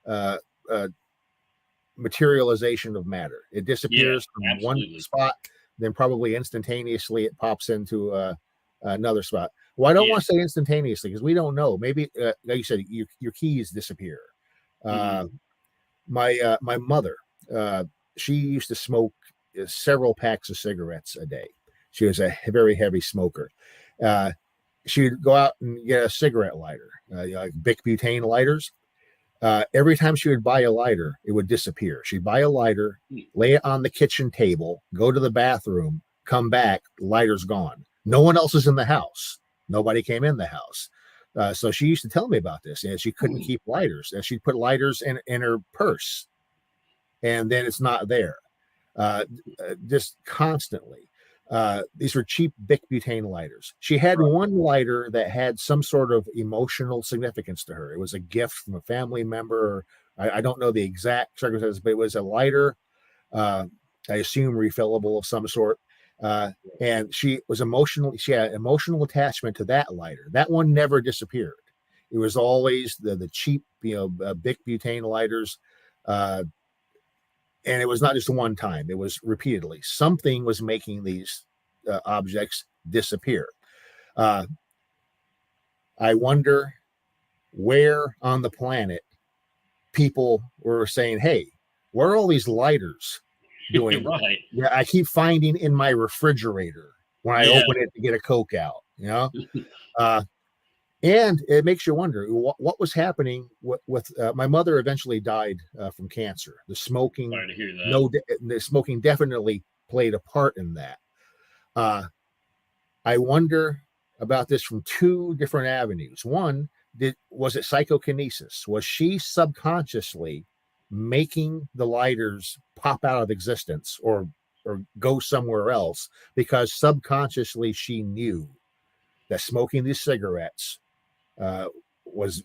uh, uh, materialization of matter. It Yeah, disappears from one absolutely. spot, then probably instantaneously it pops into another spot. Well, I don't Yeah. want to say instantaneously because we don't know. Maybe, like you said, your keys disappear. Mm-hmm. My mother, uh, she used to smoke several packs of cigarettes a day. She was a very heavy smoker. Uh, she'd go out and get a cigarette lighter, like Bic butane lighters. Every time she would buy a lighter, it would disappear. She'd buy a lighter, lay it on the kitchen table, go to the bathroom, come back, lighter's gone. No one else is in the house. Nobody came in the house. So she used to tell me about this, and she couldn't keep lighters. And she'd put lighters in her purse, and then it's not there. Just constantly. These were cheap Bic butane lighters. She had Right. one lighter that had some sort of emotional significance to her. It was a gift from a family member. I don't know the exact circumstances, but it was a lighter, uh, I assume refillable of some sort. And she had emotional attachment to that lighter. That one never disappeared. It was always the cheap, Bic butane lighters. And it was not just one time, it was repeatedly. Something was making these objects disappear. Uh, I wonder where on the planet people were saying, hey, where are all these lighters doing? Right. Yeah, I keep finding in my refrigerator when I Yeah. open it to get a Coke out. Uh, and it makes you wonder what was happening with my mother. Eventually died from cancer. The smoking, Sorry to hear that. the smoking definitely played a part in that. I wonder about this from two different avenues. One, was it psychokinesis? Was she subconsciously making the lighters pop out of existence or go somewhere else because subconsciously she knew that smoking these cigarettes was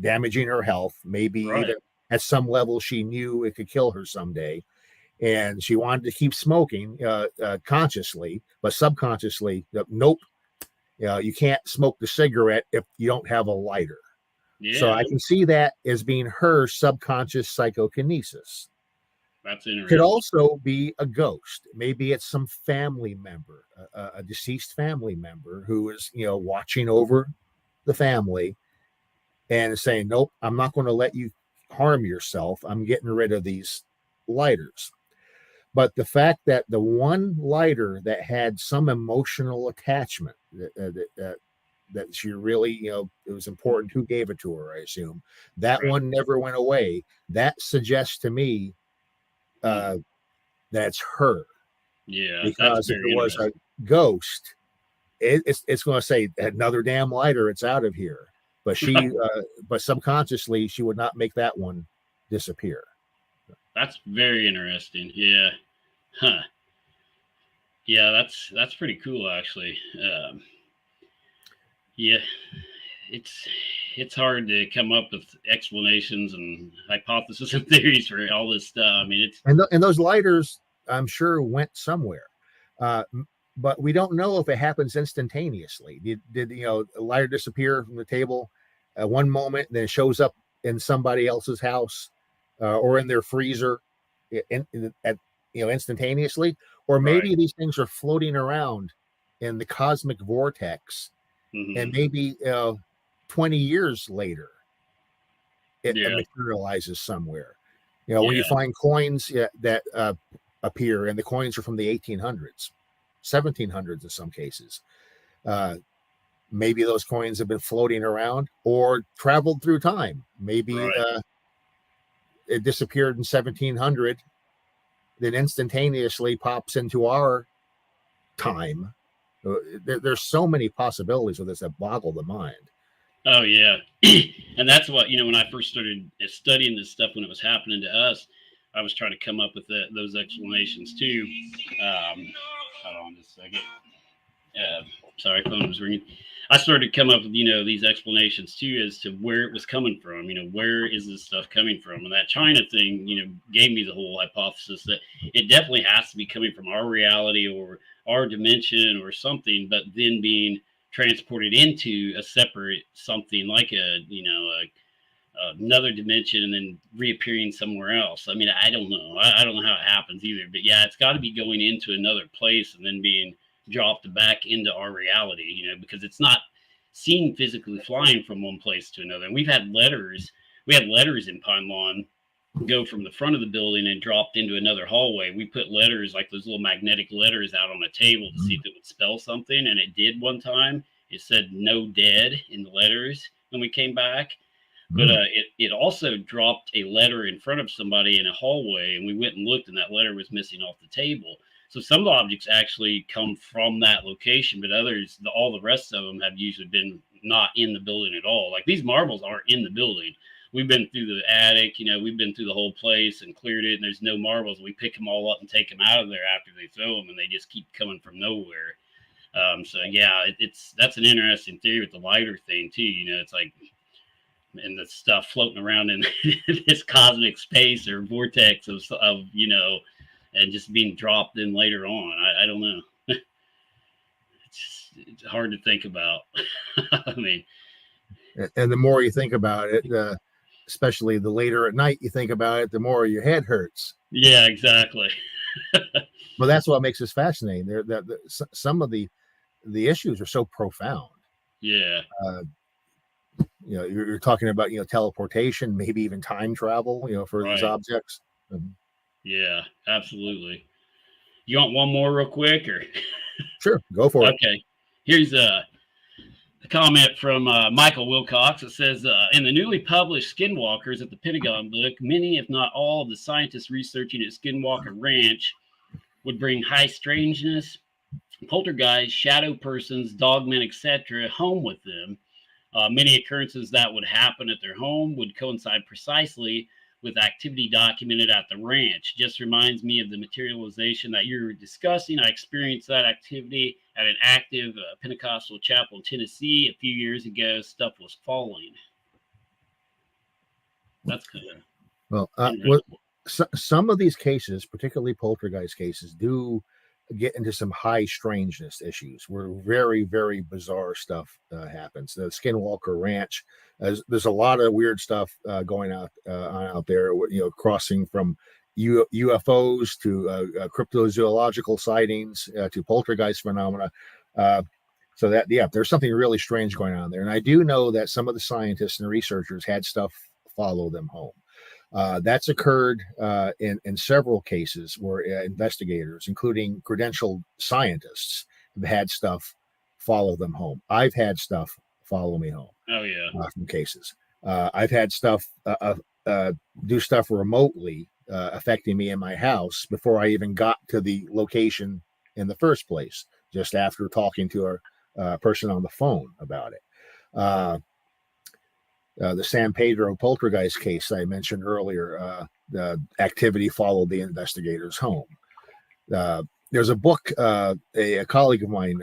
damaging her health, maybe Right. even at some level she knew it could kill her someday, and she wanted to keep smoking consciously, but subconsciously, nope, you can't smoke the cigarette if you don't have a lighter. So Yeah. I can see that as being her subconscious psychokinesis. That's Could interesting. also be a ghost. Maybe it's some family member, a deceased family member who is, watching over the family and saying, nope, I'm not going to let you harm yourself. I'm getting rid of these lighters. But the fact that the one lighter that had some emotional attachment that she really, it was important who gave it to her, I assume, that Right. one never went away. That suggests to me Hmm. uh, that's her. Yeah, that's Because if it very was a interesting. ghost, it's going to say another damn lighter, it's out of here. But but subconsciously, she would not make that one disappear. That's very interesting. Yeah. Huh. Yeah, that's pretty cool actually. Yeah. it's hard to come up with explanations and hypotheses and theories for all this stuff. I mean, it's and those lighters, I'm sure, went somewhere, uh, but we don't know if it happens instantaneously. Did a lighter disappear from the table at one moment, and then it shows up in somebody else's house or in their freezer instantaneously, or maybe right. these things are floating around in the cosmic vortex, and Hmm. maybe 20 years later it Yeah, materializes somewhere. When you yeah, find coins that appear, and the coins are from the 1800s, 1700s in some cases. Uh, Maybe those coins have been floating around or traveled through time. Maybe right. it disappeared in 1700, then instantaneously pops into our time. There's so many possibilities with this that boggle the mind. Oh yeah, and that's what when I first started studying this stuff when it was happening to us, I was trying to come up with those explanations too. Hold on just a second. Uh, Sorry, phone was ringing. I started to come up with these explanations too as to where it was coming from. Where is this stuff coming from? And that China thing, gave me the whole hypothesis that it definitely has to be coming from our reality or our dimension or something, but then being transported into a separate something like another dimension and then reappearing somewhere else. I mean, I don't know. I don't know how it happens either. But yeah, it's got to be going into another place and then being dropped back into our reality, because it's not seen physically flying from one place to another. And we had letters in Pine Lawn go from the front of the building and dropped into another hallway. We put letters, like those little magnetic letters, out on a table to see if it would spell something. And it did one time. It said "no dead" in the letters when we came back. But Mm. it also dropped a letter in front of somebody in a hallway, and we went and looked, and that letter was missing off the table. So some objects actually come from that location, but others, all the rest of them have usually been not in the building at all. Like these marbles aren't in the building. We've been through the attic, we've been through the whole place and cleared it, and there's no marbles. We pick them all up and take them out of there after they throw them, and they just keep coming from nowhere. So yeah, that's an interesting theory with the lighter thing too. It's like and the stuff floating around in this cosmic space or vortex of and just being dropped in later on. I don't know. It's hard to think about. I mean, And the more you think about it, especially the later at night you think about it, the more your head hurts. yeah, exactly. But that's what makes this fascinating. Some of the issues are so profound. Yeah, Uh, you're talking about teleportation, maybe even time travel. For these right. objects. Yeah, absolutely. You want one more real quick or? Sure, go for it. Okay. Here's a comment from Michael Wilcox. It says, in the newly published Skinwalkers at the Pentagon book, many, if not all, of the scientists researching at Skinwalker Ranch would bring high strangeness, poltergeists, shadow persons, dogmen, etc., home with them. Many occurrences that would happen at their home would coincide precisely with activity documented at the ranch. Just reminds me of the materialization that you're discussing. I experienced that activity at an active Pentecostal chapel in Tennessee a few years ago. Stuff was falling. That's kind of Well, interesting. some of these cases, particularly poltergeist cases, do get into some high strangeness issues where very, very bizarre stuff happens. The Skinwalker Ranch, there's a lot of weird stuff going on out there. Crossing from UFOs to cryptozoological sightings to poltergeist phenomena. So that there's something really strange going on there. And I do know that some of the scientists and researchers had stuff follow them home. That's occurred in several cases where investigators, including credentialed scientists, have had stuff follow them home. I've had stuff follow me home Oh, yeah. from cases. I've had stuff do stuff remotely affecting me in my house before I even got to the location in the first place, just after talking to a person on the phone about it. The San Pedro poltergeist case I mentioned earlier, the activity followed the investigators home. There's a book a colleague of mine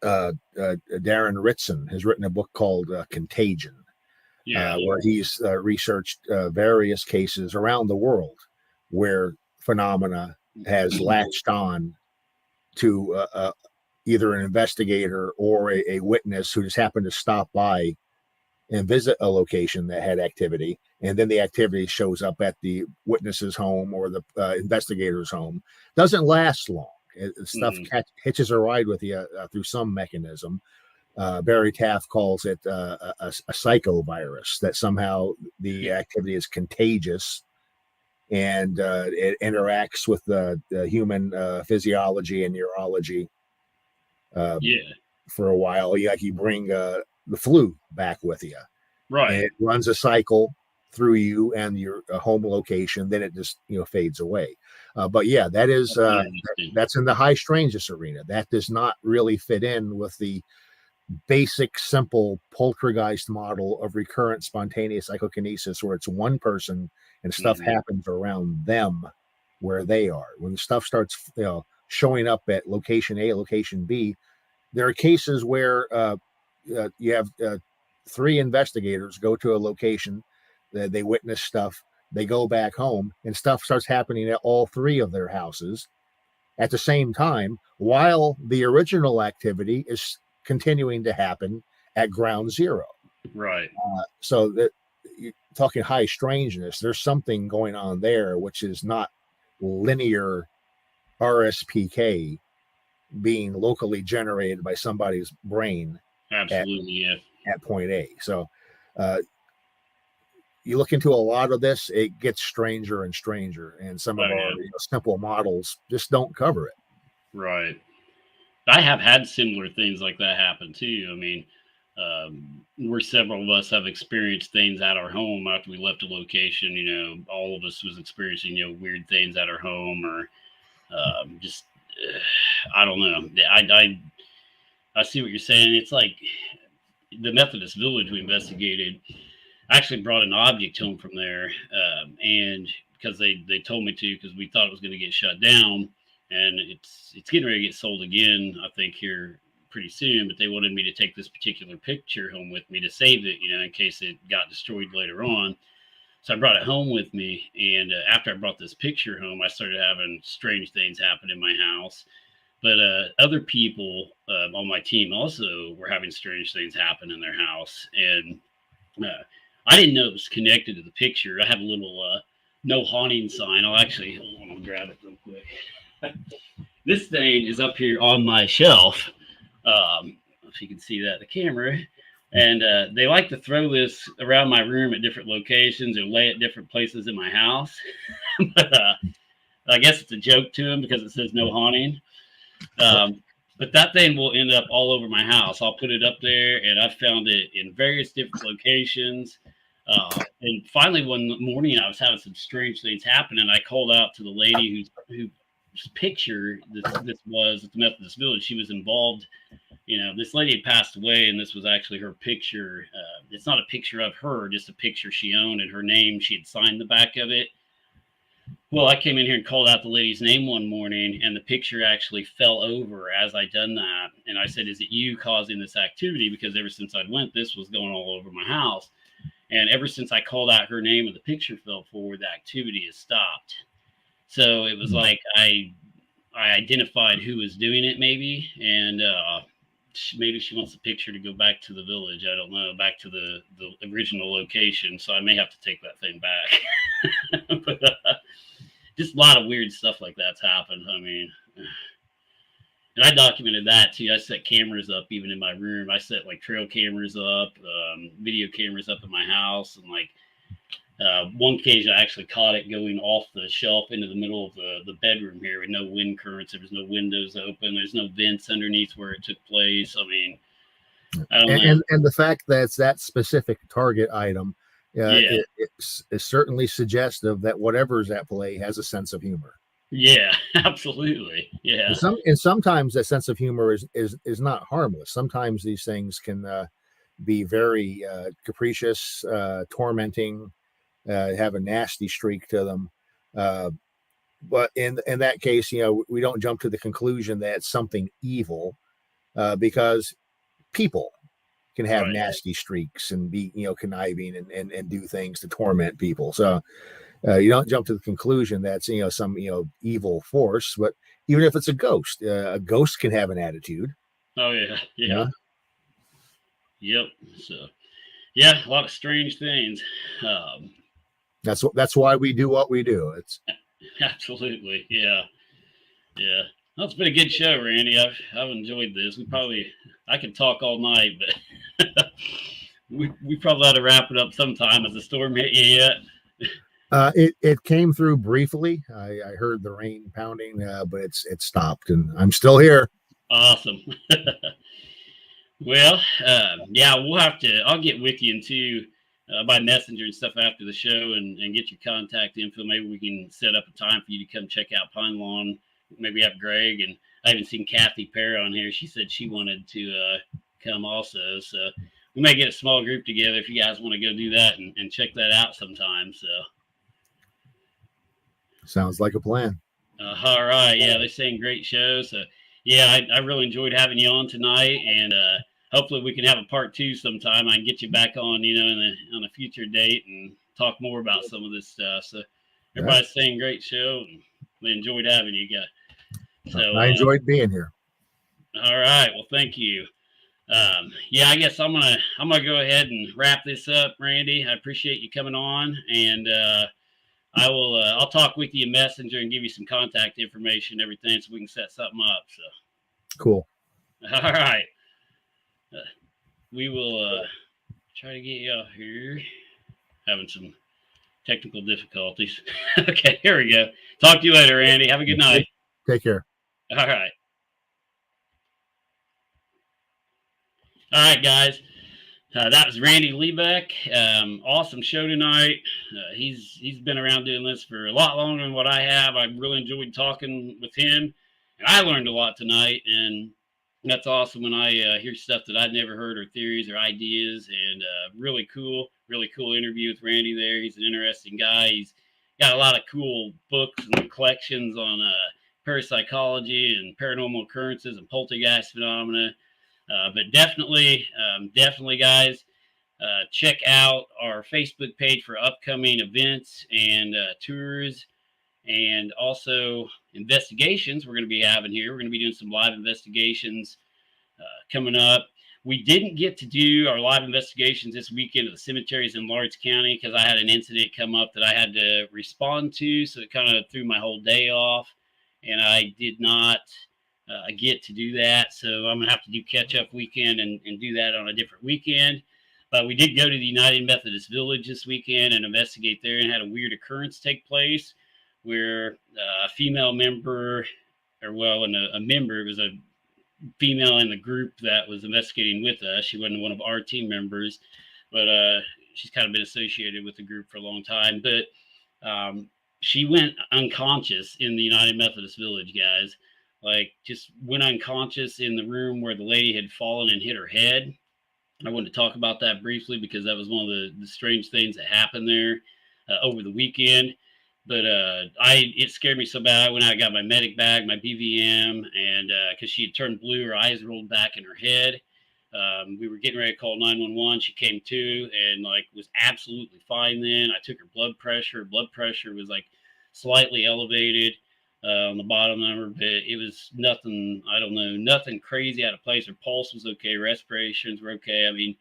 Darren Ritson has written a book called Contagion, Yeah. where he's researched various cases around the world where phenomena has latched on to either an investigator or a witness who just happened to stop by and visit a location that had activity, and then the activity shows up at the witness's home or the investigator's home. Doesn't last long. Stuff hitches a ride with you through some mechanism. Barry Taff calls it a psychovirus, that somehow the activity is contagious and it interacts with the human physiology and neurology for a while. Like you bring the flu back with you. Right. And it runs a cycle through you and your home location. Then it just fades away. But yeah, that is that's in the high strangeness arena. That does not really fit in with the basic, simple poltergeist model of recurrent spontaneous psychokinesis, where it's one person and stuff happens around them where they are. When stuff starts showing up at location A, location B, there are cases where you have 3 investigators go to a location, they witness stuff, they go back home, and stuff starts happening at all 3 of their houses at the same time, while the original activity is continuing to happen at ground zero. Right. So that you're talking high strangeness, there's something going on there which is not linear RSPK being locally generated by somebody's brain. Absolutely, at point A. So you look into a lot of this, it gets stranger and stranger, and some of our simple models just don't cover it. Right. I have had similar things like that happen too. I mean, where several of us have experienced things at our home after we left a location. All of us was experiencing weird things at our home, or just I don't know. I see what you're saying. It's like the Methodist village we investigated. I actually brought an object home from there, and because they told me to, because we thought it was going to get shut down, and it's getting ready to get sold again, I think, here pretty soon. But they wanted me to take this particular picture home with me to save it, in case it got destroyed later on. So I brought it home with me, and after I brought this picture home, I started having strange things happen in my house. But other people on my team also were having strange things happen in their house, and I didn't know it was connected to the picture. I have a little no haunting sign. Hold on, I'll grab it real quick. This thing is up here on my shelf. If you can see that in the camera. And they like to throw this around my room at different locations or lay it different places in my house. But I guess it's a joke to them because it says no haunting. But that thing will end up all over my house. I'll put it up there, and I've found it in various different locations. And finally, one morning, I was having some strange things happen, and I called out to the lady whose picture this was at the Methodist Village. She was involved. This lady had passed away, and this was actually her picture. It's not a picture of her, just a picture she owned, and her name, she had signed the back of it. Well, I came in here and called out the lady's name one morning, and the picture actually fell over as I done that. And I said, "Is it you causing this activity?" Because ever since I went, this was going all over my house. And ever since I called out her name and the picture fell forward, the activity has stopped. So it was like I identified who was doing it, maybe, and maybe she wants the picture to go back to the village. I don't know, back to the original location. So I may have to take that thing back. But just a lot of weird stuff like that's happened. I mean, and I documented that too. I set cameras up even in my room. I set like trail cameras up, video cameras up in my house, and like one occasion I actually caught it going off the shelf into the middle of the bedroom here with no wind currents. There was no windows open. There's no vents underneath where it took place. I mean, I don't know. And the fact that it's that specific target item, it's certainly suggestive that whatever's at play has a sense of humor. Yeah, absolutely. Yeah. And sometimes that sense of humor is not harmless. Sometimes these things can be very capricious, tormenting, have a nasty streak to them. But in that case, we don't jump to the conclusion that it's something evil. because people can have Right. nasty streaks and be, conniving and do things to torment people. So you don't jump to the conclusion that's, some, evil force, but even if it's a ghost can have an attitude. Oh yeah. You Yeah. know? Yep. So yeah, a lot of strange things. Um, That's why we do what we do. It's absolutely. Yeah. Yeah. Well, it's been a good show, Randy. I've enjoyed this. I could talk all night, but we probably ought to wrap it up sometime. Has the storm hit you yet? it came through briefly. I heard the rain pounding, but it stopped, and I'm still here. Awesome. Well, yeah, I'll get with you too by messenger and stuff after the show and get your contact info. Maybe we can set up a time for you to come check out Pine Lawn. Maybe have Greg, and I haven't seen Kathy Pear on here. She said she wanted to come also. So we may get a small group together if you guys want to go do that and check that out sometime. So. Sounds like a plan. All right. Yeah, they're saying great show. So, yeah, I really enjoyed having you on tonight, and hopefully we can have a part 2 sometime. I can get you back on, on a future date and talk more about some of this stuff. So, everybody's saying great show, and they enjoyed having you guys. So I enjoyed being here. All right. Well, thank you. Yeah, I guess I'm gonna go ahead and wrap this up, Randy. I appreciate you coming on, and I'll talk with you in Messenger and give you some contact information and everything so we can set something up. So cool. All right. We will try to get you out here. Having some technical difficulties. Okay, here we go. Talk to you later, Randy. Have a good night. Take care. All right. All right, guys. That was Randy Liebeck. Awesome show tonight. He's been around doing this for a lot longer than what I have. I really enjoyed talking with him, and I learned a lot tonight. And that's awesome when I hear stuff that I've never heard, or theories or ideas. And really cool interview with Randy there. He's an interesting guy. He's got a lot of cool books and collections on parapsychology and paranormal occurrences and poltergeist phenomena. But definitely, guys, check out our Facebook page for upcoming events and tours, and also investigations we're going to be having here. We're going to be doing some live investigations coming up. We didn't get to do our live investigations this weekend at the cemeteries in Lawrence County because I had an incident come up that I had to respond to, so it kind of threw my whole day off, and I did not get to do that. So I'm going to have to do catch-up weekend and do that on a different weekend. But we did go to the United Methodist Village this weekend and investigate there, and had a weird occurrence take place where a female member, a member, it was a female in the group that was investigating with us. She wasn't one of our team members, but she's kind of been associated with the group for a long time. But she went unconscious in the United Methodist Village, guys. Like, just went unconscious in the room where the lady had fallen and hit her head. I wanted to talk about that briefly because that was one of the strange things that happened there over the weekend. But it scared me so bad. I went out, got my medic bag, my BVM, and because she had turned blue, her eyes rolled back in her head. We were getting ready to call 911. She came to and was absolutely fine then. I took her blood pressure. Her blood pressure was slightly elevated on the bottom number, but it was nothing, I don't know, nothing crazy out of place. Her pulse was okay. Respirations were okay. I mean,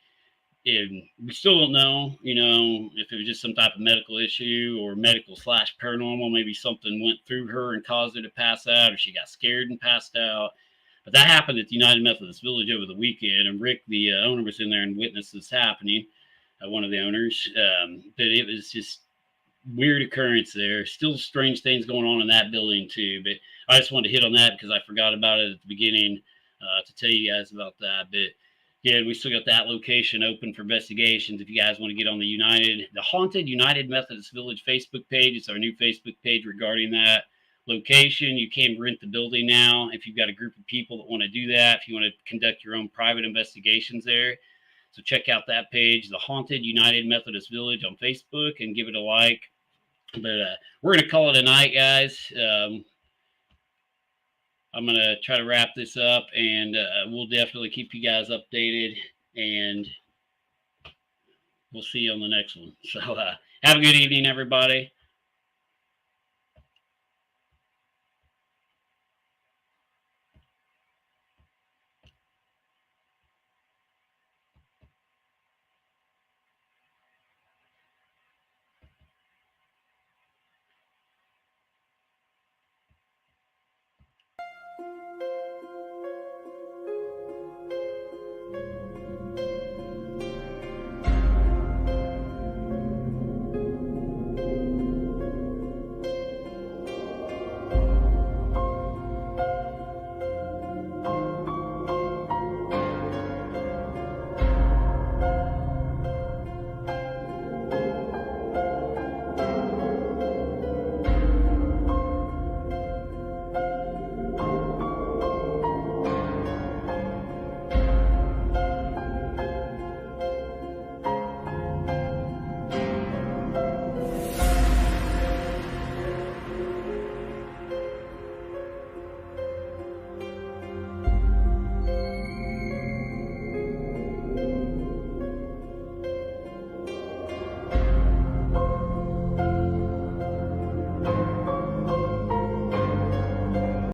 we still don't know, if it was just some type of medical issue or medical/paranormal. Maybe something went through her and caused her to pass out, or she got scared and passed out. But that happened at the United Methodist Village over the weekend, and Rick, the owner, was in there and witnessed this happening, one of the owners. But it was just weird occurrence there. Still strange things going on in that building too. But I just wanted to hit on that because I forgot about it at the beginning to tell you guys about that. But yeah, we still got that location open for investigations. If you guys want to get on the Haunted United Methodist Village Facebook page, it's our new Facebook page regarding that location. You can rent the building now if you've got a group of people that want to do that, if you want to conduct your own private investigations there. So check out that page, the Haunted United Methodist Village on Facebook, and give it a like. But we're going to call it a night, guys. I'm going to try to wrap this up, and we'll definitely keep you guys updated, and we'll see you on the next one. So have a good evening, everybody.